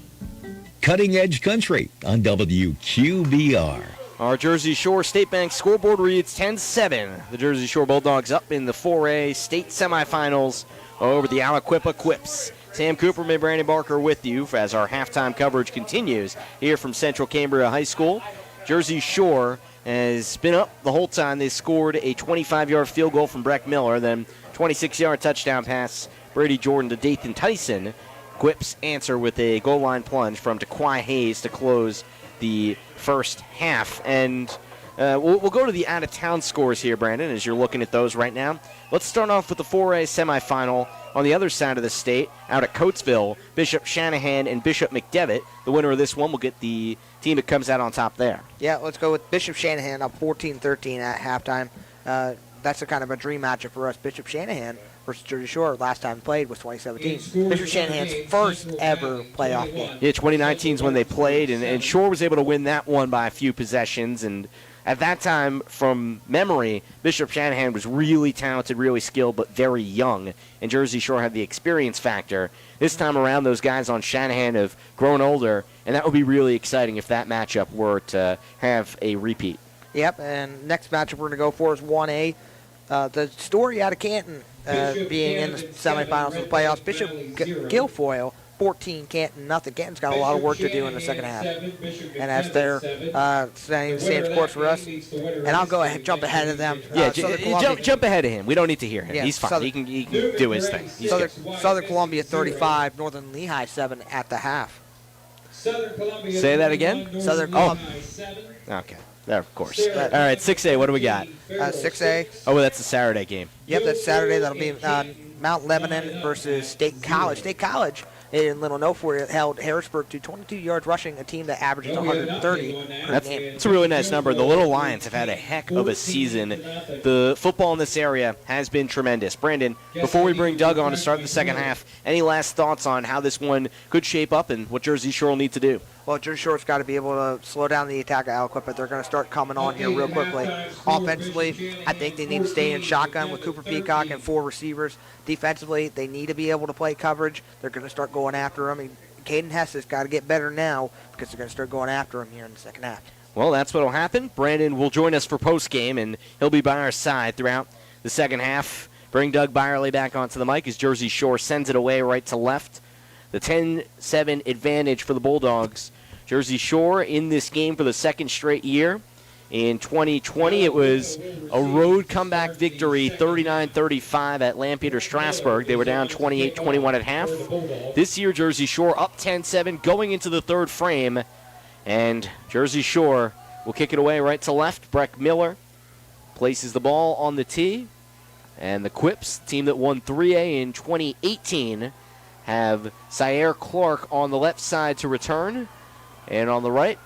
Cutting Edge Country on WQBR. Our Jersey Shore State Bank scoreboard reads 10-7. The Jersey Shore Bulldogs up in the 4A state semifinals over the Aliquippa Quips. Sam Cooperman, Brandon Barker with you as our halftime coverage continues here from Central Cambria High School. Jersey Shore has been up the whole time. They scored a 25-yard field goal from Breck Miller, then 26-yard touchdown pass, Brady Jordan to Dathan Tyson. Quips answer with a goal line plunge from DeQuai Hayes to close the first half. And we'll go to the out-of-town scores here, Brandon, as you're looking at those right now. Let's start off with the 4A semifinal on the other side of the state, out at Coatesville. Bishop Shanahan and Bishop McDevitt. The winner of this one will get the team that comes out on top there. Yeah, let's go with Bishop Shanahan up 14-13 at halftime. That's a kind of a dream matchup for us. Bishop Shanahan versus Jersey Shore last time played was 2017. Bishop Shanahan's first ever playoff game. Yeah, 2019 is when they played, and Shore was able to win that one by a few possessions. And at that time, from memory, Bishop Shanahan was really talented, really skilled, but very young. And Jersey Shore had the experience factor. This time around, those guys on Shanahan have grown older, and that would be really exciting if that matchup were to have a repeat. Yep, and next matchup we're going to go for is 1A. The story out of Canton being in the semifinals of the playoffs, Bishop Guilfoyle, 14, Canton, nothing. Canton's got a lot of work to do in the second half. And as they're setting the same scores for us, and I'll go ahead jump ahead of them. Jump ahead of him. We don't need to hear him. Yeah, He's fine. He can do his thing. Southern Columbia 35, Northern Lehigh 7 at the half. Say that again? Southern Columbia. Okay. There, of course. All right, 6A, what do we got? 6A. Oh, that's a Saturday game. Yep, that's Saturday. That'll be Mount Lebanon versus State College. State College, in Little Nowhere, held Harrisburg to 22 yards rushing, a team that averages 130 per game. That's a really nice number. The Little Lions have had a heck of a season. The football in this area has been tremendous. Brandon, before we bring Doug on to start the second half, any last thoughts on how this one could shape up and what Jersey Shore will need to do? Well, Jersey Shore's got to be able to slow down the attack of Aliquippa. They're going to start coming on here real quickly. Offensively, I think they need to stay in shotgun with Cooper Peacock and 4 receivers. Defensively, they need to be able to play coverage. They're going to start going after them. And Caden Hess has got to get better now because they're going to start going after him here in the second half. Well, that's what will happen. Brandon will join us for postgame, and he'll be by our side throughout the second half. Bring Doug Byerly back onto the mic as Jersey Shore sends it away right to left. The 10-7 advantage for the Bulldogs. Jersey Shore in this game for the second straight year. In 2020, it was a road comeback victory, 39-35 at Lampeter Strasburg. They were down 28-21 at half. This year, Jersey Shore up 10-7 going into the third frame. And Jersey Shore will kick it away right to left. Breck Miller places the ball on the tee. And the Quips, team that won 3A in 2018, have Syer Clark on the left side to return. And on the right,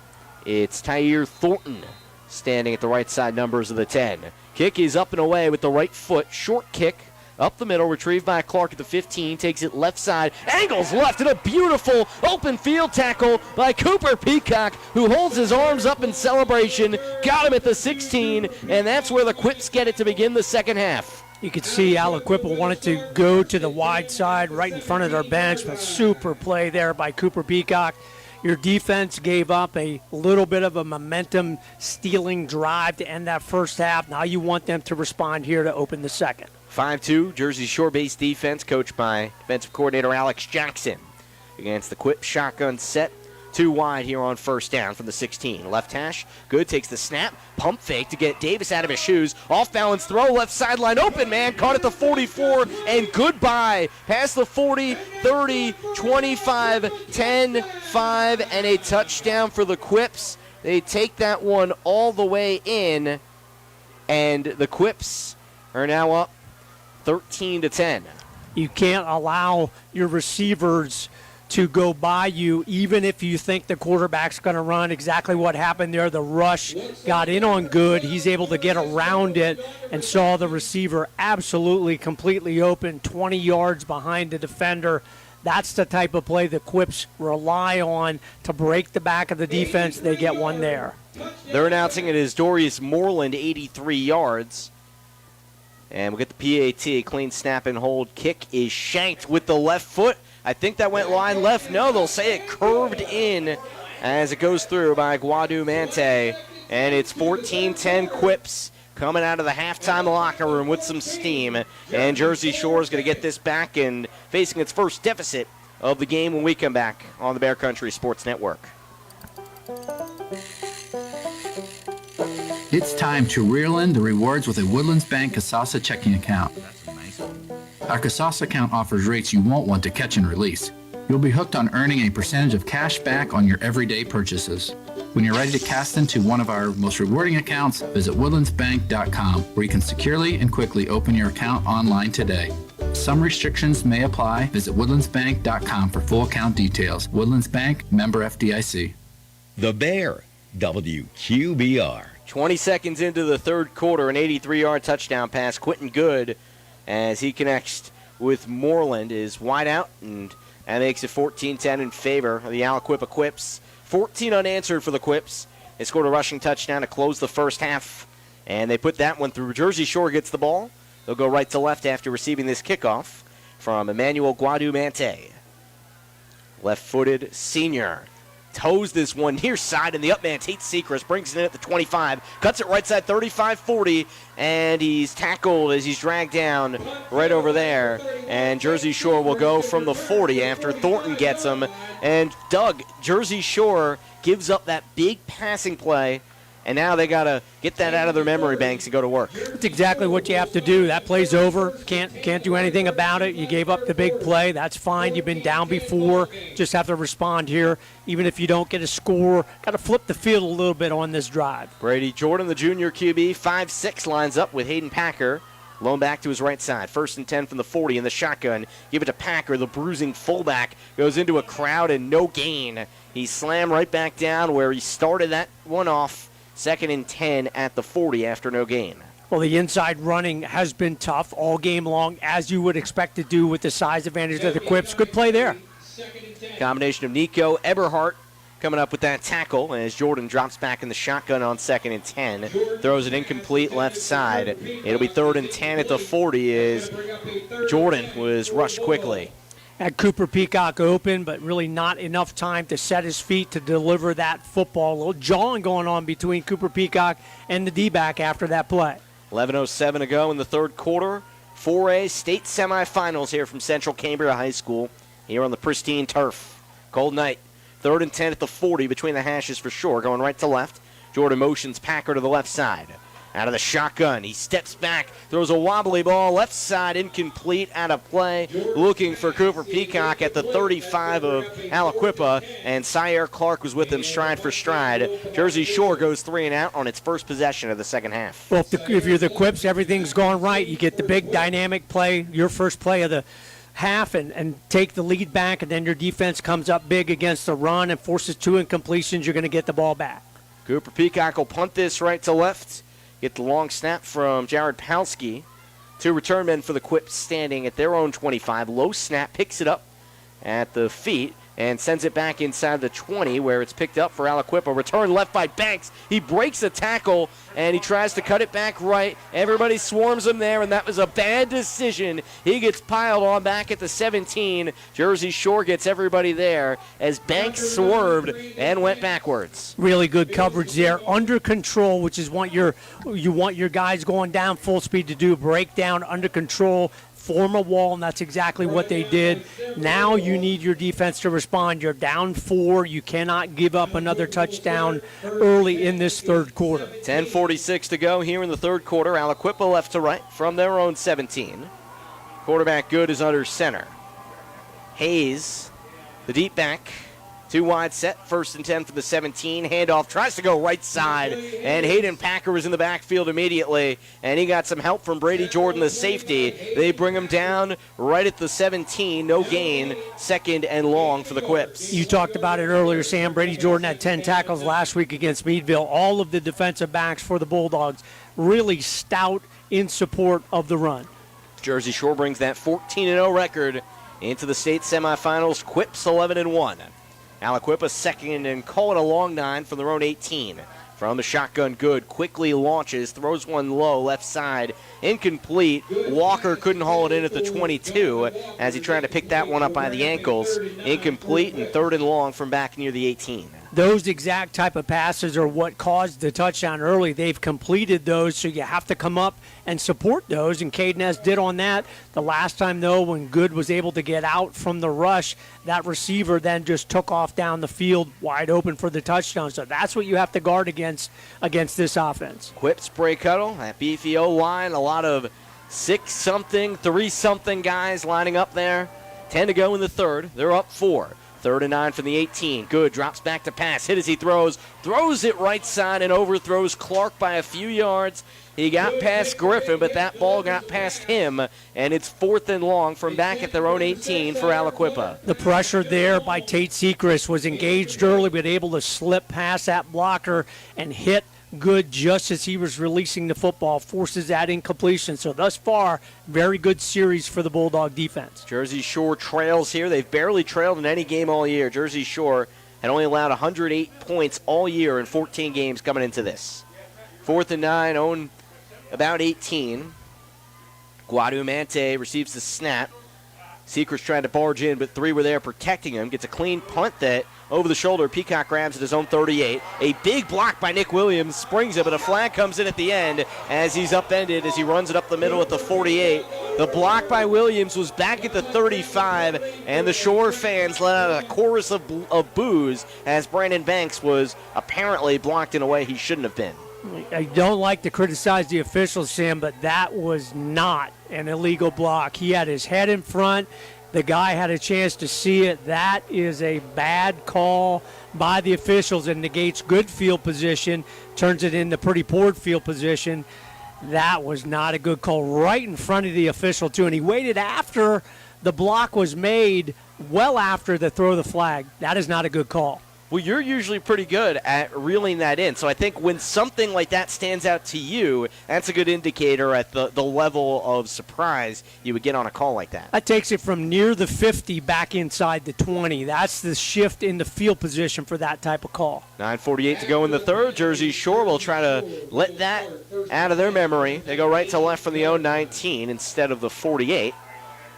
it's Tyre Thornton standing at the right side numbers of the 10. Kick is up and away with the right foot. Short kick up the middle, retrieved by Clark at the 15. Takes it left side, angles left, and a beautiful open field tackle by Cooper Peacock, who holds his arms up in celebration. Got him at the 16, and that's where the Quips get it to begin the second half. You could see Aliquippa wanted to go to the wide side right in front of their bench, but super play there by Cooper Peacock. Your defense gave up a little bit of a momentum stealing drive to end that first half. Now you want them to respond here to open the second. 5-2, Jersey Shore-based defense coached by defensive coordinator Alex Jackson against the Quip shotgun set. 2 wide here on first down from the 16. Left hash, good, takes the snap, pump fake to get Davis out of his shoes. Off balance throw, left sideline open, man, caught at the 44, and goodbye. Past the 40, 30, 25, 10, 5, and a touchdown for the Quips. They take that one all the way in, and the Quips are now up 13-10. You can't allow your receivers to go by you, even if you think the quarterback's going to run. Exactly what happened there. The rush got in on good. He's able to get around it and saw the receiver absolutely completely open, 20 yards behind the defender. That's the type of play the Quips rely on to break the back of the defense. They get one there. They're announcing it as Dorius Moreland, 83 yards. And we'll get the PAT. Clean snap and hold. Kick is shanked with the left foot. I think that went line left. No, they'll say it curved in as it goes through by Guadu Mante. And it's 14-10 Quips coming out of the halftime locker room with some steam. And Jersey Shore is going to get this back and facing its first deficit of the game when we come back on the Bear Country Sports Network. It's time to reel in the rewards with a Woodlands Bank Casasa checking account. Our Casasa account offers rates you won't want to catch and release. You'll be hooked on earning a percentage of cash back on your everyday purchases. When you're ready to cast into one of our most rewarding accounts, visit woodlandsbank.com, where you can securely and quickly open your account online today. Some restrictions may apply. Visit woodlandsbank.com for full account details. Woodlands Bank, member FDIC. The Bear, WQBR. 20 seconds into the third quarter, an 83-yard touchdown pass. Quentin Good, as he connects with Moreland, is wide out, and that makes it 14-10 in favor of the Aliquippa Quips. 14 unanswered for the Quips. They scored a rushing touchdown to close the first half, and they put that one through. Jersey Shore gets the ball. They'll go right to left after receiving this kickoff from Emmanuel Guadu-Mante. Left-footed senior. Toes this one near side, and the up man, Tate Sechrist, brings it in at the 25, cuts it right side, 35-40, and he's tackled as he's dragged down right over there. And Jersey Shore will go from the 40 after Thornton gets him. And Doug, Jersey Shore gives up that big passing play, and now they got to get that out of their memory banks and go to work. That's exactly what you have to do. That play's over. Can't do anything about it. You gave up the big play. That's fine. You've been down before. Just have to respond here. Even if you don't get a score, got to flip the field a little bit on this drive. Brady Jordan, the junior QB, 5'6", lines up with Hayden Packer. Loan back to his right side. 1st and 10 from the 40 in the shotgun. Give it to Packer. The bruising fullback goes into a crowd and no gain. He slammed right back down where he started that one off. 2nd and 10 at the 40 after no gain. Well, the inside running has been tough all game long, as you would expect to do with the size advantage of the Quips. Good play there. Combination of Nico Eberhardt coming up with that tackle as Jordan drops back in the shotgun on 2nd and 10. Throws it incomplete left side. It'll be 3rd and 10 at the 40 as Jordan was rushed quickly. Had Cooper Peacock open, but really not enough time to set his feet to deliver that football. A little jawing going on between Cooper Peacock and the D-back after that play. 11:07 to go in the third quarter. 4A state semifinals here from Central Cambria High School here on the pristine turf. Cold night. 3rd and 10 at the 40 between the hashes for sure. Going right to left. Jordan motions Packer to the left side. Out of the shotgun, he steps back, throws a wobbly ball, left side, incomplete, out of play. Looking for Cooper Peacock at the 35 of Aliquippa, and Syer Clark was with him stride for stride. Jersey Shore goes 3 and out on its first possession of the second half. Well, if you're the Quips, everything's gone right. You get the big dynamic play, your first play of the half, and take the lead back, and then your defense comes up big against the run and forces 2 incompletions. You're going to get the ball back. Cooper Peacock will punt this right to left. Get the long snap from Jared Palski. 2 return men for the Quips standing at their own 25. Low snap, picks it up at the feet and sends it back inside the 20 where it's picked up for Aliquippa. Return left by Banks. He breaks a tackle and he tries to cut it back right. Everybody swarms him there, and that was a bad decision. He gets piled on back at the 17. Jersey Shore gets everybody there as Banks swerved and went backwards. Really good coverage there. Under control, which is what you want your guys going down full speed to do. Break down, under control, form a wall, and that's exactly what they did. Now you need your defense to respond. You're down 4. You cannot give up another touchdown early in this third quarter. 10:46 to go here in the third quarter. Aliquippa left to right from their own 17. Quarterback Good is under center. Hayes, the deep back. 2 wide set, 1st and 10 for the 17. Handoff tries to go right side, and Hayden Packer was in the backfield immediately, and he got some help from Brady Jordan, the safety. They bring him down right at the 17. No gain, 2nd and long for the Quips. You talked about it earlier, Sam. Brady Jordan had 10 tackles last week against Meadville. All of the defensive backs for the Bulldogs really stout in support of the run. Jersey Shore brings that 14-0 record into the state semifinals. Quips 11-1. Aliquippa second and call it a long 9 from their own 18. From the shotgun, Good quickly launches, throws one low, left side, incomplete. Walker couldn't haul it in at the 22 as he tried to pick that one up by the ankles. Incomplete and 3rd and long from back near the 18. Those exact type of passes are what caused the touchdown early. They've completed those, so you have to come up and support those, and Cadeness did on that. The last time, though, when Good was able to get out from the rush, that receiver then just took off down the field wide open for the touchdown. So that's what you have to guard against this offense. Quips break huddle, that beefy O-line, a lot of 6-something, 3-something guys lining up there. 10 to go in the third. They're up 4. 3rd and 9 from the 18. Good drops back to pass. Hit as he throws it right side and overthrows Clark by a few yards. He got past Griffin, but that ball got past him, and it's 4th and long from back at their own 18 for Aliquippa. The pressure there by Tate Sechrist was engaged early, but able to slip past that blocker and hit Good just as he was releasing the football, forces that incompletion. So thus far, very good series for the Bulldog defense. Jersey Shore trails here. They've barely trailed in any game all year. Jersey Shore had only allowed 108 points all year in 14 games coming into this. 4th and 9, own about 18. Guadumante receives the snap. Sechrist trying to barge in, but 3 were there protecting him. Gets a clean punt that over the shoulder. Peacock grabs at his own 38. A big block by Nick Williams springs it, but a flag comes in at the end as he's upended as he runs it up the middle at the 48. The block by Williams was back at the 35, and the Shore fans let out a chorus of boos as Brandon Banks was apparently blocked in a way he shouldn't have been. I don't like to criticize the officials, Sam, but that was not an illegal block. He had his head in front. The guy had a chance to see it. That is a bad call by the officials and negates good field position, turns it into pretty poor field position. That was not a good call right in front of the official, too. And he waited after the block was made, well after the throw of the flag. That is not a good call. Well, you're usually pretty good at reeling that in. So I think when something like that stands out to you, that's a good indicator at the level of surprise you would get on a call like that. That takes it from near the 50 back inside the 20. That's the shift in the field position for that type of call. 9:48 to go in the third. Jersey Shore will try to let that out of their memory. They go right to left from the 19 instead of the 48.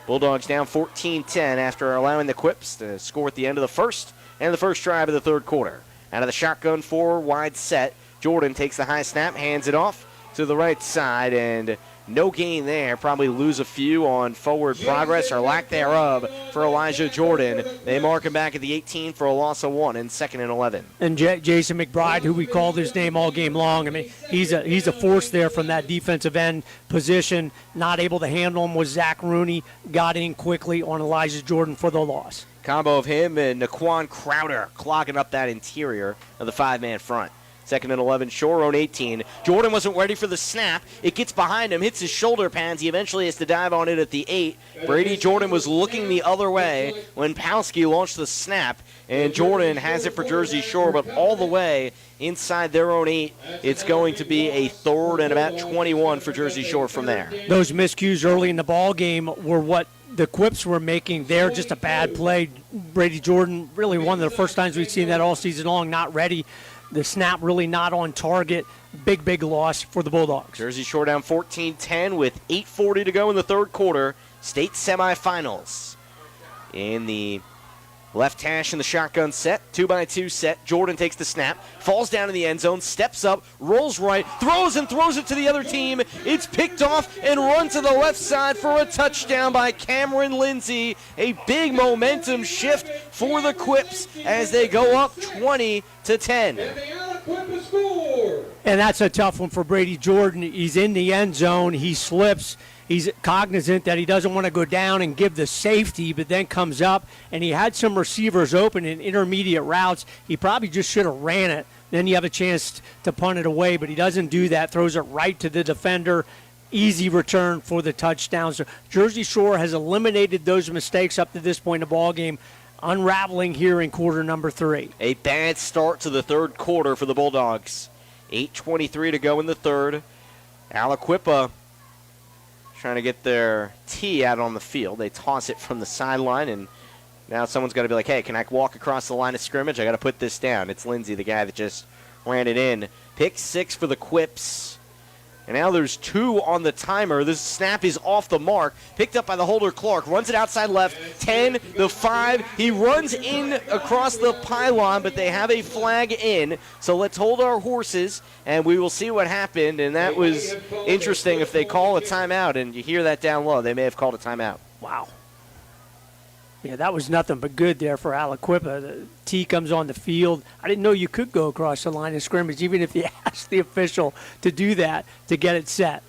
Bulldogs down 14-10 after allowing the Quips to score at the end of the first and the first drive of the third quarter. Out of the shotgun, 4 wide set. Jordan takes the high snap, hands it off to the right side, and no gain there. Probably lose a few on forward progress or lack thereof for Elijah Jordan. They mark him back at the 18 for a loss of 1 and 2nd and 11. And Jason McBride, who we called his name all game long, I mean, he's a force there from that defensive end position. Not able to handle him was Zach Rooney. Got in quickly on Elijah Jordan for the loss. Combo of him and Naquan Crowder clogging up that interior of the 5-man front. 2nd and 11, Shore on 18. Jordan wasn't ready for the snap. It gets behind him, hits his shoulder pads. He eventually has to dive on it at the 8. Brady Jordan was looking the other way when Palski launched the snap, and Jordan has it for Jersey Shore, but all the way inside their own 8. It's going to be a 3rd and about 21 for Jersey Shore from there. Those miscues early in the ball game were what the Quips were making there. Just a bad play. Brady Jordan, really one of the first times we've seen that all season long, not ready. The snap really not on target. Big loss for the Bulldogs. Jersey Shore down 14-10 with 8:40 to go in the 3rd quarter. State semifinals. In the left hash in the shotgun set, 2x2 set. Jordan takes the snap, falls down in the end zone, steps up, rolls right, throws it to the other team. It's picked off and run to the left side for a touchdown by Cameron Lindsay. A big momentum shift for the Quips as they go up 20-10. And that's a tough one for Brady Jordan. He's in the end zone. He slips. He's cognizant that he doesn't want to go down and give the safety, but then comes up, and he had some receivers open in intermediate routes. He probably just should have ran it. Then you have a chance to punt it away, but he doesn't do that, throws it right to the defender. Easy return for the touchdown. So Jersey Shore has eliminated those mistakes up to this point in the ball game, unraveling here in quarter number 3. A bad start to the 3rd quarter for the Bulldogs. 8:23 to go in the 3rd. Aliquippa trying to get their tee out on the field. They toss it from the sideline, and now someone's got to be like, hey, can I walk across the line of scrimmage? I got to put this down. It's Lindsay, the guy that just ran it in. Pick 6 for the Quips. And now there's 2 on the timer. This snap is off the mark. Picked up by the holder, Clark. Runs it outside left. 10, the 5. He runs in across the pylon, but they have a flag in. So let's hold our horses, and we will see what happened. And that was interesting. If they call a timeout, and you hear that down low, they may have called a timeout. Wow. Yeah, that was nothing but good there for Aliquippa. The tee comes on the field. I didn't know you could go across the line of scrimmage, even if you asked the official to do that to get it set.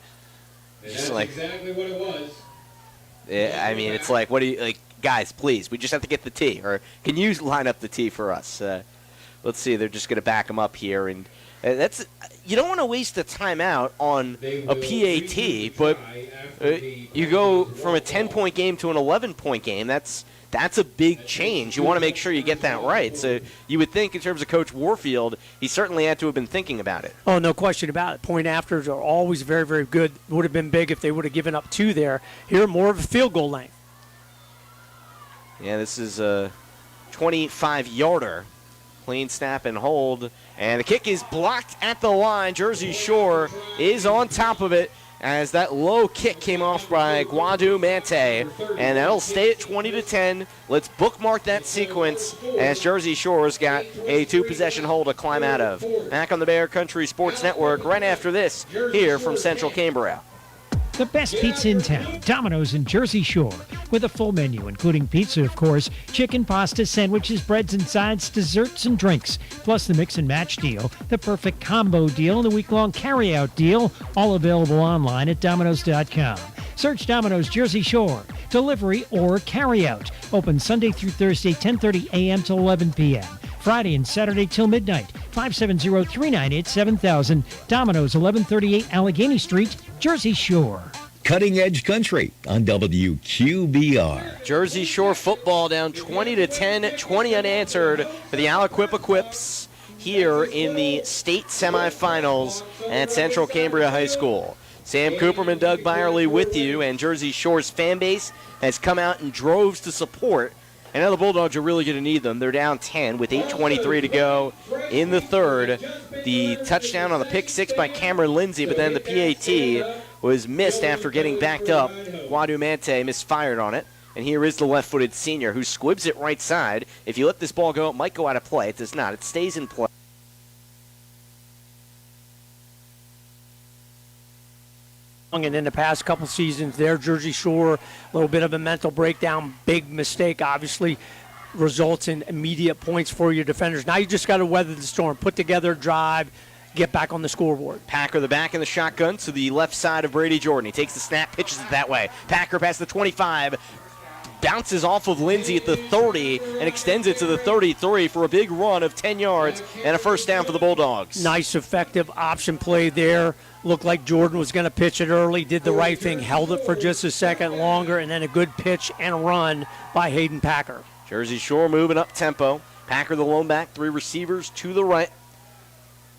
That's exactly what it was. Yeah, I mean, it's like, what do you, like, guys, please, we just have to get the tee. Or can you line up the tee for us? Let's see, they're just going to back them up here. And that's, you don't want to waste a timeout on a PAT, but you go from a 10-point game to an 11-point game. That's a big change. You want to make sure you get that right. So you would think in terms of Coach Warfield, he certainly had to have been thinking about it. Oh, no question about it. Point afters are always very, very good. Would have been big if they would have given up 2 there. Here, more of a field goal length. Yeah, this is a 25-yarder. Clean snap and hold. And the kick is blocked at the line. Jersey Shore is on top of it as that low kick came off by Guadu Mante. And that'll stay at 20-10. Let's bookmark that sequence as Jersey Shore's got a 2-possession hole to climb out of. Back on the Bear Country Sports Network right after this here from Central Cambria. The best pizza in town, Domino's in Jersey Shore, with a full menu, including pizza, of course, chicken, pasta, sandwiches, breads and sides, desserts, and drinks, plus the mix and match deal, the perfect combo deal, and the week-long carry-out deal, all available online at Domino's.com. Search Domino's Jersey Shore, delivery or carry-out. Open Sunday through Thursday, 10:30 a.m. to 11 p.m. Friday and Saturday till midnight. 570-398-7000. Domino's, 1138 Allegheny Street, Jersey Shore. Cutting Edge Country on WQBR. Jersey Shore football down 20-10, 20 unanswered for the Aliquippa Quips here in the state semifinals at Central Cambria High School. Sam Cooperman, Doug Byerly with you, and Jersey Shore's fan base has come out in droves to support. And now the Bulldogs are really going to need them. They're down 10 with 8:23 to go in the 3rd. The touchdown on the pick 6 by Cameron Lindsay, but then the PAT was missed after getting backed up. Guadu Mante misfired on it. And here is the left-footed senior who squibs it right side. If you let this ball go, it might go out of play. It does not. It stays in play. And in the past couple seasons there, Jersey Shore, a little bit of a mental breakdown, big mistake, obviously results in immediate points for your defenders. Now you just got to weather the storm, put together a drive, get back on the scoreboard. Packer the back in the shotgun to the left side of Brady Jordan. He takes the snap, pitches it that way. Packer past the 25, bounces off of Lindsay at the 30 and extends it to the 33 for a big run of 10 yards and a first down for the Bulldogs. Nice, effective option play there. Looked like Jordan was going to pitch it early, did the right thing, held it for just a second longer, and then a good pitch and run by Hayden Packer. Jersey Shore moving up tempo. Packer the lone back, 3 receivers to the right.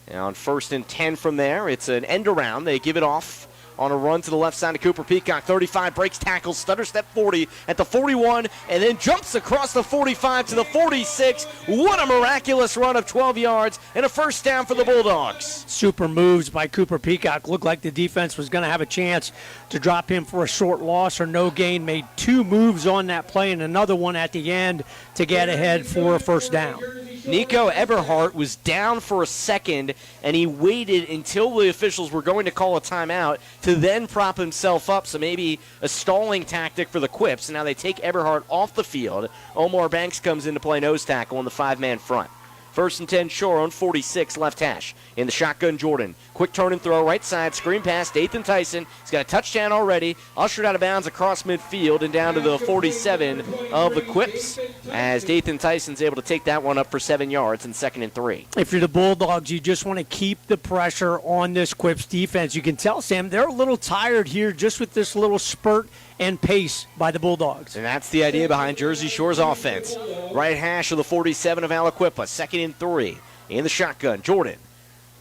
And on 1st and 10 from there, it's an end around. They give it off on a run to the left side of Cooper Peacock. 35, breaks tackles, stutter step 40 at the 41, and then jumps across the 45 to the 46. What a miraculous run of 12 yards and a first down for the Bulldogs. Super moves by Cooper Peacock. Looked like the defense was going to have a chance to drop him for a short loss or no gain. Made 2 moves on that play and another one at the end to get ahead for a first down. Nico Eberhardt was down for a second, and he waited until the officials were going to call a timeout to then prop himself up, so maybe a stalling tactic for the Quips. Now they take Eberhardt off the field. Omar Banks comes in to play nose tackle on the 5-man front. 1st and 10, Shore on 46, left hash. In the shotgun, Jordan. Quick turn and throw, right side, screen pass, Dathan Tyson. He's got a touchdown already. Ushered out of bounds across midfield and down to the 47 of the Quips as Dathan Tyson's able to take that one up for 7 yards in 2nd and 3. If you're the Bulldogs, you just want to keep the pressure on this Quips defense. You can tell, Sam, they're a little tired here just with this little spurt and pace by the Bulldogs. And that's the idea behind Jersey Shore's offense. Right hash of the 47 of Aliquippa, 2nd and 3. In the shotgun, Jordan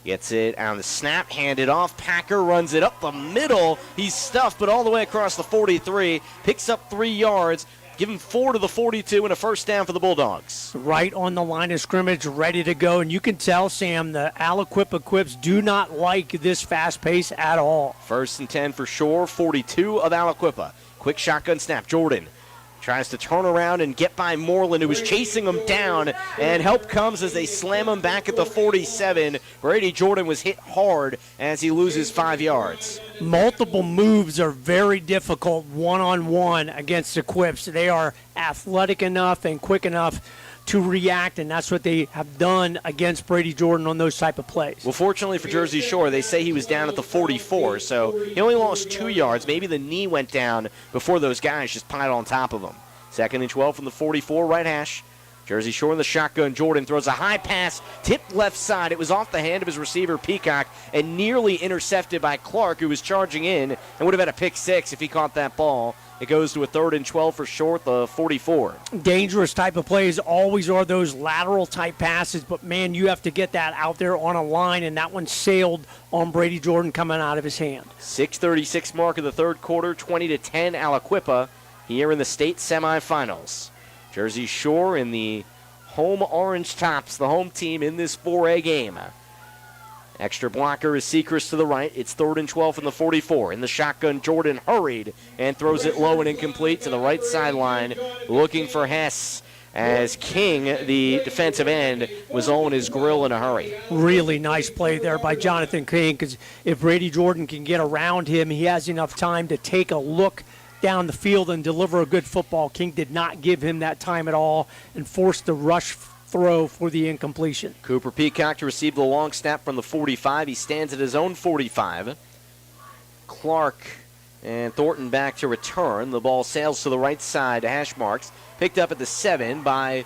gets it on the snap, handed off. Packer runs it up the middle. He's stuffed, but all the way across the 43. Picks up 3 yards. Give him 4 to the 42 and a first down for the Bulldogs. Right on the line of scrimmage, ready to go. And you can tell, Sam, the Aliquippa Quips do not like this fast pace at all. 1st and 10 for Shore, 42 of Aliquippa. Quick shotgun snap. Jordan tries to turn around and get by Moreland, who was chasing him down, and help comes as they slam him back at the 47. Brady Jordan was hit hard as he loses 5 yards. Multiple moves are very difficult one-on-one against the Quips. They are athletic enough and quick enough to react, and that's what they have done against Brady Jordan on those type of plays. Well, fortunately for Jersey Shore, they say he was down at the 44, so he only lost 2 yards. Maybe the knee went down before those guys just piled on top of him. 2nd and 12 from the 44, right hash. Jersey Shore in the shotgun. Jordan throws a high pass, tipped left side. It was off the hand of his receiver, Peacock, and nearly intercepted by Clark, who was charging in and would have had a pick 6 if he caught that ball. It goes to a 3rd and 12 for Short, the 44. Dangerous type of plays always are those lateral type passes, but man, you have to get that out there on a line, and that one sailed on Brady Jordan coming out of his hand. 6:36 mark of the 3rd quarter, 20-10 Aliquippa here in the state semifinals. Jersey Shore in the home orange tops, the home team in this 4A game. Extra blocker is Sechrist to the right. It's 3rd and 12 from the 44. In the shotgun, Jordan hurried and throws it low and incomplete to the right sideline, looking for Hess as King, the defensive end, was on his grill in a hurry. Really nice play there by Jonathan King, because if Brady Jordan can get around him, he has enough time to take a look down the field and deliver a good football. King did not give him that time at all and forced the rush throw for the incompletion. Cooper Peacock to receive the long snap from the 45. He stands at his own 45. Clark and Thornton back to return. The ball sails to the right side to hash marks. Picked up at the 7 by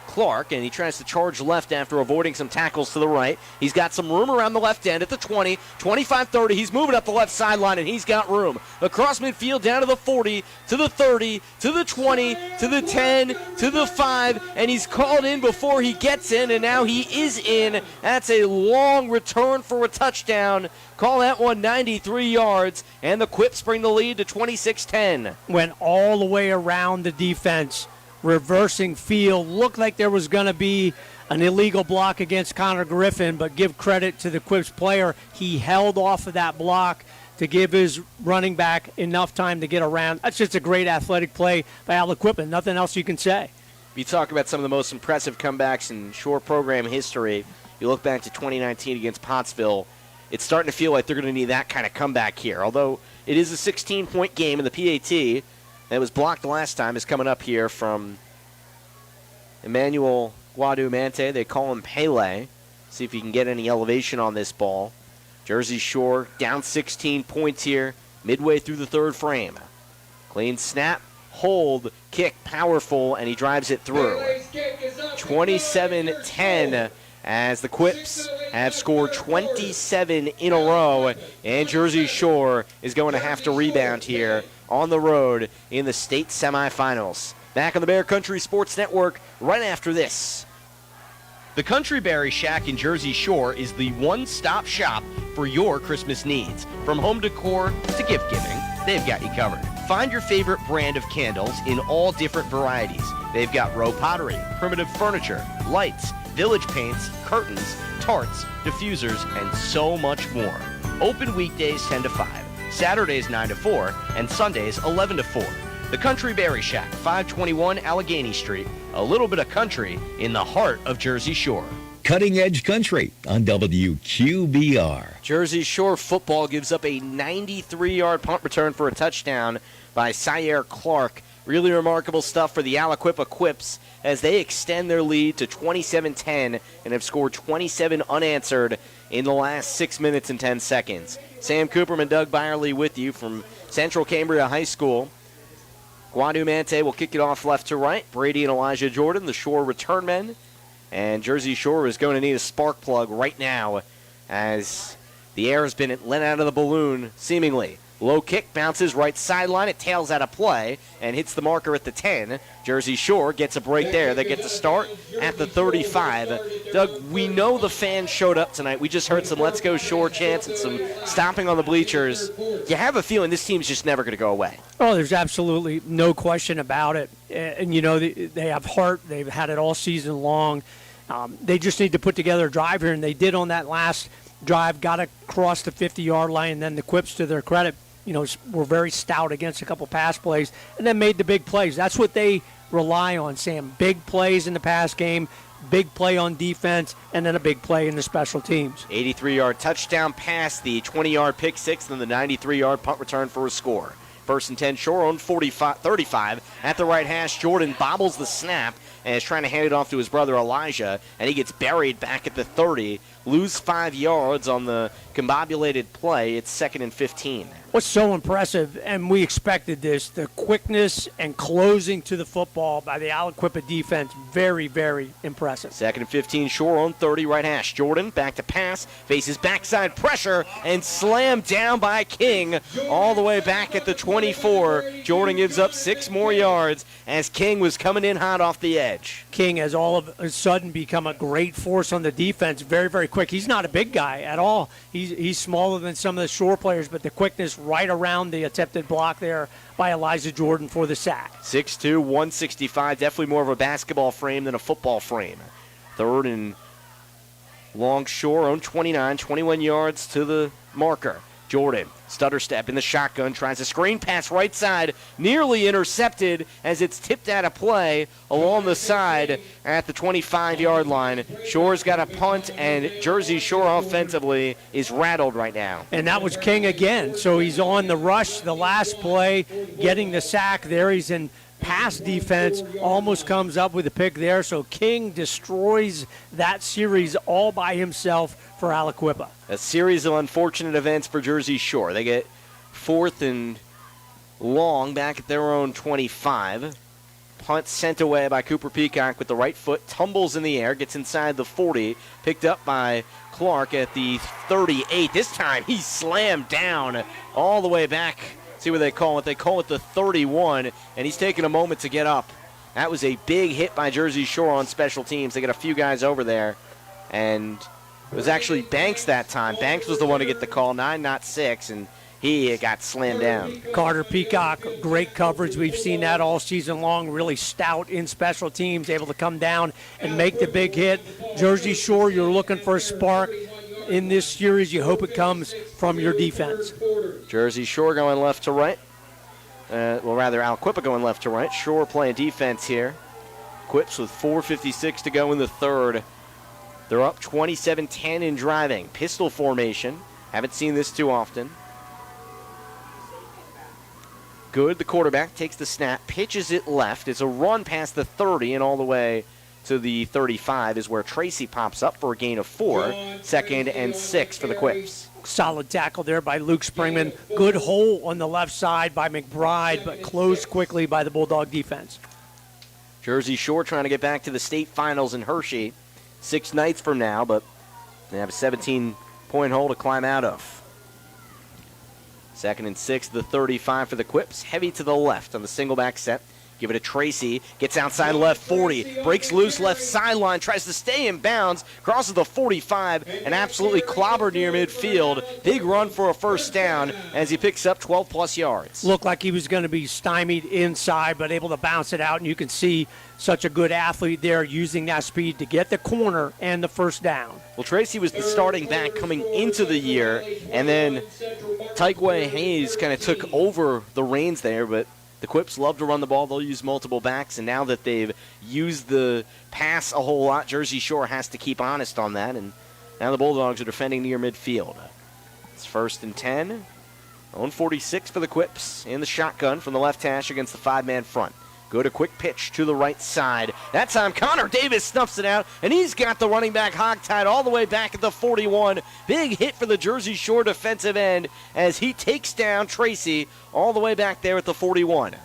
Clark, and he tries to charge left after avoiding some tackles to the right. He's got some room around the left end at the 20, 25-30. He's moving up the left sideline, and he's got room. Across midfield, down to the 40, to the 30, to the 20, to the 10, to the 5, and he's called in before he gets in, and now he is in. That's a long return for a touchdown. Call that one 93 yards, and the Quips bring the lead to 26-10. Went all the way around the defense, reversing field. Looked like there was going to be an illegal block against Connor Griffin, but give credit to the Quips player. He held off of that block to give his running back enough time to get around. That's just a great athletic play by Aliquippa. Nothing else you can say. You talk about some of the most impressive comebacks in Shore program history. You look back to 2019 against Pottsville. it's starting to feel like they're going to need that kind of comeback here. Although it is a 16-point game in the PAT that was blocked the last time is coming up here from Emmanuel Guadumante. They call him Pele. See if he can get any elevation on this ball. Jersey Shore down 16 points here midway through the third frame. Clean snap, hold, kick, powerful, and he drives it through. 27-10 as the Quips have scored 27 in a row, and Jersey Shore is going to have to rebound here on the road in the state semifinals. Back on the Bear Country Sports Network right after this. The Country Berry Shack in Jersey Shore is the one-stop shop for your Christmas needs. From home decor to gift giving, they've got you covered. Find your favorite brand of candles in all different varieties. They've got Row pottery, primitive furniture, lights, village paints, curtains, tarts, diffusers, and so much more. Open weekdays 10 to 5, Saturdays 9 to 4, and Sundays 11 to 4. The Country Berry Shack, 521 Allegheny Street. A little bit of country in the heart of Jersey Shore. Cutting Edge Country on WQBR. Jersey Shore football gives up a 93-yard punt return for a touchdown by Syer Clark. Really remarkable stuff for the Aliquippa Quips as they extend their lead to 27-10 and have scored 27 unanswered in the last 6 minutes and 10 seconds. Sam Cooperman, Doug Byerly with you from Central Cambria High School. Guadumante will kick it off left to right. Brady and Elijah Jordan, the Shore return men. And Jersey Shore is going to need a spark plug right now as the air has been let out of the balloon, seemingly. Low kick, bounces right sideline. It tails out of play and hits the marker at the 10. Jersey Shore gets a break there. They get to start at the 35. Doug, we know the fans showed up tonight. We just heard some Let's Go Shore chants and some stomping on the bleachers. You have a feeling this team's just never going to go away. Oh, there's absolutely no question about it. And, you know, they have heart. They've had it all season long. They just need to put together a drive here, and they did on that last drive, got across the 50-yard line, and then the Quips, to their credit, you know, were very stout against a couple pass plays and then made the big plays. That's what they rely on, Sam. Big plays in the pass game, big play on defense, and then a big play in the special teams. 83-yard touchdown pass, the 20-yard pick six, and the 93-yard punt return for a score. First and 10, Shore on 35 at the right hash. Jordan bobbles the snap and is trying to hand it off to his brother Elijah, and he gets buried back at the 30. Lose 5 yards on the combobulated play. It's 2nd and 15. What's so impressive, and we expected this, the quickness and closing to the football by the Aliquippa defense, very, very impressive. 2nd and 15, Shore on 30, right hash. Jordan back to pass, faces backside pressure, and slammed down by King all the way back at the 24. Jordan gives up 6 more yards as King was coming in hot off the edge. King has all of a sudden become a great force on the defense, very, very quick. He's not a big guy at all. He's smaller than some of the Shore players, but the quickness right around the attempted block there by Elijah Jordan for the sack. 6'2", 165, definitely more of a basketball frame than a football frame. 3rd and long, Shore on 29, 21 yards to the marker. Jordan, stutter step in the shotgun, tries a screen pass right side, nearly intercepted as it's tipped out of play along the side at the 25-yard line. Shore's got a punt, and Jersey Shore offensively is rattled right now. And that was King again. So he's on the rush, the last play, getting the sack there. He's in pass defense, almost comes up with a pick there. So King destroys that series all by himself for Aliquippa. A series of unfortunate events for Jersey Shore. They get 4th and long back at their own 25. Punt sent away by Cooper Peacock with the right foot, tumbles in the air, gets inside the 40, picked up by Clark at the 38. This time he's slammed down all the way back. See what they call it. They call it the 31, and he's taking a moment to get up. That was a big hit by Jersey Shore on special teams. They got a few guys over there, and it was actually Banks that time. Banks was the one to get the call, 9, not 6, and he got slammed down. Carter Peacock, great coverage. We've seen that all season long, really stout in special teams, able to come down and make the big hit. Jersey Shore, you're looking for a spark in this series. You hope it comes from your defense. Jersey Shore going left to right. Aliquippa going left to right. Shore playing defense here. Quips with 4:56 to go in the third. They're up 27-10 in driving. Pistol formation. Haven't seen this too often. Good, the quarterback takes the snap, pitches it left. It's a run past the 30 and all the way to the 35 is where Tracy pops up for a gain of 4. 2nd and 6 for the Quips. Solid tackle there by Luke Springman. Good hole on the left side by McBride, but closed quickly by the Bulldog defense. Jersey Shore trying to get back to the state finals in Hershey 6 nights from now, but they have a 17-point hole to climb out of. 2nd and 6, the 35 for the Quips. Heavy to the left on the single back set. Give it to Tracy. Gets outside left 40. Breaks loose left sideline. Tries to stay in bounds. Crosses the 45 and absolutely clobbered near midfield. Big run for a first down as he picks up 12-plus yards. Looked like he was going to be stymied inside, but able to bounce it out. And you can see such a good athlete there using that speed to get the corner and the first down. Well, Tracy was the starting back coming into the year, and then Tyquay Hayes kind of took over the reins there, but the Quips love to run the ball. They'll use multiple backs, and now that they've used the pass a whole lot, Jersey Shore has to keep honest on that, and now the Bulldogs are defending near midfield. It's 1st and 10. On 46 for the Quips in the shotgun from the left hash against the 5-man front. Good, a quick pitch to the right side. That time Connor Davis snuffs it out, and he's got the running back hogtied all the way back at the 41. Big hit for the Jersey Shore defensive end as he takes down Tracy all the way back there at the 41.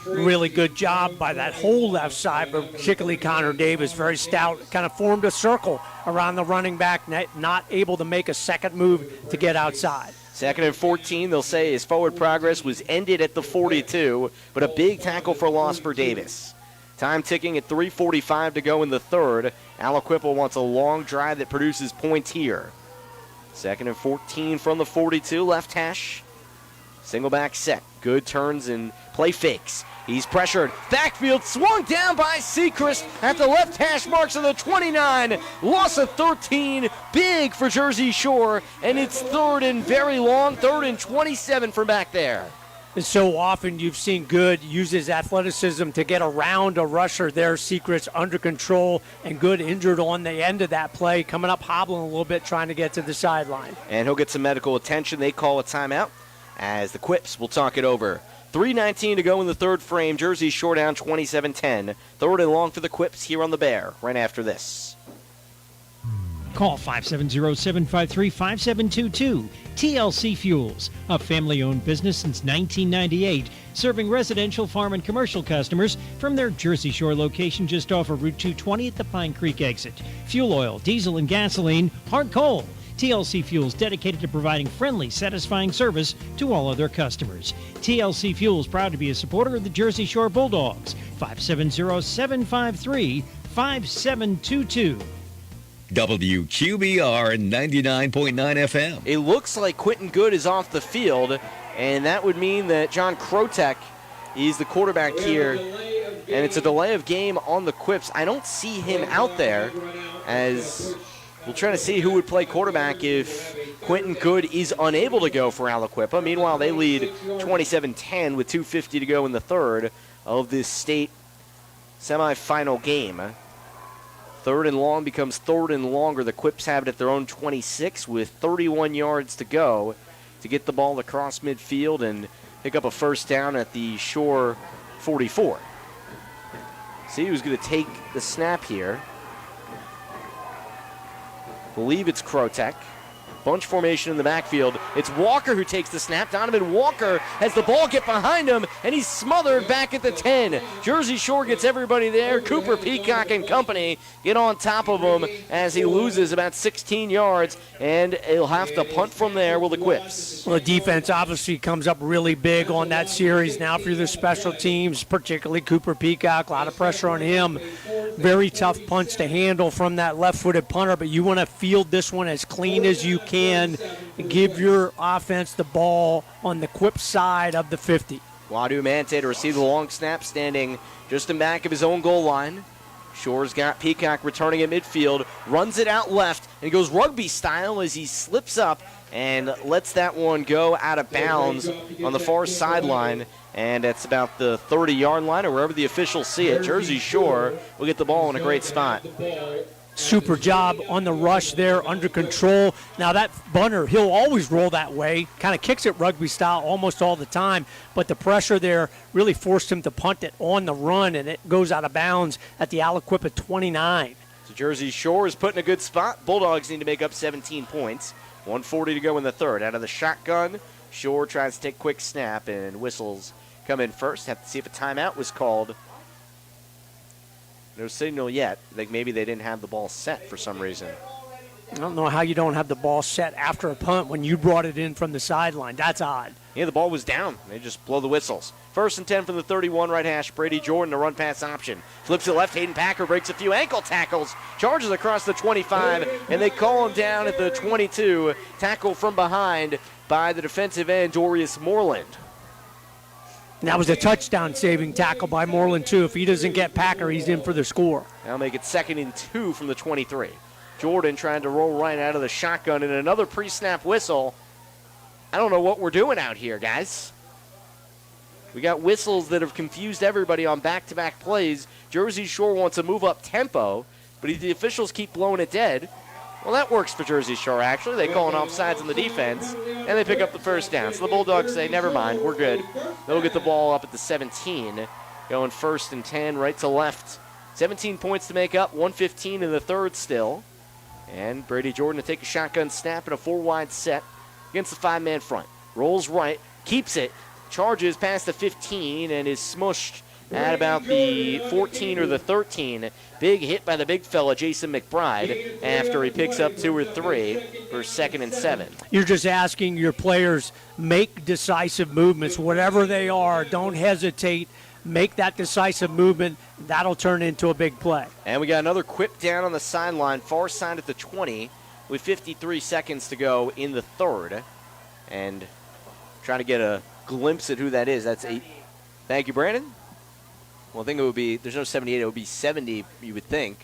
Really good job by that whole left side, but particularly Connor Davis, very stout, kind of formed a circle around the running back, not able to make a second move to get outside. 2nd and 14, they'll say his forward progress was ended at the 42, but a big tackle for loss for Davis. Time ticking at 3:45 to go in the third. Aliquippa wants a long drive that produces points here. 2nd and 14 from the 42, left hash. Single back set. Good turns and play fakes. He's pressured. Backfield swung down by Sechrist at the left hash marks of the 29. Loss of 13. Big for Jersey Shore. And it's 3rd and very long. 3rd and 27 from back there. And so often you've seen Good use his athleticism to get around a rusher there. Secrets under control, and Good injured on the end of that play, coming up hobbling a little bit, trying to get to the sideline. And he'll get some medical attention. They call a timeout as the Quips will talk it over. 3:19 to go in the third frame. Jersey Shore down 27-10. 3rd and long for the Quips here on the Bear right after this. Call 570-753-5722. TLC Fuels, a family-owned business since 1998, serving residential, farm, and commercial customers from their Jersey Shore location just off of Route 220 at the Pine Creek exit. Fuel oil, diesel, and gasoline, hard coal. TLC Fuels dedicated to providing friendly, satisfying service to all other customers. TLC Fuels proud to be a supporter of the Jersey Shore Bulldogs. 570-753-5722. WQBR 99.9 FM. It looks like Quentin Good is off the field, and that would mean that John Krotek is the quarterback here, and it's a delay of game on the Quips. I don't see him out there, as we'll try to see who would play quarterback if Quentin Good is unable to go for Aliquippa. Meanwhile, they lead 27-10 with 2:50 to go in the third of this state semifinal game. 3rd and long becomes 3rd and longer. The Quips have it at their own 26 with 31 yards to go to get the ball across midfield and pick up a first down at the Shore 44. See who's going to take the snap here. Believe it's Krotek. Bunch formation in the backfield. It's Walker who takes the snap. Donovan Walker has the ball get behind him, and he's smothered back at the 10. Jersey Shore gets everybody there. Cooper, Peacock, and company get on top of him as he loses about 16 yards, and he'll have to punt from there with the Quips. Well, the defense obviously comes up really big on that series. Now for the special teams, particularly Cooper Peacock, a lot of pressure on him. Very tough punch to handle from that left-footed punter, but you want to field this one as clean as you can and give your offense the ball on the Quip side of the 50. Wadu Mante to receive the long snap, standing just in back of his own goal line. Shore's got Peacock returning at midfield, runs it out left, and he goes rugby style as he slips up and lets that one go out of bounds on the far sideline. And it's about the 30-yard line or wherever the officials see it. Jersey Shore will get the ball in a great spot. Super job on the rush there, under control. Now that bunter, he'll always roll that way, kind of kicks it rugby style almost all the time, but the pressure there really forced him to punt it on the run, and it goes out of bounds at the Aliquippa 29. So Jersey Shore is put in a good spot. Bulldogs need to make up 17 points. 1:40 to go in the third. Out of the shotgun, Shore tries to take a quick snap, and whistles come in first. Have to see if a timeout was called. No signal yet. I think maybe they didn't have the ball set for some reason. I don't know how you don't have the ball set after a punt when you brought it in from the sideline. That's odd. Yeah, the ball was down. They just blow the whistles. 1st and 10 from the 31 right hash. Brady Jordan, the run pass option. Flips it left. Hayden Packer breaks a few ankle tackles. Charges across the 25, and they call him down at the 22. Tackle from behind by the defensive end, Dorius Moreland. And that was a touchdown-saving tackle by Moreland, too. If he doesn't get Packer, he's in for the score. Now make it 2nd and 2 from the 23. Jordan trying to roll right out of the shotgun, and another pre-snap whistle. I don't know what we're doing out here, guys. We got whistles that have confused everybody on back-to-back plays. Jersey Shore wants to move up tempo, but the officials keep blowing it dead. Well, that works for Jersey Shore, actually. They call an offsides on the defense, and they pick up the first down. So the Bulldogs say, never mind, we're good. They'll get the ball up at the 17, going 1st and 10, right to left. 17 points to make up, 1:15 in the third still. And Brady Jordan to take a shotgun snap and a 4-wide set against the 5-man front. Rolls right, keeps it, charges past the 15, and is smushed at about the 14 or the 13. Big hit by the big fella, Jason McBride, after he picks up 2 or 3 for 2nd and 7. You're just asking your players, make decisive movements, whatever they are. Don't hesitate. Make that decisive movement. That'll turn into a big play. And we got another quip down on the sideline, far side at the 20, with 53 seconds to go in the third. And trying to get a glimpse at who that is. That's 8. Thank you, Brandon. Well, I think it would be, there's no 78, it would be 70, you would think.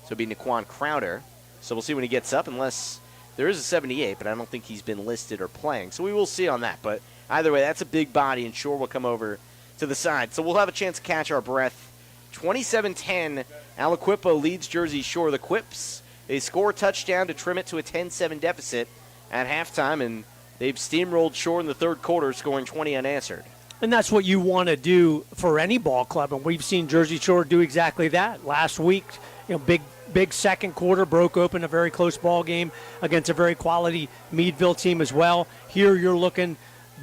So it would be Naquan Crowder. So we'll see when he gets up, unless there is a 78, but I don't think he's been listed or playing. So we will see on that. But either way, that's a big body, and Shore will come over to the side. So we'll have a chance to catch our breath. 27-10, Aliquippa leads Jersey Shore. The Quips, they score a touchdown to trim it to a 10-7 deficit at halftime, and they've steamrolled Shore in the third quarter, scoring 20 unanswered. And that's what you want to do for any ball club, and we've seen Jersey Shore do exactly that. Last week, big second quarter, broke open a very close ball game against a very quality Meadville team as well. Here you're looking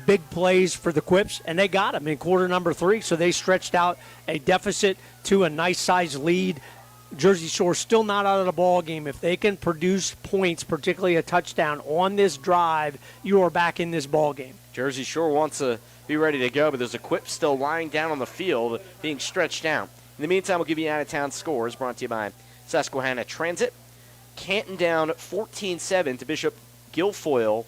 big plays for the Quips, and they got them in quarter number 3, so they stretched out a deficit to a nice-sized lead. Jersey Shore still not out of the ball game. If they can produce points, particularly a touchdown on this drive, you are back in this ball game. Jersey Shore wants to be ready to go, but there's a Quip still lying down on the field, being stretched out. In the meantime, we'll give you out-of-town scores, brought to you by Susquehanna Transit. Canton down 14-7 to Bishop Guilfoyle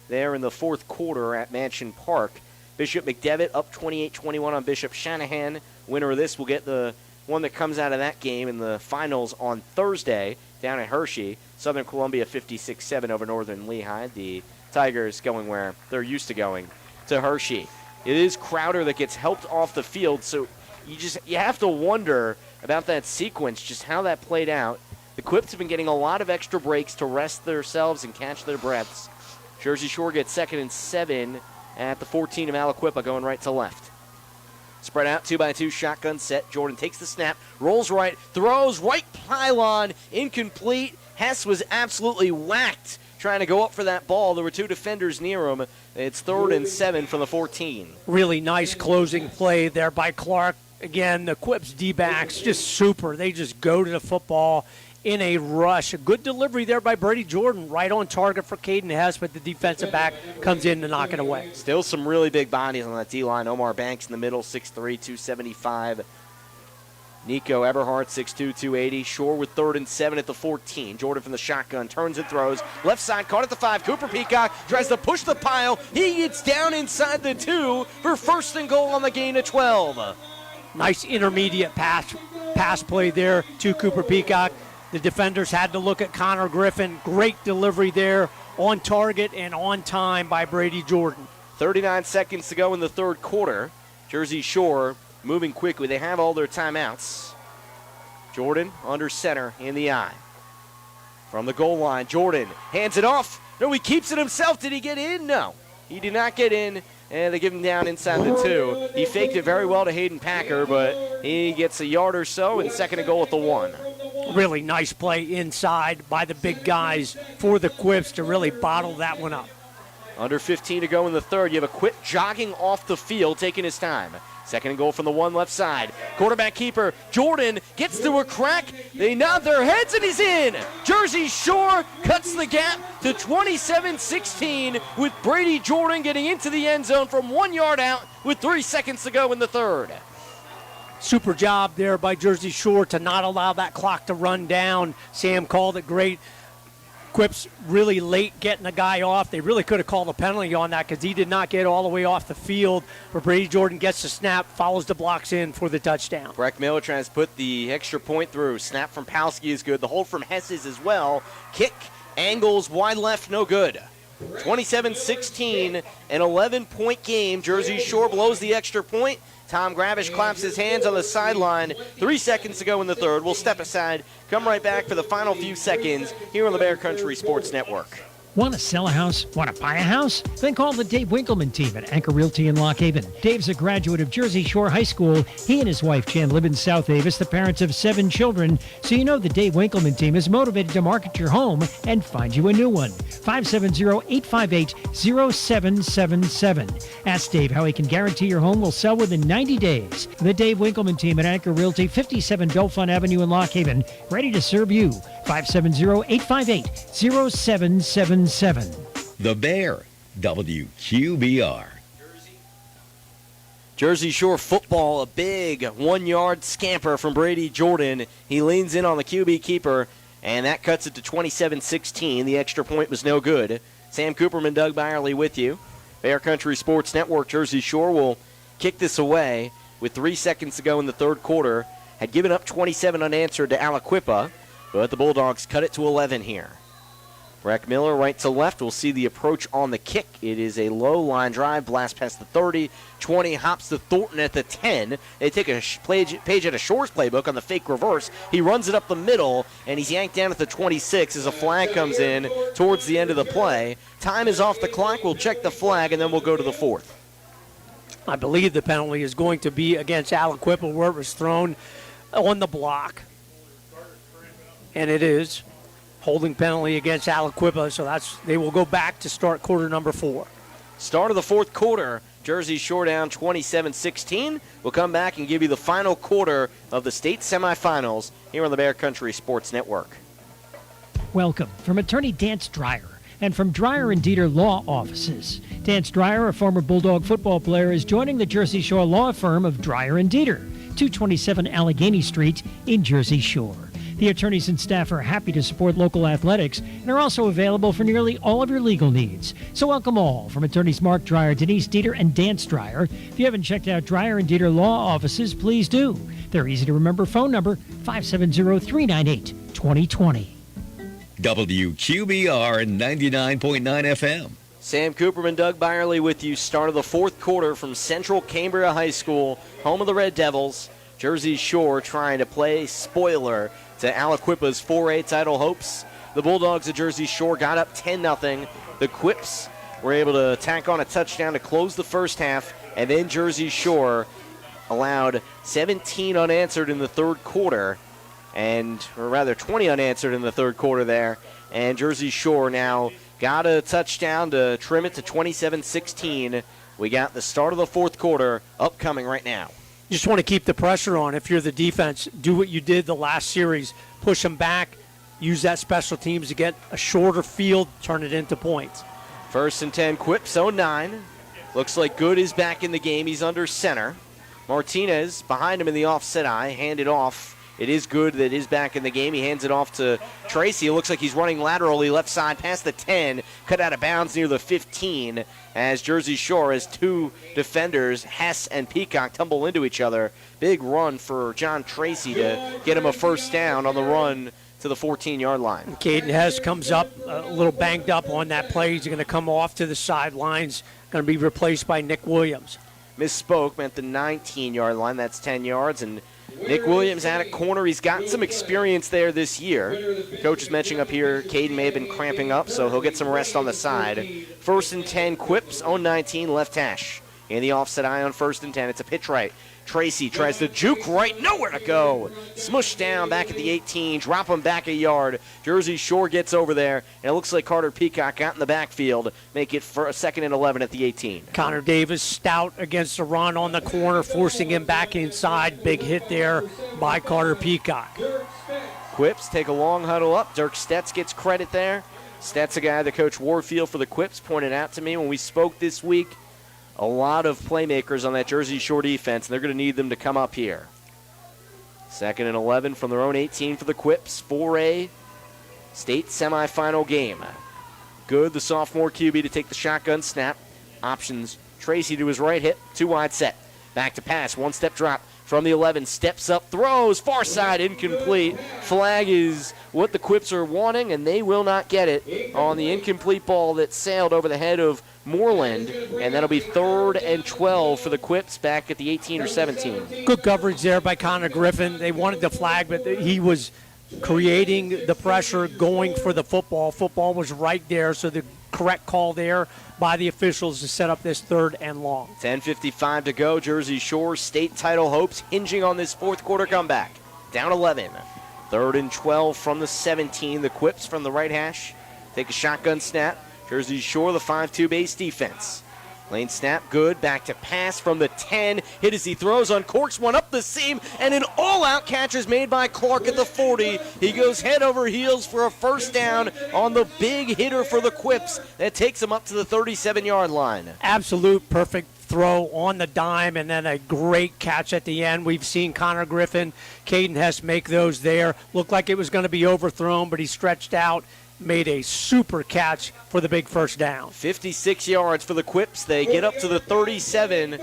there in the fourth quarter at Mansion Park. Bishop McDevitt up 28-21 on Bishop Shanahan. Winner of this will get the one that comes out of that game in the finals on Thursday down at Hershey. Southern Columbia 56-7 over Northern Lehigh. The Tigers going where they're used to going, to Hershey. It is Crowder that gets helped off the field, so you have to wonder about that sequence, just how that played out. The Quips have been getting a lot of extra breaks to rest themselves and catch their breaths. Jersey Shore gets 2nd and 7 at the 14 of Aliquippa, going right to left. Spread out, 2x2, shotgun set. Jordan takes the snap, rolls right, throws right pylon, incomplete. Hess was absolutely whacked trying to go up for that ball. There were 2 defenders near him. It's 3rd and 7 from the 14. Really nice closing play there by Clark. Again, the Quips D-backs just super. They just go to the football in a rush. A good delivery there by Brady Jordan, right on target for Caden Hess, but the defensive back comes in to knock it away. Still some really big bodies on that D-line. Omar Banks in the middle, 6'3", 275. Nico Eberhardt, 6'2", 280. Shore with 3rd and 7 at the 14. Jordan from the shotgun, turns and throws. Left side, caught at the 5. Cooper Peacock tries to push the pile. He gets down inside the 2 for 1st and goal on the gain of 12. Nice intermediate pass play there to Cooper Peacock. The defenders had to look at Connor Griffin. Great delivery there, on target and on time by Brady Jordan. 39 seconds to go in the third quarter. Jersey Shore moving quickly. They have all their timeouts. Jordan under center in the eye. from the goal line. Jordan hands it off. No, he keeps it himself. Did he get in? No, he did not get in, and they give him down inside the 2. He faked it very well to Hayden Packer, but he gets a yard or so, and second and goal at the 1. Really nice play inside by the big guys for the Quips to really bottle that one up. Under 15 to go in the third. You have a Quip jogging off the field, taking his time. Second and goal from the 1 left side. Quarterback keeper Jordan gets through a crack. They nod their heads and he's in. Jersey Shore cuts the gap to 27-16 with Brady Jordan getting into the end zone from 1 yard out with 3 seconds to go in the third. Super job there by Jersey Shore to not allow that clock to run down. Sam called it great. Quips really late getting a guy off. They really could have called a penalty on that because he did not get all the way off the field. But Brady Jordan gets the snap, follows the blocks in for the touchdown. Breck Miller tries to put the extra point through. Snap from Palski is good. The hold from Hess is as well. Kick, angles, wide left, no good. 27-16, an 11-point game. Jersey Shore blows the extra point. Tom Gravish claps his hands on the sideline. 3 seconds to go in the third. We'll step aside, come right back for the final few seconds here on the Bear Country Sports Network. Want to sell a house? Want to buy a house? Then call the Dave Winkleman team at Anchor Realty in Lock Haven. Dave's a graduate of Jersey Shore High School. He and his wife Jan live in South Avis, the parents of 7 children. So you know the Dave Winkleman team is motivated to market your home and find you a new one. 570-858-0777. Ask Dave how he can guarantee your home will sell within 90 days. The Dave Winkleman team at Anchor Realty, 57 Belfont Avenue in Lock Haven, ready to serve you. 570-858-0777. The Bear, WQBR. Jersey Shore football, a big 1-yard scamper from Brady Jordan. He leans in on the QB keeper, and that cuts it to 27-16. The extra point was no good. Sam Cooperman, Doug Byerly with you. Bear Country Sports Network. Jersey Shore will kick this away with 3 seconds to go in the third quarter. Had given up 27 unanswered to Aliquippa, but the Bulldogs cut it to 11 here. Breck Miller right to left. We'll see the approach on the kick. It is a low line drive, blast past the 30, 20, hops to Thornton at the 10. They take a page out of Shore's playbook on the fake reverse. He runs it up the middle, and he's yanked down at the 26 as a flag comes in towards the end of the play. Time is off the clock. We'll check the flag, and then we'll go to the fourth. I believe the penalty is going to be against Aliquippa where it was thrown on the block. And it is. Holding penalty against Aliquippa, so they will go back to start quarter number 4. Start of the fourth quarter. Jersey Shore down 27-16. We'll come back and give you the final quarter of the state semifinals here on the Bear Country Sports Network. Welcome from attorney Dance Dreyer and from Dreyer and Dieter Law Offices. Dance Dreyer, a former Bulldog football player, is joining the Jersey Shore law firm of Dreyer and Dieter, 227 Allegheny Street in Jersey Shore. The attorneys and staff are happy to support local athletics and are also available for nearly all of your legal needs. So welcome all from attorneys Mark Dreyer, Denise Dieter, and Dance Dreyer. If you haven't checked out Dreyer and Dieter Law Offices, please do. Their easy-to-remember phone number, 570-398-2020. WQBR 99.9 FM. Sam Cooperman, Doug Byerly with you. Start of the fourth quarter from Central Cambria High School, home of the Red Devils. Jersey Shore trying to play spoiler to Aliquippa's 4A title hopes. The Bulldogs of Jersey Shore got up 10-0. The Quips were able to tack on a touchdown to close the first half, and then Jersey Shore allowed 17 unanswered in the third quarter, or rather 20 unanswered in the third quarter there, and Jersey Shore now got a touchdown to trim it to 27-16. We got the start of the fourth quarter upcoming right now. You just want to keep the pressure on. If you're the defense, do what you did the last series. Push them back. Use that special teams to get a shorter field. Turn it into points. 1st and 10, Quips 0-9. Looks like Good is back in the game. He's under center. Martinez behind him in the offset eye. Handed off. It is Good that is back in the game. He hands it off to Tracy. It looks like he's running laterally left side past the 10. Cut out of bounds near the 15 as Jersey Shore has 2 defenders, Hess and Peacock, tumble into each other. Big run for John Tracy to get him a first down on the run to the 14-yard line. Caden Hess comes up a little banged up on that play. He's going to come off to the sidelines. Going to be replaced by Nick Williams. Misspoke, meant the 19-yard line. That's 10 yards. And Nick Williams out at corner. He's gotten some experience there this year. Coach is mentioning up here, Caden may have been cramping up, so he'll get some rest on the side. 1st and 10, Quips on 19, left hash. In the offset eye on 1st and 10. It's a pitch right. Tracy tries to juke right, nowhere to go. Smushed down back at the 18, drop him back a yard. Jersey Shore gets over there, and it looks like Carter Peacock out in the backfield. Make it for a 2nd and 11 at the 18. Connor Davis stout against the run on the corner, forcing him back inside. Big hit there by Carter Peacock. Quips take a long huddle up. Dirk Stetz gets credit there. Stetz, a guy that Coach Warfield for the Quips pointed out to me when we spoke this week. A lot of playmakers on that Jersey Shore defense, and they're going to need them to come up here. 2nd and 11 from their own 18 for the Quips. 4A state semifinal game. Good, the sophomore QB to take the shotgun snap. Options, Tracy to his right hip, 2 wide set. Back to pass, 1-step drop from the 11, steps up, throws, far side, incomplete. Flag is what the Quips are wanting, and they will not get it on the incomplete ball that sailed over the head of Moreland, and that'll be 3rd and 12 for the Quips back at the 18 or 17. Good coverage there by Connor Griffin. They wanted the flag, but he was creating the pressure, going for the football. Football was right there, so the correct call there by the officials to set up this 3rd and long. 10:55 to go. Jersey Shore state title hopes hinging on this 4th quarter comeback. Down 11. 3rd and 12 from the 17. The Quips from the right hash take a shotgun snap. Jersey Shore, the 5-2 base defense. Lane snap, good. Back to pass from the 10. Hit as he throws, uncorks one up the seam, and an all-out catch is made by Clark at the 40. He goes head over heels for a 1st down on the big hitter for the Quips. That takes him up to the 37-yard line. Absolute perfect throw on the dime, and then a great catch at the end. We've seen Connor Griffin, Caden Hess make those there. Looked like it was going to be overthrown, but he stretched out, made a super catch for the big 1st down. 56 yards for the Quips. They get up to the 37,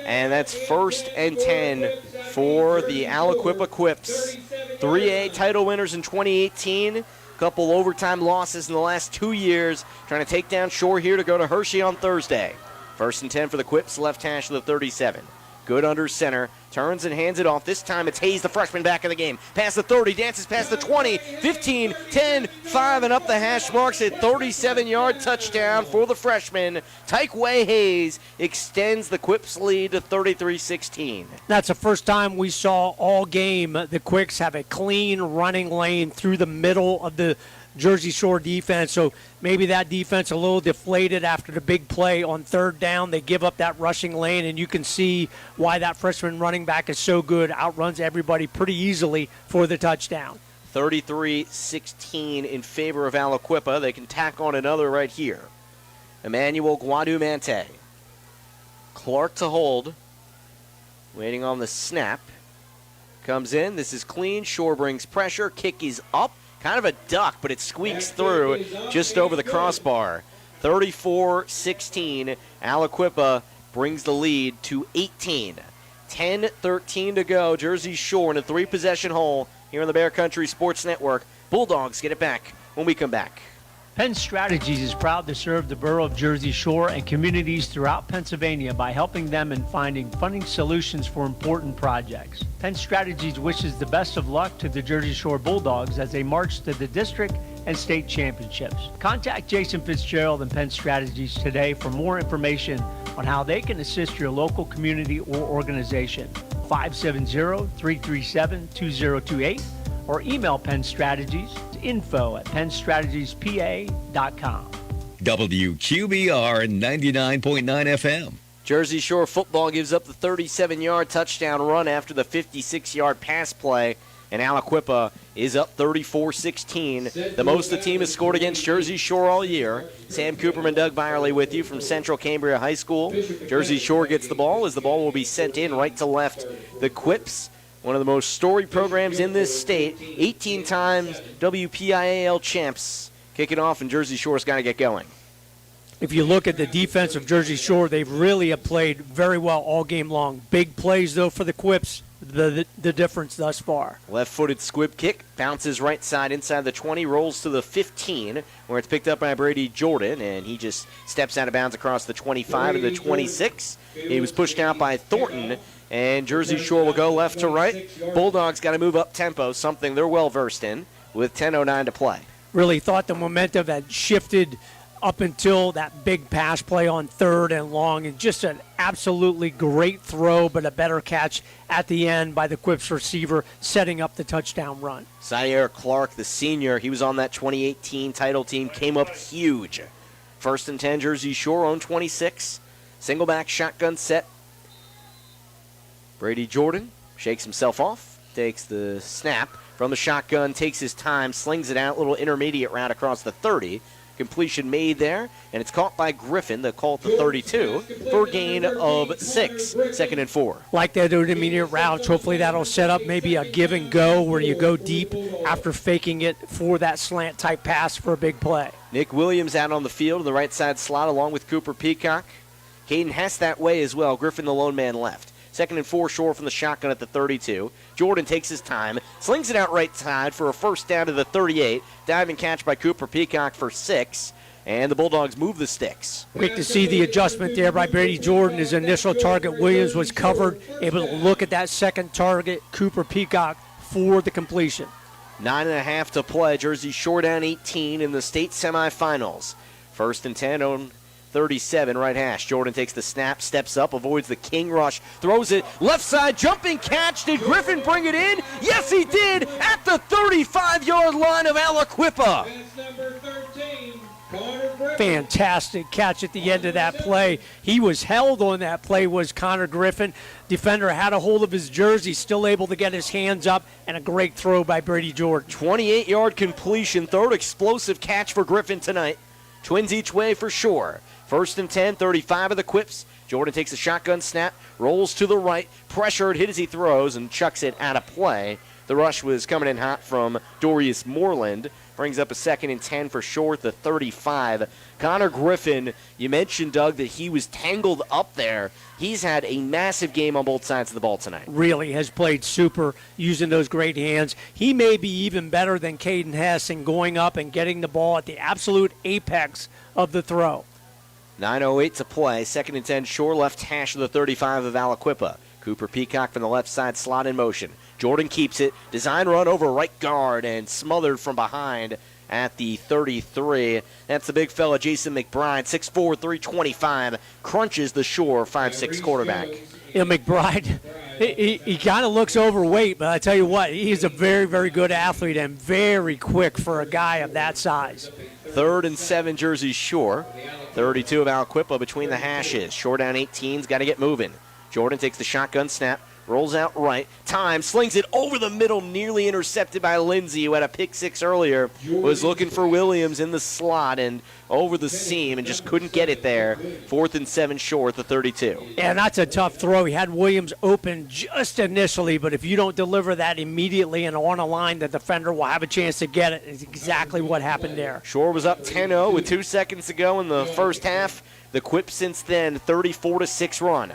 and that's 1st and 10 for the Aliquippa Quips. 3A title winners in 2018. Couple overtime losses in the last 2 years. Trying to take down Shore here to go to Hershey on Thursday. 1st and 10 for the Quips, left hash of the 37. Good under center. Turns and hands it off. This time it's Hayes, the freshman, back in the game. Past the 30, dances past the 20, 15, 10, 5, and up the hash marks at 37-yard touchdown for the freshman. Tyquay Hayes extends the Quips lead to 33-16. That's the first time we saw all game the Quicks have a clean running lane through the middle of the Jersey Shore defense, so maybe that defense a little deflated after the big play on 3rd down. They give up that rushing lane, and you can see why that freshman running back is so good, outruns everybody pretty easily for the touchdown. 33-16 in favor of Aliquippa. They can tack on another right here. Emmanuel Guadumante. Clark to hold. Waiting on the snap. Comes in. This is clean. Shore brings pressure. Kick is up. Kind of a duck, but it squeaks through just over the crossbar. 34-16. Aliquippa brings the lead to 18. 10-13 to go. Jersey Shore in a 3-possession hole here on the Bear Country Sports Network. Bulldogs get it back when we come back. Penn Strategies is proud to serve the borough of Jersey Shore and communities throughout Pennsylvania by helping them in finding funding solutions for important projects. Penn Strategies wishes the best of luck to the Jersey Shore Bulldogs as they march to the district and state championships. Contact Jason Fitzgerald and Penn Strategies today for more information on how they can assist your local community or organization. 570-337-2028 or email Penn Strategies to info@pennstrategiespa.com. WQBR 99.9 FM. Jersey Shore football gives up the 37-yard touchdown run after the 56-yard pass play, and Aliquippa is up 34-16. The most the team has scored against Jersey Shore all year. Sam Cooperman, Doug Byerly with you from Central Cambria High School. Jersey Shore gets the ball as the ball will be sent in right to left. The Quips, one of the most storied programs in this state, 18 times WPIAL champs, kicking off, and Jersey Shore's got to get going. If you look at the defense of Jersey Shore, they've really played very well all game long. Big plays, though, for the Quips the difference thus far. Left-footed squib kick, bounces right side inside the 20, rolls to the 15, where it's picked up by Brady Jordan, and he just steps out of bounds across the 25 and the 26. He was pushed out by Thornton, and Jersey Shore will go left to right. Bulldogs got to move up tempo, something they're well-versed in, with 10:09 to play. Really thought the momentum had shifted up until that big pass play on 3rd and long, and just an absolutely great throw, but a better catch at the end by the Quips receiver, setting up the touchdown run. Zaire Clark, the senior, he was on that 2018 title team, came up huge. 1st and 10, Jersey Shore, own 26. Single back shotgun set. Brady Jordan shakes himself off, takes the snap from the shotgun, takes his time, slings it out, little intermediate route across the 30. Completion made there, and it's caught by Griffin. They'll call it the 32 for a gain of 6, 2nd and 4. Like that intermediate route, hopefully that'll set up maybe a give and go where you go deep after faking it for that slant type pass for a big play. Nick Williams out on the field in the right side slot along with Cooper Peacock. Caden Hess that way as well. Griffin the lone man left. 2nd and 4 Shore from the shotgun at the 32. Jordan takes his time, slings it out right side for a first down to the 38. Diving catch by Cooper Peacock for 6. And the Bulldogs move the sticks. Quick to see the adjustment there by Brady Jordan. His initial target, Williams, was covered. Able to look at that second target, Cooper Peacock, for the completion. 9.5 to play. Jersey Shore down 18 in the state semifinals. 1st and 10 on 37, right hash. Jordan takes the snap, steps up, avoids the king rush, throws it left side, jumping catch. Did Griffin bring it in? Yes, he did, at the 35-yard line of Aliquippa. Fantastic catch at the end of that play. He was held on that play, was Connor Griffin. Defender had a hold of his jersey, still able to get his hands up, and a great throw by Brady Jordan. 28-yard completion, third explosive catch for Griffin tonight. Twins each way for Shore. 1st and 10, 35 of the Quips. Jordan takes a shotgun snap, rolls to the right, pressured, hit as he throws, and chucks it out of play. The rush was coming in hot from Dorius Moreland. Brings up a 2nd and 10 for Shore at the 35. Connor Griffin, you mentioned, Doug, that he was tangled up there. He's had a massive game on both sides of the ball tonight. Really has played super using those great hands. He may be even better than Caden Hess in going up and getting the ball at the absolute apex of the throw. 9:08 to play. 2nd and 10, Shore left hash of the 35 of Aliquippa. Cooper Peacock from the left side, slot in motion. Jordan keeps it. Design run over right guard and smothered from behind at the 33. That's the big fella, Jason McBride, 6'4", 325. Crunches the Shore 5'6" quarterback. You know, McBride, he kind of looks overweight, but I tell you what, he's a very, very good athlete and very quick for a guy of that size. 3rd and 7, Jersey Shore. 32 of Aliquippa between the hashes. Shore down 18's got to get moving. Jordan takes the shotgun snap, rolls out right. Time, slings it over the middle, nearly intercepted by Lindsey, who had a pick 6 earlier. Was looking for Williams in the slot and over the seam and just couldn't get it there. 4th and 7, Shore at the 32. Yeah, that's a tough throw. He had Williams open just initially, but if you don't deliver that immediately and on a line, the defender will have a chance to get it. It's exactly what happened there. Shore was up 10-0 with 2 seconds to go in the first half. The Quip since then, 34-6 run.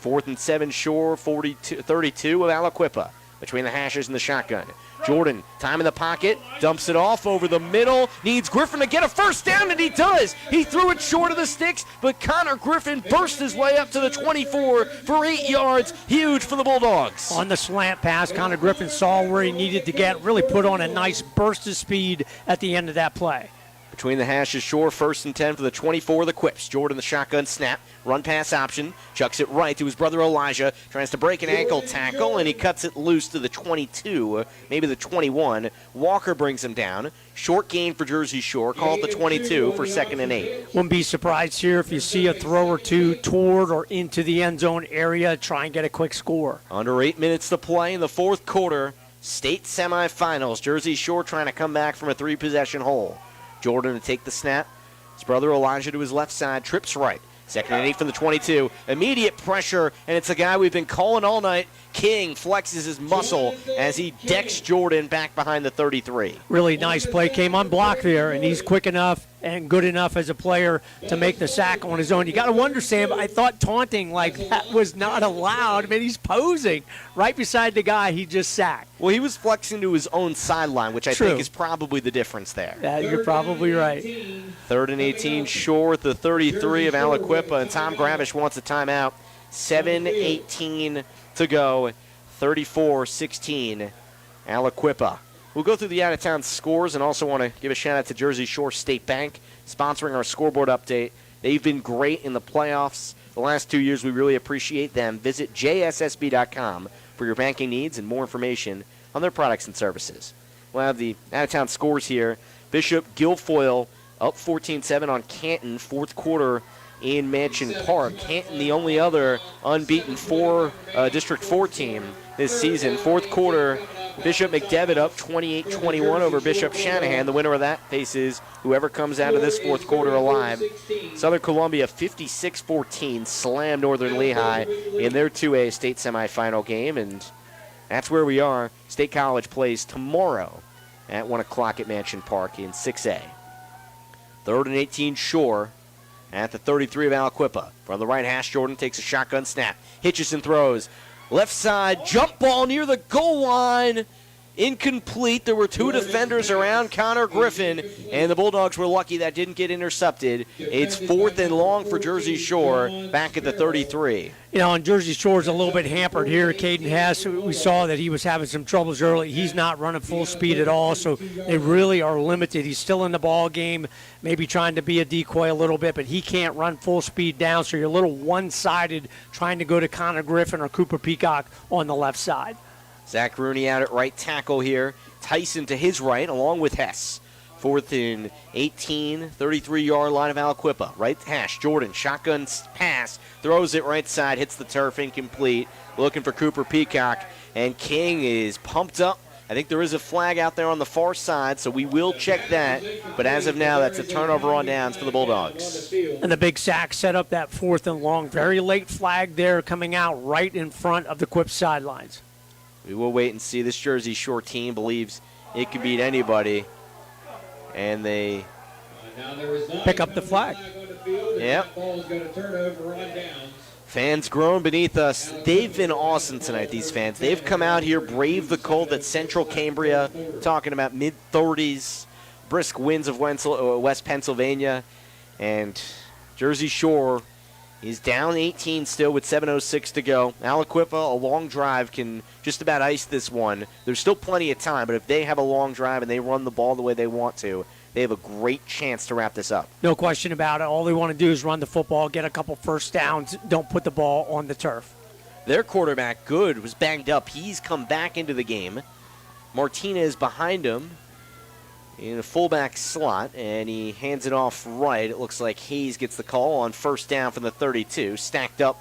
4th and 7, Shore, 32 of Aliquippa between the hashes and the shotgun. Jordan, time in the pocket, dumps it off over the middle, needs Griffin to get a first down, and he does. He threw it short of the sticks, but Connor Griffin burst his way up to the 24 for 8 yards. Huge for the Bulldogs. On the slant pass, Connor Griffin saw where he needed to get, really put on a nice burst of speed at the end of that play. Between the hashes, Shore, 1st and 10 for the 24 of the Quips. Jordan, the shotgun snap, run pass option, chucks it right to his brother Elijah, tries to break an ankle tackle, and he cuts it loose to the 22, maybe the 21. Walker brings him down. Short gain for Jersey Shore, call it the 22 for 2nd and 8. Wouldn't be surprised here if you see a throw or two toward or into the end zone area, try and get a quick score. Under 8 minutes to play in the 4th quarter, state semifinals. Jersey Shore trying to come back from a 3-possession hole. Jordan to take the snap. His brother Elijah to his left side, trips right. 2nd and 8 from the 22. Immediate pressure, and it's a guy we've been calling all night. King flexes his muscle as he decks Jordan back behind the 33. Really nice play. Came unblocked there, and he's quick enough and good enough as a player to make the sack on his own. You got to wonder, Sam, I thought taunting like that was not allowed. I mean, he's posing right beside the guy he just sacked. Well, he was flexing to his own sideline, which I True. think is probably the difference there. Yeah, you're probably right. 3rd and 18 short, the 33 of Aliquippa, and Tom Gravish wants a timeout. 7:18 to go, 34-16, Aliquippa. We'll go through the out-of-town scores and also want to give a shout-out to Jersey Shore State Bank, sponsoring our scoreboard update. They've been great in the playoffs the last 2 years. We really appreciate them. Visit jssb.com for your banking needs and more information on their products and services. We'll have the out-of-town scores here. Bishop Guilfoyle up 14-7 on Canton, fourth quarter in Mansion Park. Canton, the only other unbeaten District 4 team this season. Fourth quarter, Bishop McDevitt up 28-21 over Bishop Shanahan. The winner of that faces whoever comes out of this fourth quarter alive. Southern Columbia 56-14 slammed Northern Lehigh in their 2A state semifinal game, and that's where we are. State College plays tomorrow at 1 o'clock at Mansion Park in 6A. 3rd and 18 Shore at the 33 of Aliquippa. From the right hash, Jordan takes a shotgun snap. Hitchison throws. Left side, jump ball near the goal line. Incomplete. There were two defenders around Connor Griffin, and the Bulldogs were lucky that didn't get intercepted. It's 4th and long for Jersey Shore back at the 33. You know, and Jersey Shore's a little bit hampered here. Caden Hess, we saw that he was having some troubles early. He's not running full speed at all, so they really are limited. He's still in the ball game, maybe trying to be a decoy a little bit, but he can't run full speed down, so you're a little one-sided trying to go to Connor Griffin or Cooper Peacock on the left side. Zach Rooney out at right tackle here. Tyson to his right, along with Hess. 4th and 18, 33-yard line of Aliquippa. Right hash, Jordan, shotgun pass, throws it right side, hits the turf, incomplete. Looking for Cooper Peacock, and King is pumped up. I think there is a flag out there on the far side, so we will check that. But as of now, that's a turnover on downs for the Bulldogs. And the big sack set up that 4th and long. Very late flag there coming out right in front of the Quip sidelines. We will wait and see. This Jersey Shore team believes it could beat anybody. And they pick up the flag. Yep. Fans groan beneath us. They've been awesome tonight, these fans. They've come out here, braved the cold at Central Cambria, talking about mid-30s, brisk winds of West Pennsylvania. And Jersey Shore is down 18 still with 7:06 to go. Aliquippa, a long drive, can just about ice this one. There's still plenty of time, but if they have a long drive and they run the ball the way they want to, they have a great chance to wrap this up. No question about it. All they want to do is run the football, get a couple first downs, don't put the ball on the turf. Their quarterback, Good, was banged up. He's come back into the game. Martinez behind him in a fullback slot, and he hands it off right. It looks like Hayes gets the call on first down from the 32. Stacked up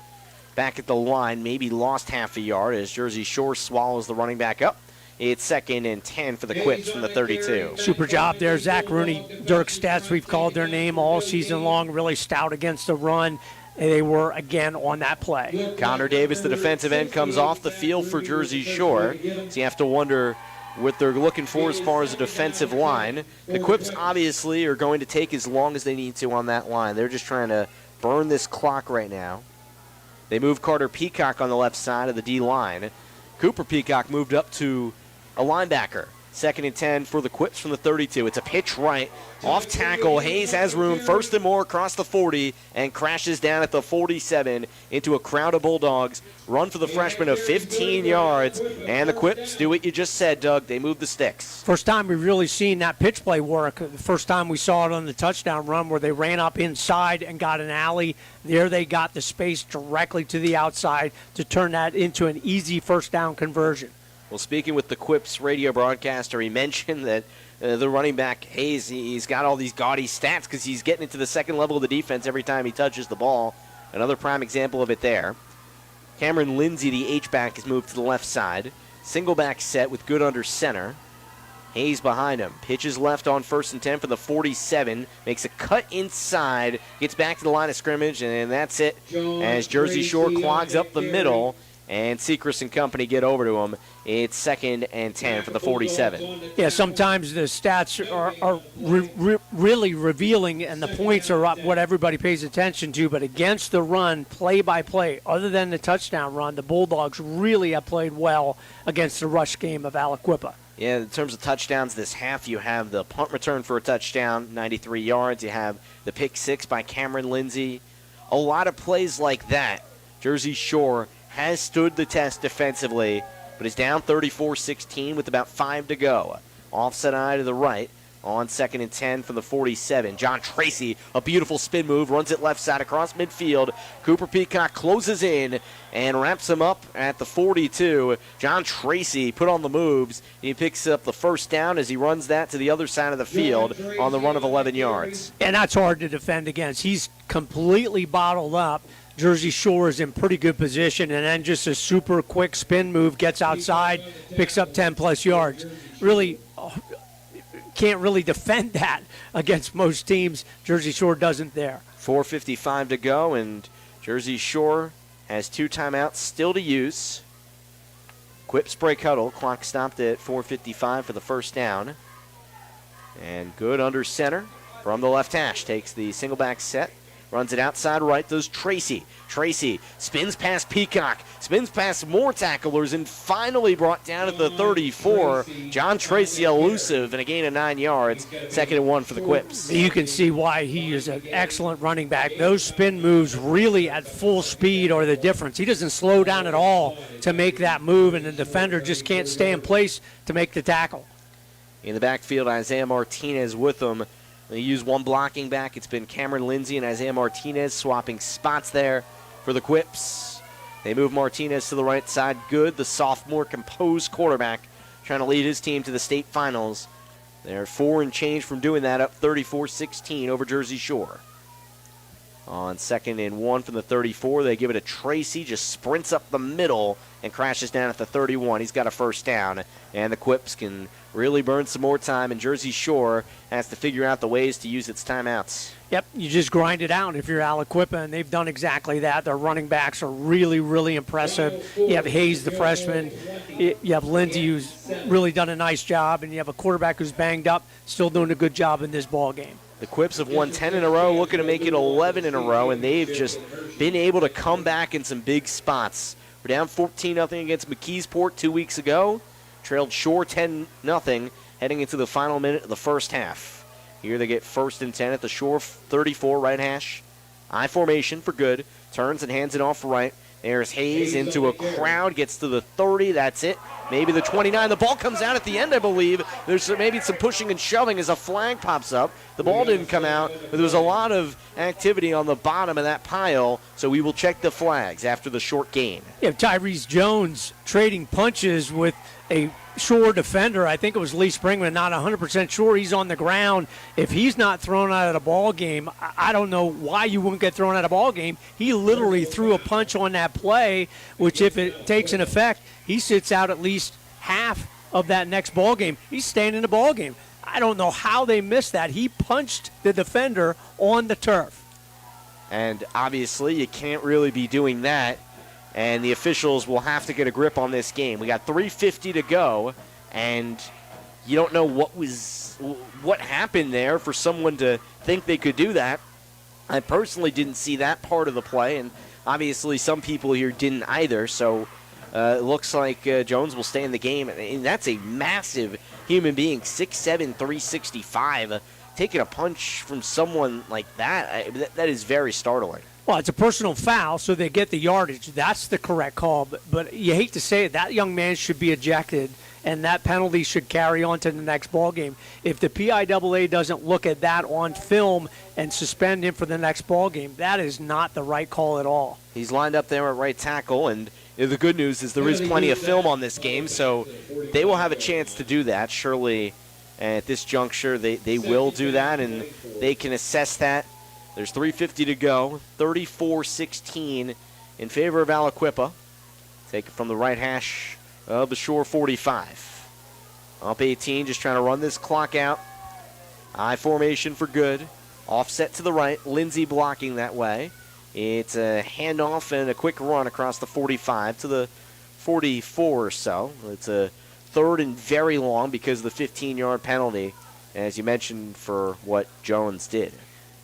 back at the line, maybe lost half a yard as Jersey Shore swallows the running back up. It's 2nd and 10 for the Quips from the 32. Super job there. Zach Rooney, Dirk Stats, we've called their name all season long, really stout against the run. And they were, again, on that play. Connor Davis, the defensive end, comes off the field for Jersey Shore. So you have to wonder what they're looking for as far as a defensive line. The Quips obviously are going to take as long as they need to on that line. They're just trying to burn this clock right now. They move Carter Peacock on the left side of the D-line. Cooper Peacock moved up to a linebacker. 2nd and 10 for the Quips from the 32. It's a pitch right, off tackle. Hayes has room, 1st and more across the 40, and crashes down at the 47 into a crowd of Bulldogs. Run for the freshman of 15 yards, and the Quips do what you just said, Doug. They move the sticks. First time we've really seen that pitch play work. The first time we saw it on the touchdown run where they ran up inside and got an alley. There they got the space directly to the outside to turn that into an easy first down conversion. Well, speaking with the Quips radio broadcaster, he mentioned that the running back, Hayes, he's got all these gaudy stats because he's getting into the second level of the defense every time he touches the ball. Another prime example of it there. Cameron Lindsay, the H-back, has moved to the left side. Single back set with Good under center. Hayes behind him. Pitches left on 1st and 10 for the 47. Makes a cut inside. Gets back to the line of scrimmage, and that's it. As Jersey Shore clogs up the middle. and Sechrist and company get over to him. It's 2nd and 10 for the 47. Yeah, sometimes the stats are really revealing, and the points are what everybody pays attention to. But against the run, play-by-play, other than the touchdown run, the Bulldogs really have played well against the rush game of Aliquippa. Yeah, in terms of touchdowns this half, you have the punt return for a touchdown, 93 yards. You have the pick 6 by Cameron Lindsay. A lot of plays like that. Jersey Shore has stood the test defensively, but is down 34-16 with about 5 to go. Offset eye to the right on 2nd and 10 from the 47. John Tracy, a beautiful spin move, runs it left side across midfield. Cooper Peacock closes in and wraps him up at the 42. John Tracy put on the moves. He picks up the first down as he runs that to the other side of the field on the run of 11 yards. And that's hard to defend against. He's completely bottled up. Jersey Shore is in pretty good position, and then just a super quick spin move, gets outside, picks up 10-plus yards. Really can't really defend that against most teams. Jersey Shore doesn't there. 4:55 to go, and Jersey Shore has 2 timeouts still to use. Quips break huddle. Clock stopped at 4:55 for the first down. And good under center from the left hash. Takes the single back set. Runs it outside right, does Tracy. Tracy spins past Peacock, spins past more tacklers, and finally brought down at the 34. John Tracy elusive and a gain of 9 yards. 2nd and 1 for the Quips. You can see why he is an excellent running back. Those spin moves really at full speed are the difference. He doesn't slow down at all to make that move, and the defender just can't stay in place to make the tackle. In the backfield, Isaiah Martinez with them. They use one blocking back. It's been Cameron Lindsay and Isaiah Martinez swapping spots there for the Quips. They move Martinez to the right side. Good, the sophomore composed quarterback trying to lead his team to the state finals. They're 4 and change from doing that, up 34-16 over Jersey Shore. On 2nd and 1 from the 34, they give it to Tracy, just sprints up the middle and crashes down at the 31. He's got a first down, and the Quips can really burn some more time, and Jersey Shore has to figure out the ways to use its timeouts. Yep, you just grind it out if you're Aliquippa, and they've done exactly that. Their running backs are really, really impressive. You have Hayes, the freshman. You have Lindsay, who's really done a nice job, and you have a quarterback who's banged up, still doing a good job in this ball game. The Quips have won 10 in a row, looking to make it 11 in a row, and they've just been able to come back in some big spots. We're down 14-0 against McKeesport 2 weeks ago. Trailed Shore 10-0 heading into the final minute of the first half. Here they get 1st and 10 at the Shore 34 right hash. I formation for good. Turns and hands it off right. There's Hayes into a crowd, gets to the 30, that's it. Maybe the 29. The ball comes out at the end, I believe. There's maybe some pushing and shoving as a flag pops up. The ball didn't come out, but there was a lot of activity on the bottom of that pile, so we will check the flags after the short gain. You have Tyrese Jones trading punches with a Shore defender. I think it was Lee Springman, not 100% sure. He's on the ground. If he's not thrown out of the ball game, I don't know why you wouldn't get thrown out of the ball game. He literally threw a punch on that play, which if it takes an effect, he sits out at least half of that next ball game. He's staying in the ball game. I don't know how they missed that. He punched the defender on the turf. And obviously you can't really be doing that. And the officials will have to get a grip on this game. We got 3:50 to go, and you don't know what happened there for someone to think they could do that. I personally didn't see that part of the play, and obviously some people here didn't either. So it looks like Jones will stay in the game, and that's a massive human being, 6'7", 365. Taking a punch from someone like that, that is very startling. Well, it's a personal foul, so they get the yardage. That's the correct call. But you hate to say it, that young man should be ejected, and that penalty should carry on to the next ball game. If the PIAA doesn't look at that on film and suspend him for the next ball game, that is not the right call at all. He's lined up there at right tackle, and the good news is there is plenty of film on this game, so they will have a chance to do that. Surely at this juncture they will do that, and they can assess that. There's 3:50 to go, 34-16 in favor of Aliquippa. Take it from the right hash of the Shore 45. Up 18, just trying to run this clock out. I formation for good. Offset to the right, Lindsay blocking that way. It's a handoff and a quick run across the 45 to the 44 or so. It's a third and very long because of the 15-yard penalty, as you mentioned, for what Jones did.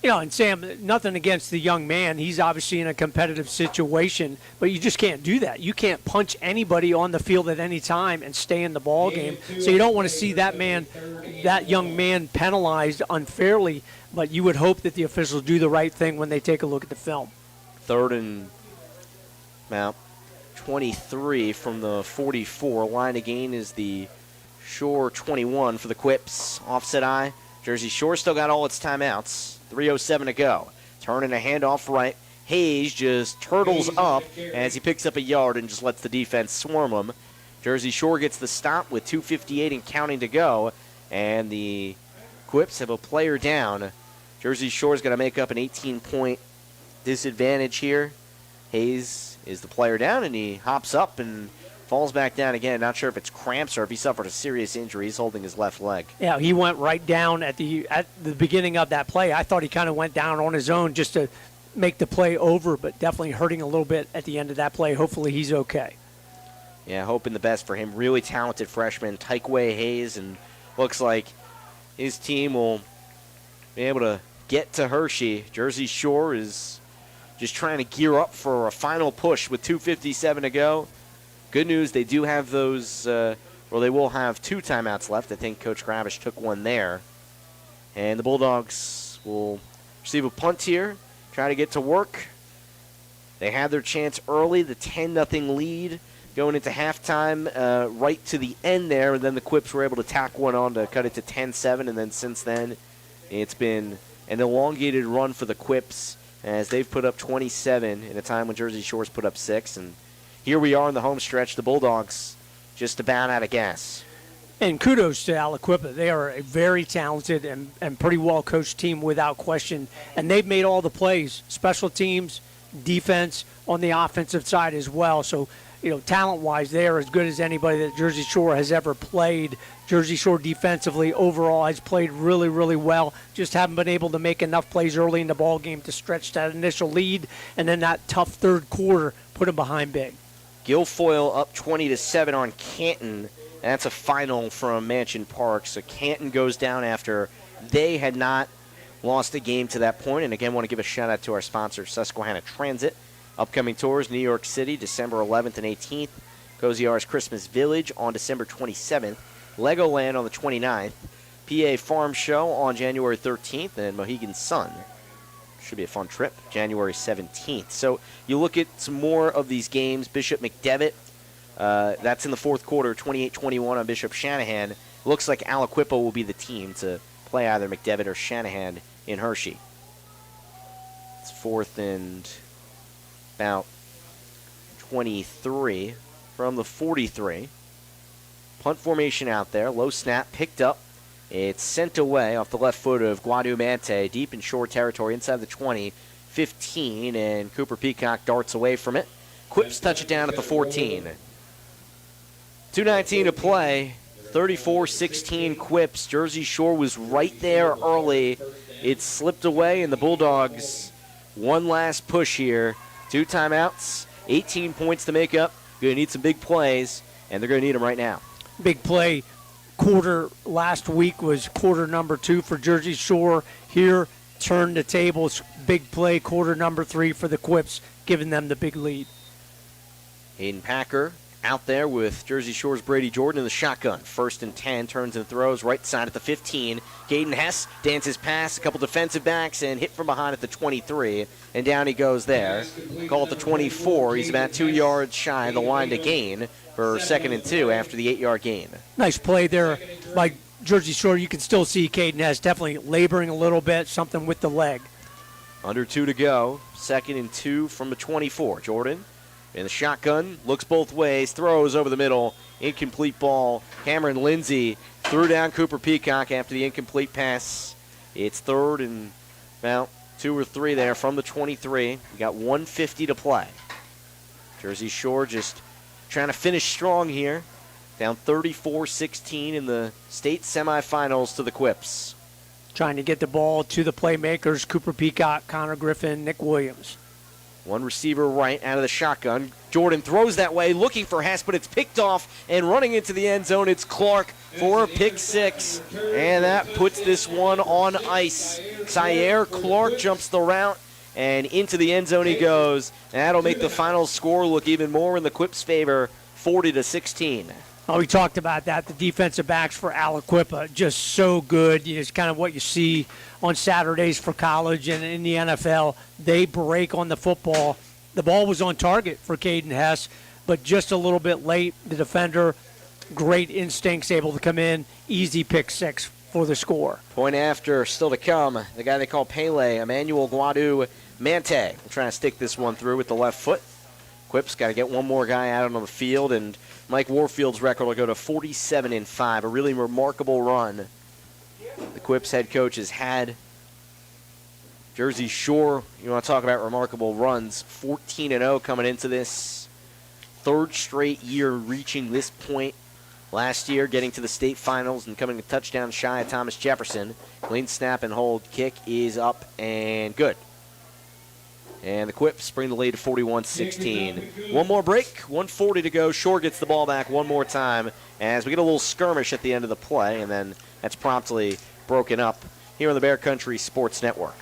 And Sam, nothing against the young man. He's obviously in a competitive situation, but you just can't do that. You can't punch anybody on the field at any time and stay in the ball game. So you don't want to see that young man penalized unfairly, but you would hope that the officials do the right thing when they take a look at the film. Third and about 23 from the 44. Line of gain is the Shore 21 for the Quips. Offset eye. Jersey Shore still got all its timeouts. 3:07 to go. Turning a handoff right. Hayes just turtles up as he picks up a yard and just lets the defense swarm him. Jersey Shore gets the stop with 2:58 and counting to go. And the Quips have a player down. Jersey Shore's got to make up an 18-point disadvantage here. Hayes is the player down, and he hops up and falls back down again. Not sure if it's cramps or if he suffered a serious injury. He's holding his left leg. Yeah, he went right down at the beginning of that play. I thought he kind of went down on his own just to make the play over, but definitely hurting a little bit at the end of that play. Hopefully he's okay. Yeah, hoping the best for him. Really talented freshman, Tyquay Hayes, and looks like his team will be able to get to Hershey. Jersey Shore is just trying to gear up for a final push with 2:57 to go. Good news, they do have those, they will have 2 timeouts left. I think Coach Gravish took one there. And the Bulldogs will receive a punt here, try to get to work. They had their chance early, the 10-0 lead going into halftime, right to the end there, and then the Quips were able to tack one on to cut it to 10-7, and then since then it's been an elongated run for the Quips as they've put up 27 in a time when Jersey Shore's put up 6, and here we are in the home stretch. The Bulldogs just about out of gas. And kudos to Aliquippa. They are a very talented and pretty well-coached team without question. And they've made all the plays, special teams, defense, on the offensive side as well. So, talent-wise, they are as good as anybody that Jersey Shore has ever played. Jersey Shore defensively overall has played really, really well. Just haven't been able to make enough plays early in the ball game to stretch that initial lead. And then that tough third quarter put them behind big. Guilfoyle up 20-7 on Canton. That's a final from Mansion Park. So Canton goes down after they had not lost a game to that point. And again, want to give a shout out to our sponsor, Susquehanna Transit. Upcoming tours, New York City, December 11th and 18th. Cozy R's Christmas Village on December 27th. Legoland on the 29th. PA Farm Show on January 13th. And Mohegan Sun. Should be a fun trip, January 17th. So you look at some more of these games. Bishop McDevitt, that's in the fourth quarter, 28-21 on Bishop Shanahan. Looks like Aliquippa will be the team to play either McDevitt or Shanahan in Hershey. It's 4th and about 23 from the 43. Punt formation out there. Low snap picked up. It's sent away off the left foot of Guadumante, deep in Shore territory, inside the 20, 15, and Cooper Peacock darts away from it. Quips touch it down at the 14. 2:19 to play, 34-16 Quips. Jersey Shore was right there early. It slipped away, and the Bulldogs, one last push here. 2 timeouts, 18 points to make up. Going to need some big plays, and they're going to need them right now. Big play. Quarter last week was quarter number 2 for Jersey Shore. Here, turn the tables. Big play, quarter number 3 for the Quips, giving them the big lead. Hayden Packer out there with Jersey Shore's Brady Jordan in the shotgun. 1st and 10, turns and throws right side at the 15. Caden Hess dances past a couple defensive backs and hit from behind at the 23. And down he goes there. Call it the 24. He's about 2 yards shy of the line to gain for 2nd and 2 after the 8-yard gain. Nice play there by Jersey Shore. You can still see Caden Hess definitely laboring a little bit, something with the leg. Under 2 to go. 2nd and 2 from the 24. Jordan in the shotgun, looks both ways, throws over the middle, incomplete ball. Cameron Lindsay threw down Cooper Peacock after the incomplete pass. It's 3rd and about 2 or 3 there from the 23. We got 1:50 to play. Jersey Shore just trying to finish strong here. Down 34-16 in the state semifinals to the Quips. Trying to get the ball to the playmakers, Cooper Peacock, Connor Griffin, Nick Williams. One receiver right out of the shotgun. Jordan throws that way, looking for Hess, but it's picked off, and running into the end zone, it's Clark for a pick six. And that puts this one on ice. Syer Clark jumps the route, and into the end zone he goes. And that'll make the final score look even more in the Quip's favor, 40-16. Oh, we talked about that. The defensive backs for Aliquippa, just so good. It's kind of what you see on Saturdays for college and in the NFL. They break on the football. The ball was on target for Caden Hess, but just a little bit late. The defender, great instincts, able to come in. Easy pick six for the score. Point after still to come. The guy they call Pele, Emmanuel Guadu Mante, will try to stick this one through with the left foot. Quip's got to get one more guy out on the field, and Mike Warfield's record will go to 47-5, a really remarkable run. The Quip's head coach has had. Jersey Shore, you want to talk about remarkable runs, 14-0 coming into this. Third straight year reaching this point. Last year getting to the state finals and coming a touchdown shy of Thomas Jefferson. Clean snap and hold. Kick is up and good. And the Quips bring the lead to 41-16. One more break, 1:40 to go. Shore gets the ball back one more time as we get a little skirmish at the end of the play, and then that's promptly broken up here on the Bear Country Sports Network.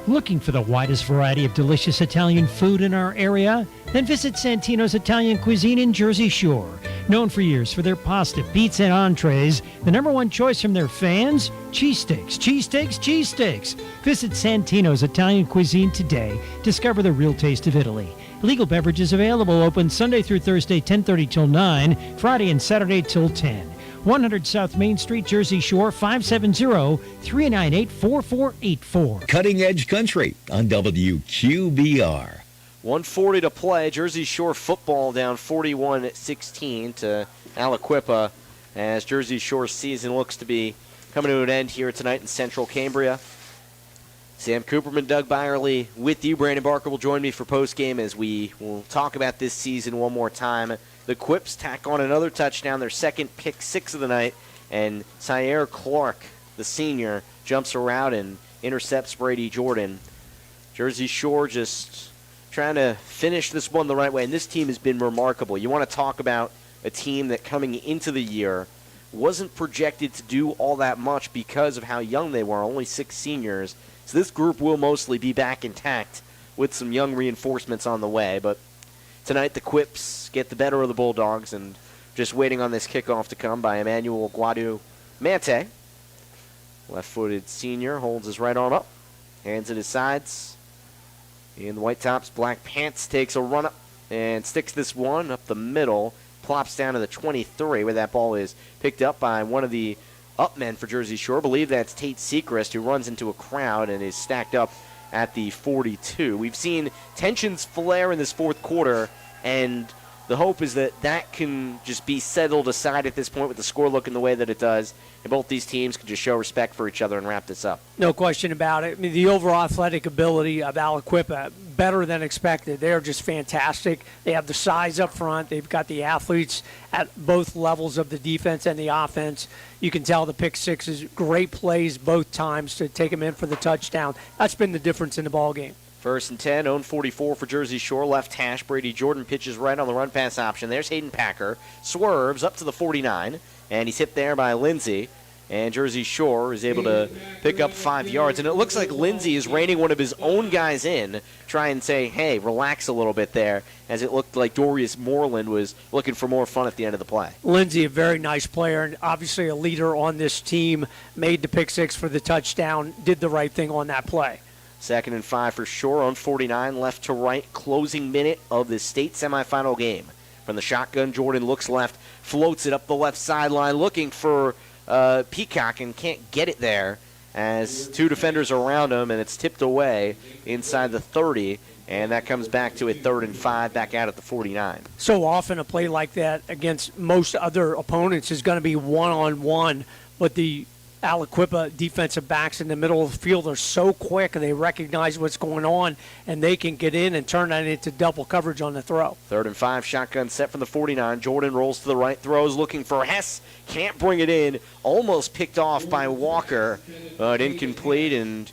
Looking for the widest variety of delicious Italian food in our area? Then visit Santino's Italian Cuisine in Jersey Shore. Known for years for their pasta, pizza, and entrees, the number one choice from their fans? Cheesesteaks, cheesesteaks, cheesesteaks. Visit Santino's Italian Cuisine today. Discover the real taste of Italy. Legal beverages available, open Sunday through Thursday, 10:30 till 9, Friday and Saturday till 10. 100 South Main Street, Jersey Shore, 570-398-4484. Cutting Edge Country on WQBR. 1:40 to play. Jersey Shore football down 41-16 to Aliquippa as Jersey Shore's season looks to be coming to an end here tonight in Central Cambria. Sam Cooperman, Doug Byerly with you. Brandon Barker will join me for postgame as we will talk about this season one more time. The Quips tack on another touchdown, their second pick six of the night, and Syer Clark, the senior, jumps around and intercepts Brady Jordan. Jersey Shore just trying to finish this one the right way, and this team has been remarkable. You want to talk about a team that coming into the year wasn't projected to do all that much because of how young they were, only 6 seniors. So this group will mostly be back intact with some young reinforcements on the way, but tonight the Quips get the better of the Bulldogs, and just waiting on this kickoff to come by Emmanuel Guadu Mante. Left-footed senior holds his right arm up, hands at his sides. In the white tops, black pants, takes a run up and sticks this one up the middle, plops down to the 23 where that ball is picked up by one of the up men for Jersey Shore. I believe that's Tate Sechrist, who runs into a crowd and is stacked up at the 42. We've seen tensions flare in this fourth quarter, and the hope is that that can just be settled aside at this point with the score looking the way that it does, and both these teams can just show respect for each other and wrap this up. No question about it. I mean, the overall athletic ability of Aliquippa, better than expected. They're just fantastic. They have the size up front. They've got the athletes at both levels of the defense and the offense. You can tell the pick six is great plays both times to take them in for the touchdown. That's been the difference in the ball game. First and 10, own 44 for Jersey Shore. Left hash, Brady Jordan pitches right on the run-pass option. There's Hayden Packer. Swerves up to the 49, and he's hit there by Lindsey. And Jersey Shore is able to pick up 5 yards. And it looks like Lindsey is reining one of his own guys in, try and say, hey, relax a little bit there, as it looked like Dorius Moreland was looking for more fun at the end of the play. Lindsey, a very nice player and obviously a leader on this team, made the pick six for the touchdown, did the right thing on that play. 2nd and 5 for Shore on 49, left to right, closing minute of the state semifinal game. From the shotgun, Jordan looks left, floats it up the left sideline, looking for Peacock and can't get it there as 2 defenders are around him, and it's tipped away inside the 30, and that comes back to a 3rd and 5 back out at the 49. So often a play like that against most other opponents is going to be one-on-one, but the Aliquippa defensive backs in the middle of the field are so quick, and they recognize what's going on, and they can get in and turn that into double coverage on the throw. 3rd and 5, shotgun set from the 49. Jordan rolls to the right, throws, looking for Hess. Can't bring it in. Almost picked off by Walker, but incomplete, and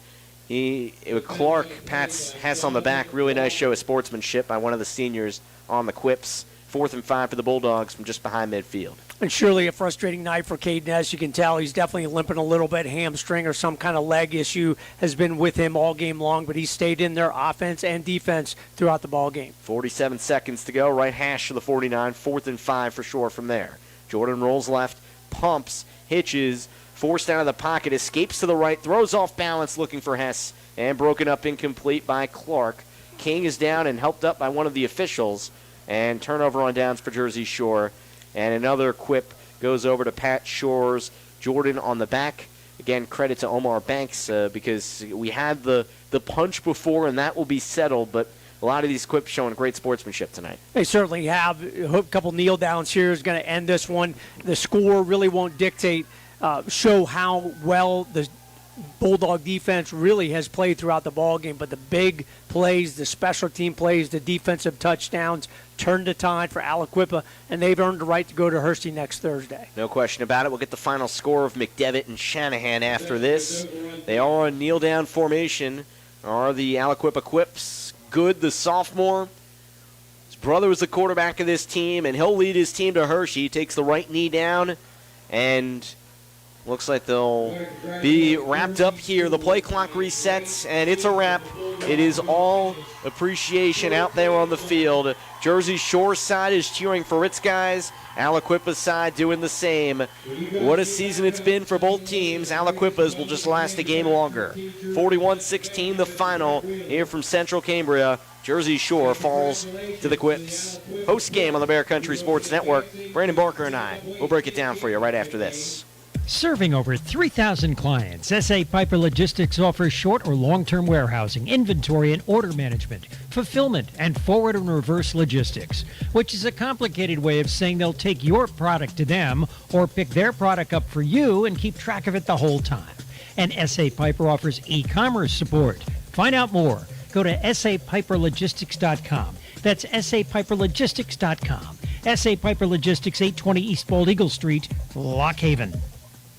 Clark pats Hess on the back. Really nice show of sportsmanship by one of the seniors on the quips. 4th and 5 for the Bulldogs from just behind midfield. And surely a frustrating night for Caden Hess. You can tell he's definitely limping a little bit. Hamstring or some kind of leg issue has been with him all game long, but he stayed in their offense and defense throughout the ball game. 47 seconds to go. Right hash to the 49. 4th and 5 for sure from there. Jordan rolls left, pumps, hitches, forced out of the pocket, escapes to the right, throws off balance looking for Hess, and broken up incomplete by Clark. King is down and helped up by one of the officials, and turnover on downs for Jersey Shore. And another quip goes over to Pat Shores. Jordan on the back. Again, credit to Omar Banks because we had the punch before, and that will be settled, but a lot of these quips showing great sportsmanship tonight. They certainly have. A couple kneel downs here is going to end this one. The score really won't dictate, show how well the Bulldog defense really has played throughout the ball game, but the big plays, the special team plays, the defensive touchdowns turned the tide for Aliquippa, and they've earned the right to go to Hershey next Thursday. No question about it. We'll get the final score of McDevitt and Shanahan after this. They are on kneel-down formation. Are the Aliquippa Quips good, the sophomore? His brother was the quarterback of this team, and he'll lead his team to Hershey. He takes the right knee down, and looks like they'll be wrapped up here. The play clock resets, and it's a wrap. It is all appreciation out there on the field. Jersey Shore side is cheering for its guys. Aliquippa's side doing the same. What a season it's been for both teams. Aliquippa's will just last a game longer. 41-16 the final here from Central Cambria. Jersey Shore falls to the Quips. Post game on the Bear Country Sports Network. Brandon Barker and I will break it down for you right after this. Serving over 3,000 clients, S.A. Piper Logistics offers short or long-term warehousing, inventory and order management, fulfillment, and forward and reverse logistics, which is a complicated way of saying they'll take your product to them or pick their product up for you and keep track of it the whole time. And S.A. Piper offers e-commerce support. Find out more. Go to sapiperlogistics.com. That's sapiperlogistics.com. S.A. Piper Logistics, 820 East Bald Eagle Street, Lock Haven.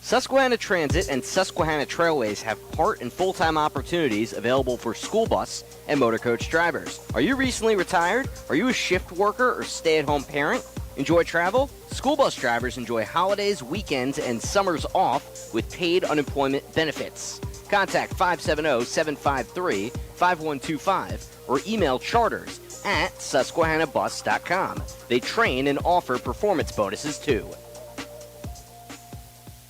Susquehanna Transit and Susquehanna Trailways have part and full-time opportunities available for school bus and motor coach drivers. Are you recently retired? Are you a shift worker or stay-at-home parent? Enjoy travel? School bus drivers enjoy holidays, weekends, and summers off with paid unemployment benefits. Contact 570-753-5125 or email charters@susquehannabus.com. They train and offer performance bonuses too.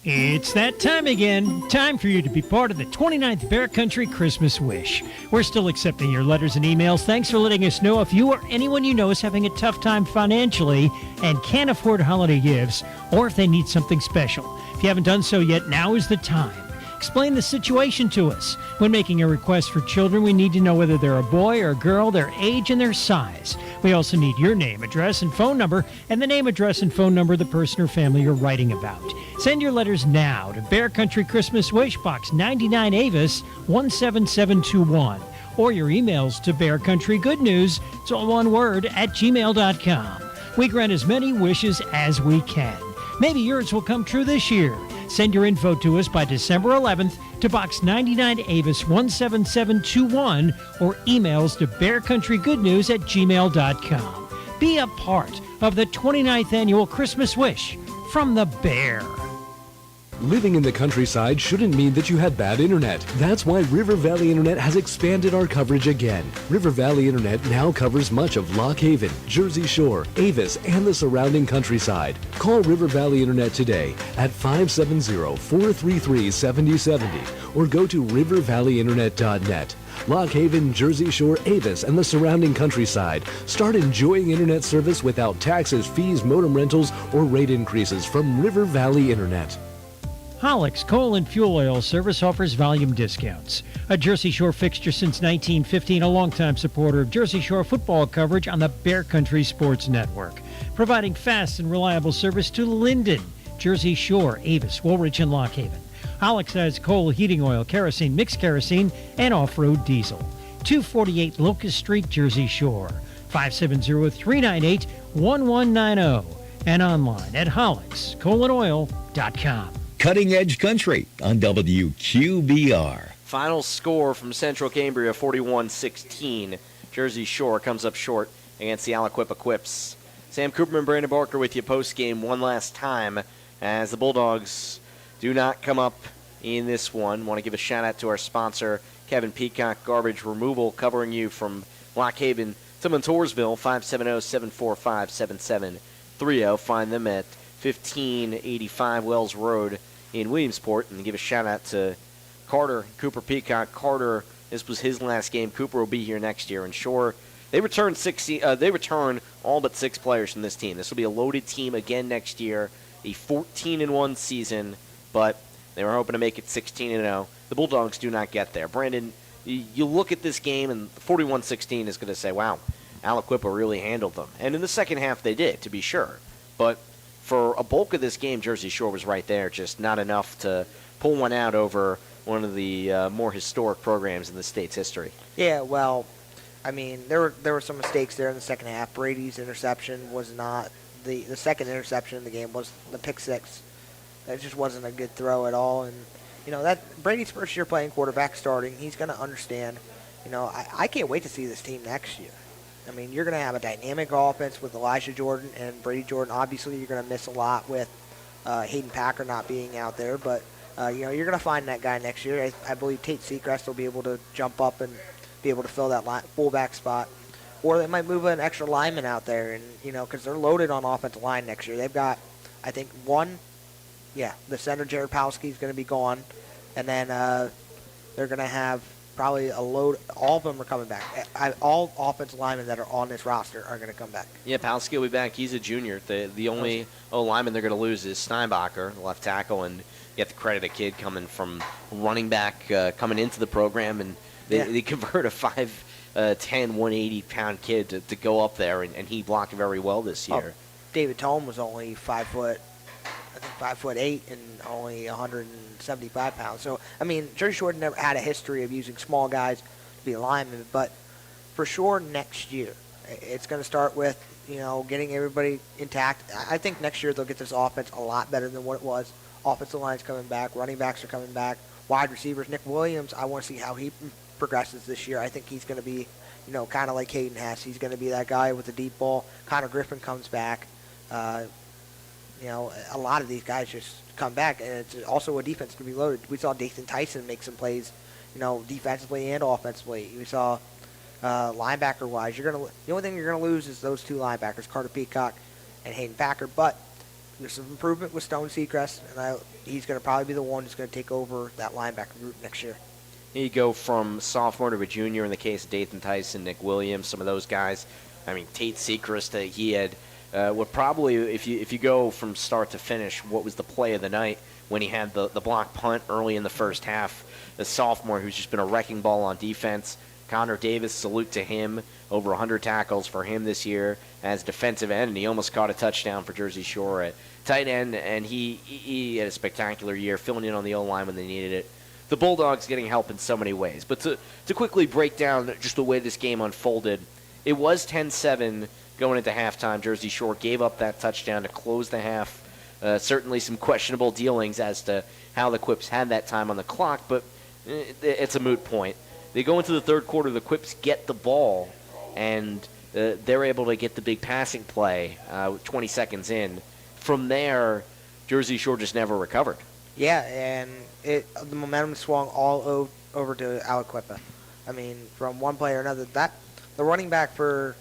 It's that time again. Time for you to be part of the 29th Bear Country Christmas Wish. We're still accepting your letters and emails. Thanks for letting us know if you or anyone you know is having a tough time financially and can't afford holiday gifts, or if they need something special. If you haven't done so yet, now is the time. Explain the situation to us. When making a request for children, we need to know whether they're a boy or a girl, their age, and their size. We also need your name, address, and phone number, and the name, address, and phone number of the person or family you're writing about. Send your letters now to Bear Country Christmas Wish, Box 99 Avis, 17721, or your emails to Bear Country Good News, it's all one word, @gmail.com. We grant as many wishes as we can. Maybe yours will come true this year. Send your info to us by December 11th to Box 99 Avis 17721 or emails to bearcountrygoodnews@gmail.com. Be a part of the 29th Annual Christmas Wish from the Bear. Living in the countryside shouldn't mean that you had bad internet. That's why River Valley Internet has expanded our coverage again. River Valley Internet now covers much of Lock Haven, Jersey Shore, Avis, and the surrounding countryside. Call River Valley Internet today at 570-433-7070 or go to rivervalleyinternet.net. Lock Haven, Jersey Shore, Avis, and the surrounding countryside. Start enjoying internet service without taxes, fees, modem rentals, or rate increases from River Valley Internet. Hollick's Coal and Fuel Oil Service offers volume discounts. A Jersey Shore fixture since 1915, a longtime supporter of Jersey Shore football coverage on the Bear Country Sports Network. Providing fast and reliable service to Linden, Jersey Shore, Avis, Woolwich, and Lock Haven. Hollick's has coal, heating oil, kerosene, mixed kerosene, and off-road diesel. 248 Locust Street, Jersey Shore. 570-398-1190. And online at hollickscoalandoil.com. Cutting Edge Country on WQBR. Final score from Central Cambria, 41-16. Jersey Shore comes up short against the Aliquippa Quips. Sam Cooperman, Brandon Barker with you post-game one last time as the Bulldogs do not come up in this one. Want to give a shout-out to our sponsor, Kevin Peacock Garbage Removal, covering you from Lock Haven to Montoursville, 570-745-7730. Find them at 1585 Wells Road in Williamsport. And give a shout-out to Carter, Cooper Peacock. Carter, this was his last game. Cooper will be here next year. And Shore, they return all but 6 players from this team. This will be a loaded team again next year, a 14-1 season, but they were hoping to make it 16-0. The Bulldogs do not get there. Brandon, you look at this game, and 41-16 is going to say, wow, Aliquippa really handled them. And in the second half they did, to be sure. But for a bulk of this game, Jersey Shore was right there, just not enough to pull one out over one of the more historic programs in the state's history. Yeah, well, I mean, there were some mistakes there in the second half. Brady's interception was not the second interception in the game was the pick six. That just wasn't a good throw at all. And that Brady's first year playing quarterback starting, he's going to understand. I can't wait to see this team next year. I mean, you're going to have a dynamic offense with Elijah Jordan and Brady Jordan. Obviously, you're going to miss a lot with Hayden Packer not being out there, but you're going to find that guy next year. I believe Tate Seacrest will be able to jump up and be able to fill that fullback spot. Or they might move an extra lineman out there, and because they're loaded on offensive line next year. They've got, I think, the center Jared Palski is going to be gone, and then they're going to have probably a load. All of them are coming back. All offensive linemen that are on this roster are going to come back. Yeah, Palski will be back. He's a junior. The only lineman they're going to lose is Steinbacher, the left tackle, and you have to credit a kid coming from running back, coming into the program, and they convert a 5'10", 180-pound kid to go up there, and he blocked very well this year. David Tome was only 5'8", and only 175 pounds. So, I mean, Jersey Shore never had a history of using small guys to be linemen, but for sure next year, it's going to start with, getting everybody intact. I think next year they'll get this offense a lot better than what it was. Offensive line's coming back. Running backs are coming back. Wide receivers, Nick Williams, I want to see how he progresses this year. I think he's going to be, kind of like Hayden Hess. He's going to be that guy with the deep ball. Connor Griffin comes back. A lot of these guys just come back, and it's also a defense to be loaded. We saw Dathan Tyson make some plays, defensively and offensively. We saw linebacker-wise. The only thing you're going to lose is those 2 linebackers, Carter Peacock and Hayden Packer. But there's some improvement with Stone Seacrest, and he's going to probably be the one who's going to take over that linebacker group next year. You go from sophomore to a junior in the case of Dathan Tyson, Nick Williams, some of those guys. I mean, Tate Seacrest, he had what probably, if you go from start to finish, what was the play of the night when he had the block punt early in the first half. The sophomore who's just been a wrecking ball on defense. Connor Davis, salute to him. Over 100 tackles for him this year as defensive end, and he almost caught a touchdown for Jersey Shore at tight end, and he had a spectacular year, filling in on the O-line when they needed it. The Bulldogs getting help in so many ways. But to quickly break down just the way this game unfolded, it was 10-7 going into halftime. Jersey Shore gave up that touchdown to close the half. Certainly some questionable dealings as to how the Quips had that time on the clock, but it's a moot point. They go into the third quarter, the Quips get the ball, and they're able to get the big passing play 20 seconds in. From there, Jersey Shore just never recovered. Yeah, and the momentum swung all over to Aliquippa. I mean, from one player to another. The running back for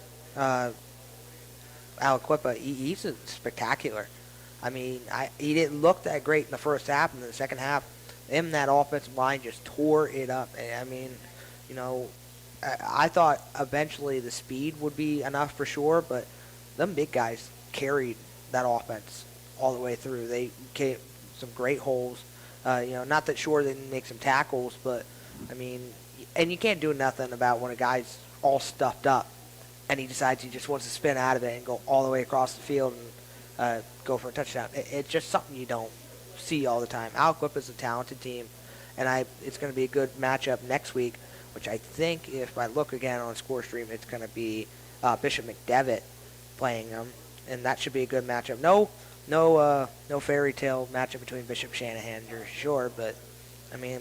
Aliquippa, he's spectacular. I mean, he didn't look that great in the first half, and in the second half, that offensive line just tore it up. And I mean, I thought eventually the speed would be enough for sure, but them big guys carried that offense all the way through. They came some great holes. Not that Shore didn't make some tackles, but I mean, and you can't do nothing about when a guy's all stuffed up and he decides he just wants to spin out of it and go all the way across the field and go for a touchdown. It's just something you don't see all the time. Aliquippa is a talented team, and it's going to be a good matchup next week, which I think if I look again on Score Stream, it's going to be Bishop McDevitt playing them, and that should be a good matchup. No fairy tale matchup between Bishop Shanahan and Jersey Shore, but I mean,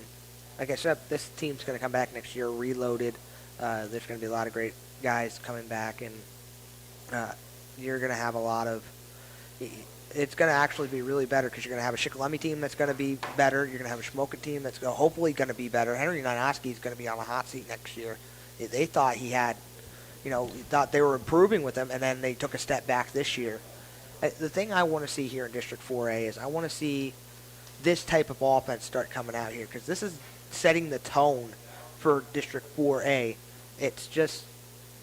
like I said, this team's going to come back next year reloaded. There's going to be a lot of great guys coming back, and you're going to have a lot of – it's going to actually be really better because you're going to have a Shikellamy team that's going to be better. You're going to have a Shamokin team that's hopefully going to be better. Henry Ninoski is going to be on the hot seat next year. They thought he had – thought they were improving with him, and then they took a step back this year. The thing I want to see here in District 4A is I want to see this type of offense start coming out here because this is setting the tone for District 4A. It's just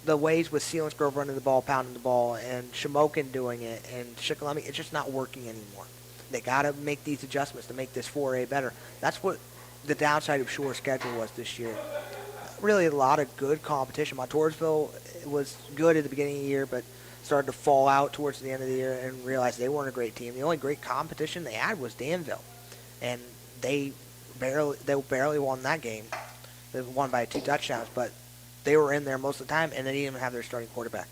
the ways with Selinsgrove running the ball, pounding the ball, and Shamokin doing it, and Shikellamy, it's just not working anymore. They got to make these adjustments to make this 4A better. That's what the downside of Shore's schedule was this year. Really a lot of good competition. Montoursville was good at the beginning of the year, but started to fall out towards the end of the year and realized they weren't a great team. The only great competition they had was Danville, and they barely won that game. They won by 2 touchdowns, but they were in there most of the time, and they didn't even have their starting quarterback.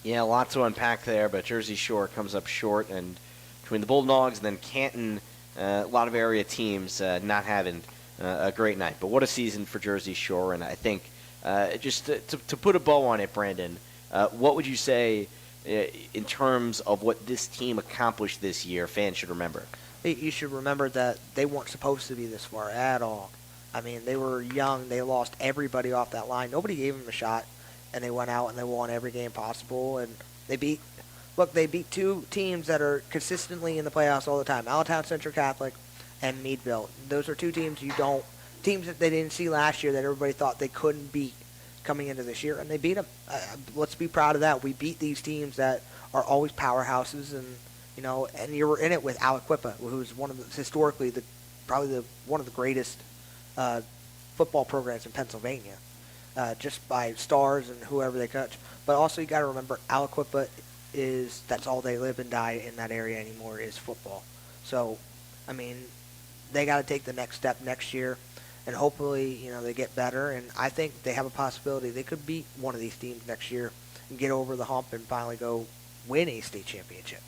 Yeah, a lot to unpack there, but Jersey Shore comes up short, and between the Bulldogs and then Canton, a lot of area teams not having a great night. But what a season for Jersey Shore, and I think just to put a bow on it, Brandon, what would you say in terms of what this team accomplished this year fans should remember? You should remember that they weren't supposed to be this far at all. I mean, they were young. They lost everybody off that line. Nobody gave them a shot, and they went out and they won every game possible. And they beat 2 teams that are consistently in the playoffs all the time, Allentown Central Catholic and Meadville. Those are 2 teams teams that they didn't see last year that everybody thought they couldn't beat coming into this year, and they beat them. Let's be proud of that. We beat these teams that are always powerhouses, and and you were in it with Aliquippa, who's historically probably one of the greatest football programs in Pennsylvania, just by stars and whoever they catch. But also you got to remember, Aliquippa that's all they live and die in that area anymore is football. So, I mean, they got to take the next step next year, and hopefully, they get better. And I think they have a possibility they could beat one of these teams next year and get over the hump and finally go win a state championship.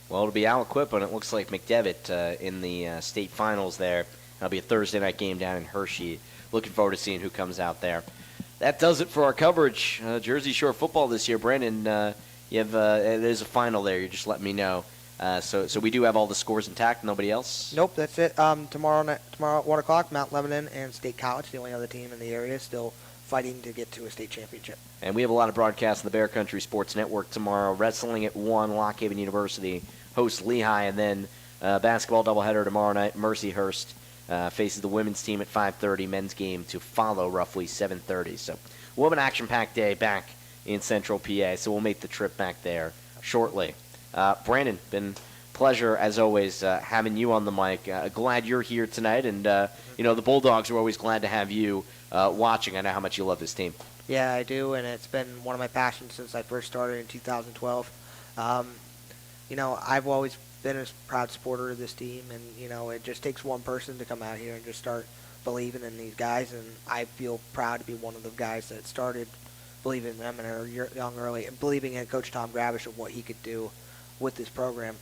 Well, it'll be Aliquippa, and it looks like McDevitt in the state finals there. That'll be a Thursday night game down in Hershey. Looking forward to seeing who comes out there. That does it for our coverage. Jersey Shore football this year. Brandon, there's a final there. You just let me know. So we do have all the scores intact. Nobody else? Nope, that's it. Tomorrow at 1 o'clock, Mount Lebanon and State College, the only other team in the area, still fighting to get to a state championship. And we have a lot of broadcasts on the Bear Country Sports Network tomorrow. Wrestling at 1, Lock Haven University hosts Lehigh, and then basketball doubleheader tomorrow night. Mercyhurst faces the women's team at 5:30. Men's game to follow roughly 7:30. So we'll have an action-packed day back in Central PA, so we'll make the trip back there shortly. Brandon, been a pleasure, as always, having you on the mic. Glad you're here tonight, and, the Bulldogs are always glad to have you watching. I know how much you love this team. Yeah, I do, and it's been one of my passions since I first started in 2012. I've always been a proud supporter of this team, and, it just takes one person to come out here and just start believing in these guys, and I feel proud to be one of the guys that started believing in them and are young early, and believing in Coach Tom Gravish of what he could do with this program.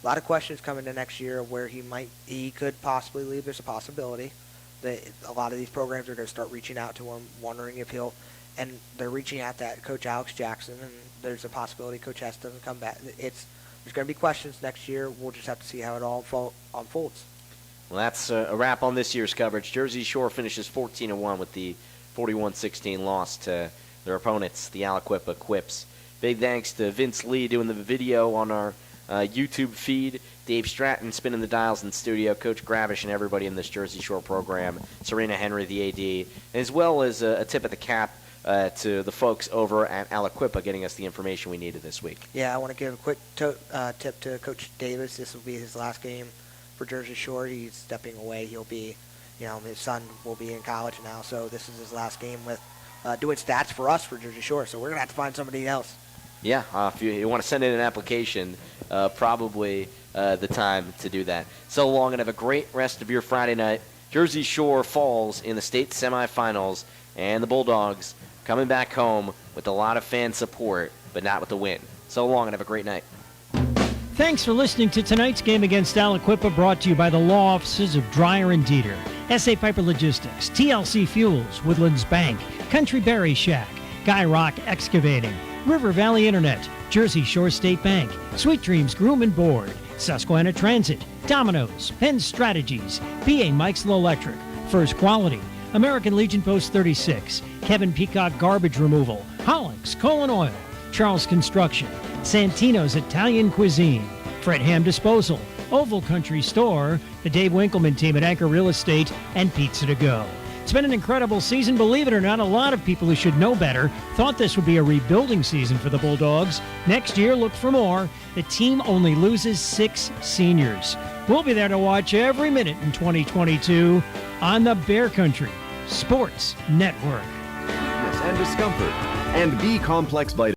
A lot of questions coming to next year of where he could possibly leave. There's a possibility that a lot of these programs are going to start reaching out to him, wondering if and they're reaching out to Coach Alex Jackson, and there's a possibility Coach Hess doesn't come back. There's going to be questions next year. We'll just have to see how it all unfolds. Well, that's a wrap on this year's coverage. Jersey Shore finishes 14-1 with the 41-16 loss to their opponents, the Aliquippa Quips. Big thanks to Vince Lee doing the video on our YouTube feed, Dave Stratton spinning the dials in the studio, Coach Gravish and everybody in this Jersey Shore program, Serena Henry, the AD, as well as a tip of the cap to the folks over at Aliquippa getting us the information we needed this week. Yeah, I want to give a quick tip to Coach Davis. This will be his last game for Jersey Shore. He's stepping away. He'll be, his son will be in college now, so this is his last game with doing stats for us for Jersey Shore, so we're going to have to find somebody else. Yeah, if you want to send in an application, probably the time to do that. So long, and have a great rest of your Friday night. Jersey Shore falls in the state semifinals, and the Bulldogs coming back home with a lot of fan support, but not with the win. So long, and have a great night. Thanks for listening to tonight's game against Aliquippa, brought to you by the law offices of Dreyer and Dieter. S.A. Piper Logistics, TLC Fuels, Woodlands Bank, Country Berry Shack, Guy Rock Excavating, River Valley Internet, Jersey Shore State Bank, Sweet Dreams Groom and Board, Susquehanna Transit, Domino's, Penn Strategies, B.A. Mike's Electric, First Quality, American Legion Post 36, Kevin Peacock Garbage Removal, Hollink's Coal and Oil, Charles Construction, Santino's Italian Cuisine, Fred Ham Disposal, Oval Country Store, the Dave Winkleman team at Anchor Real Estate, and Pizza to Go. It's been an incredible season. Believe it or not, a lot of people who should know better thought this would be a rebuilding season for the Bulldogs. Next year, look for more. The team only loses 6 seniors. We'll be there to watch every minute in 2022 on the Bear Country Sports Network. And discomfort. And B-complex vitamins.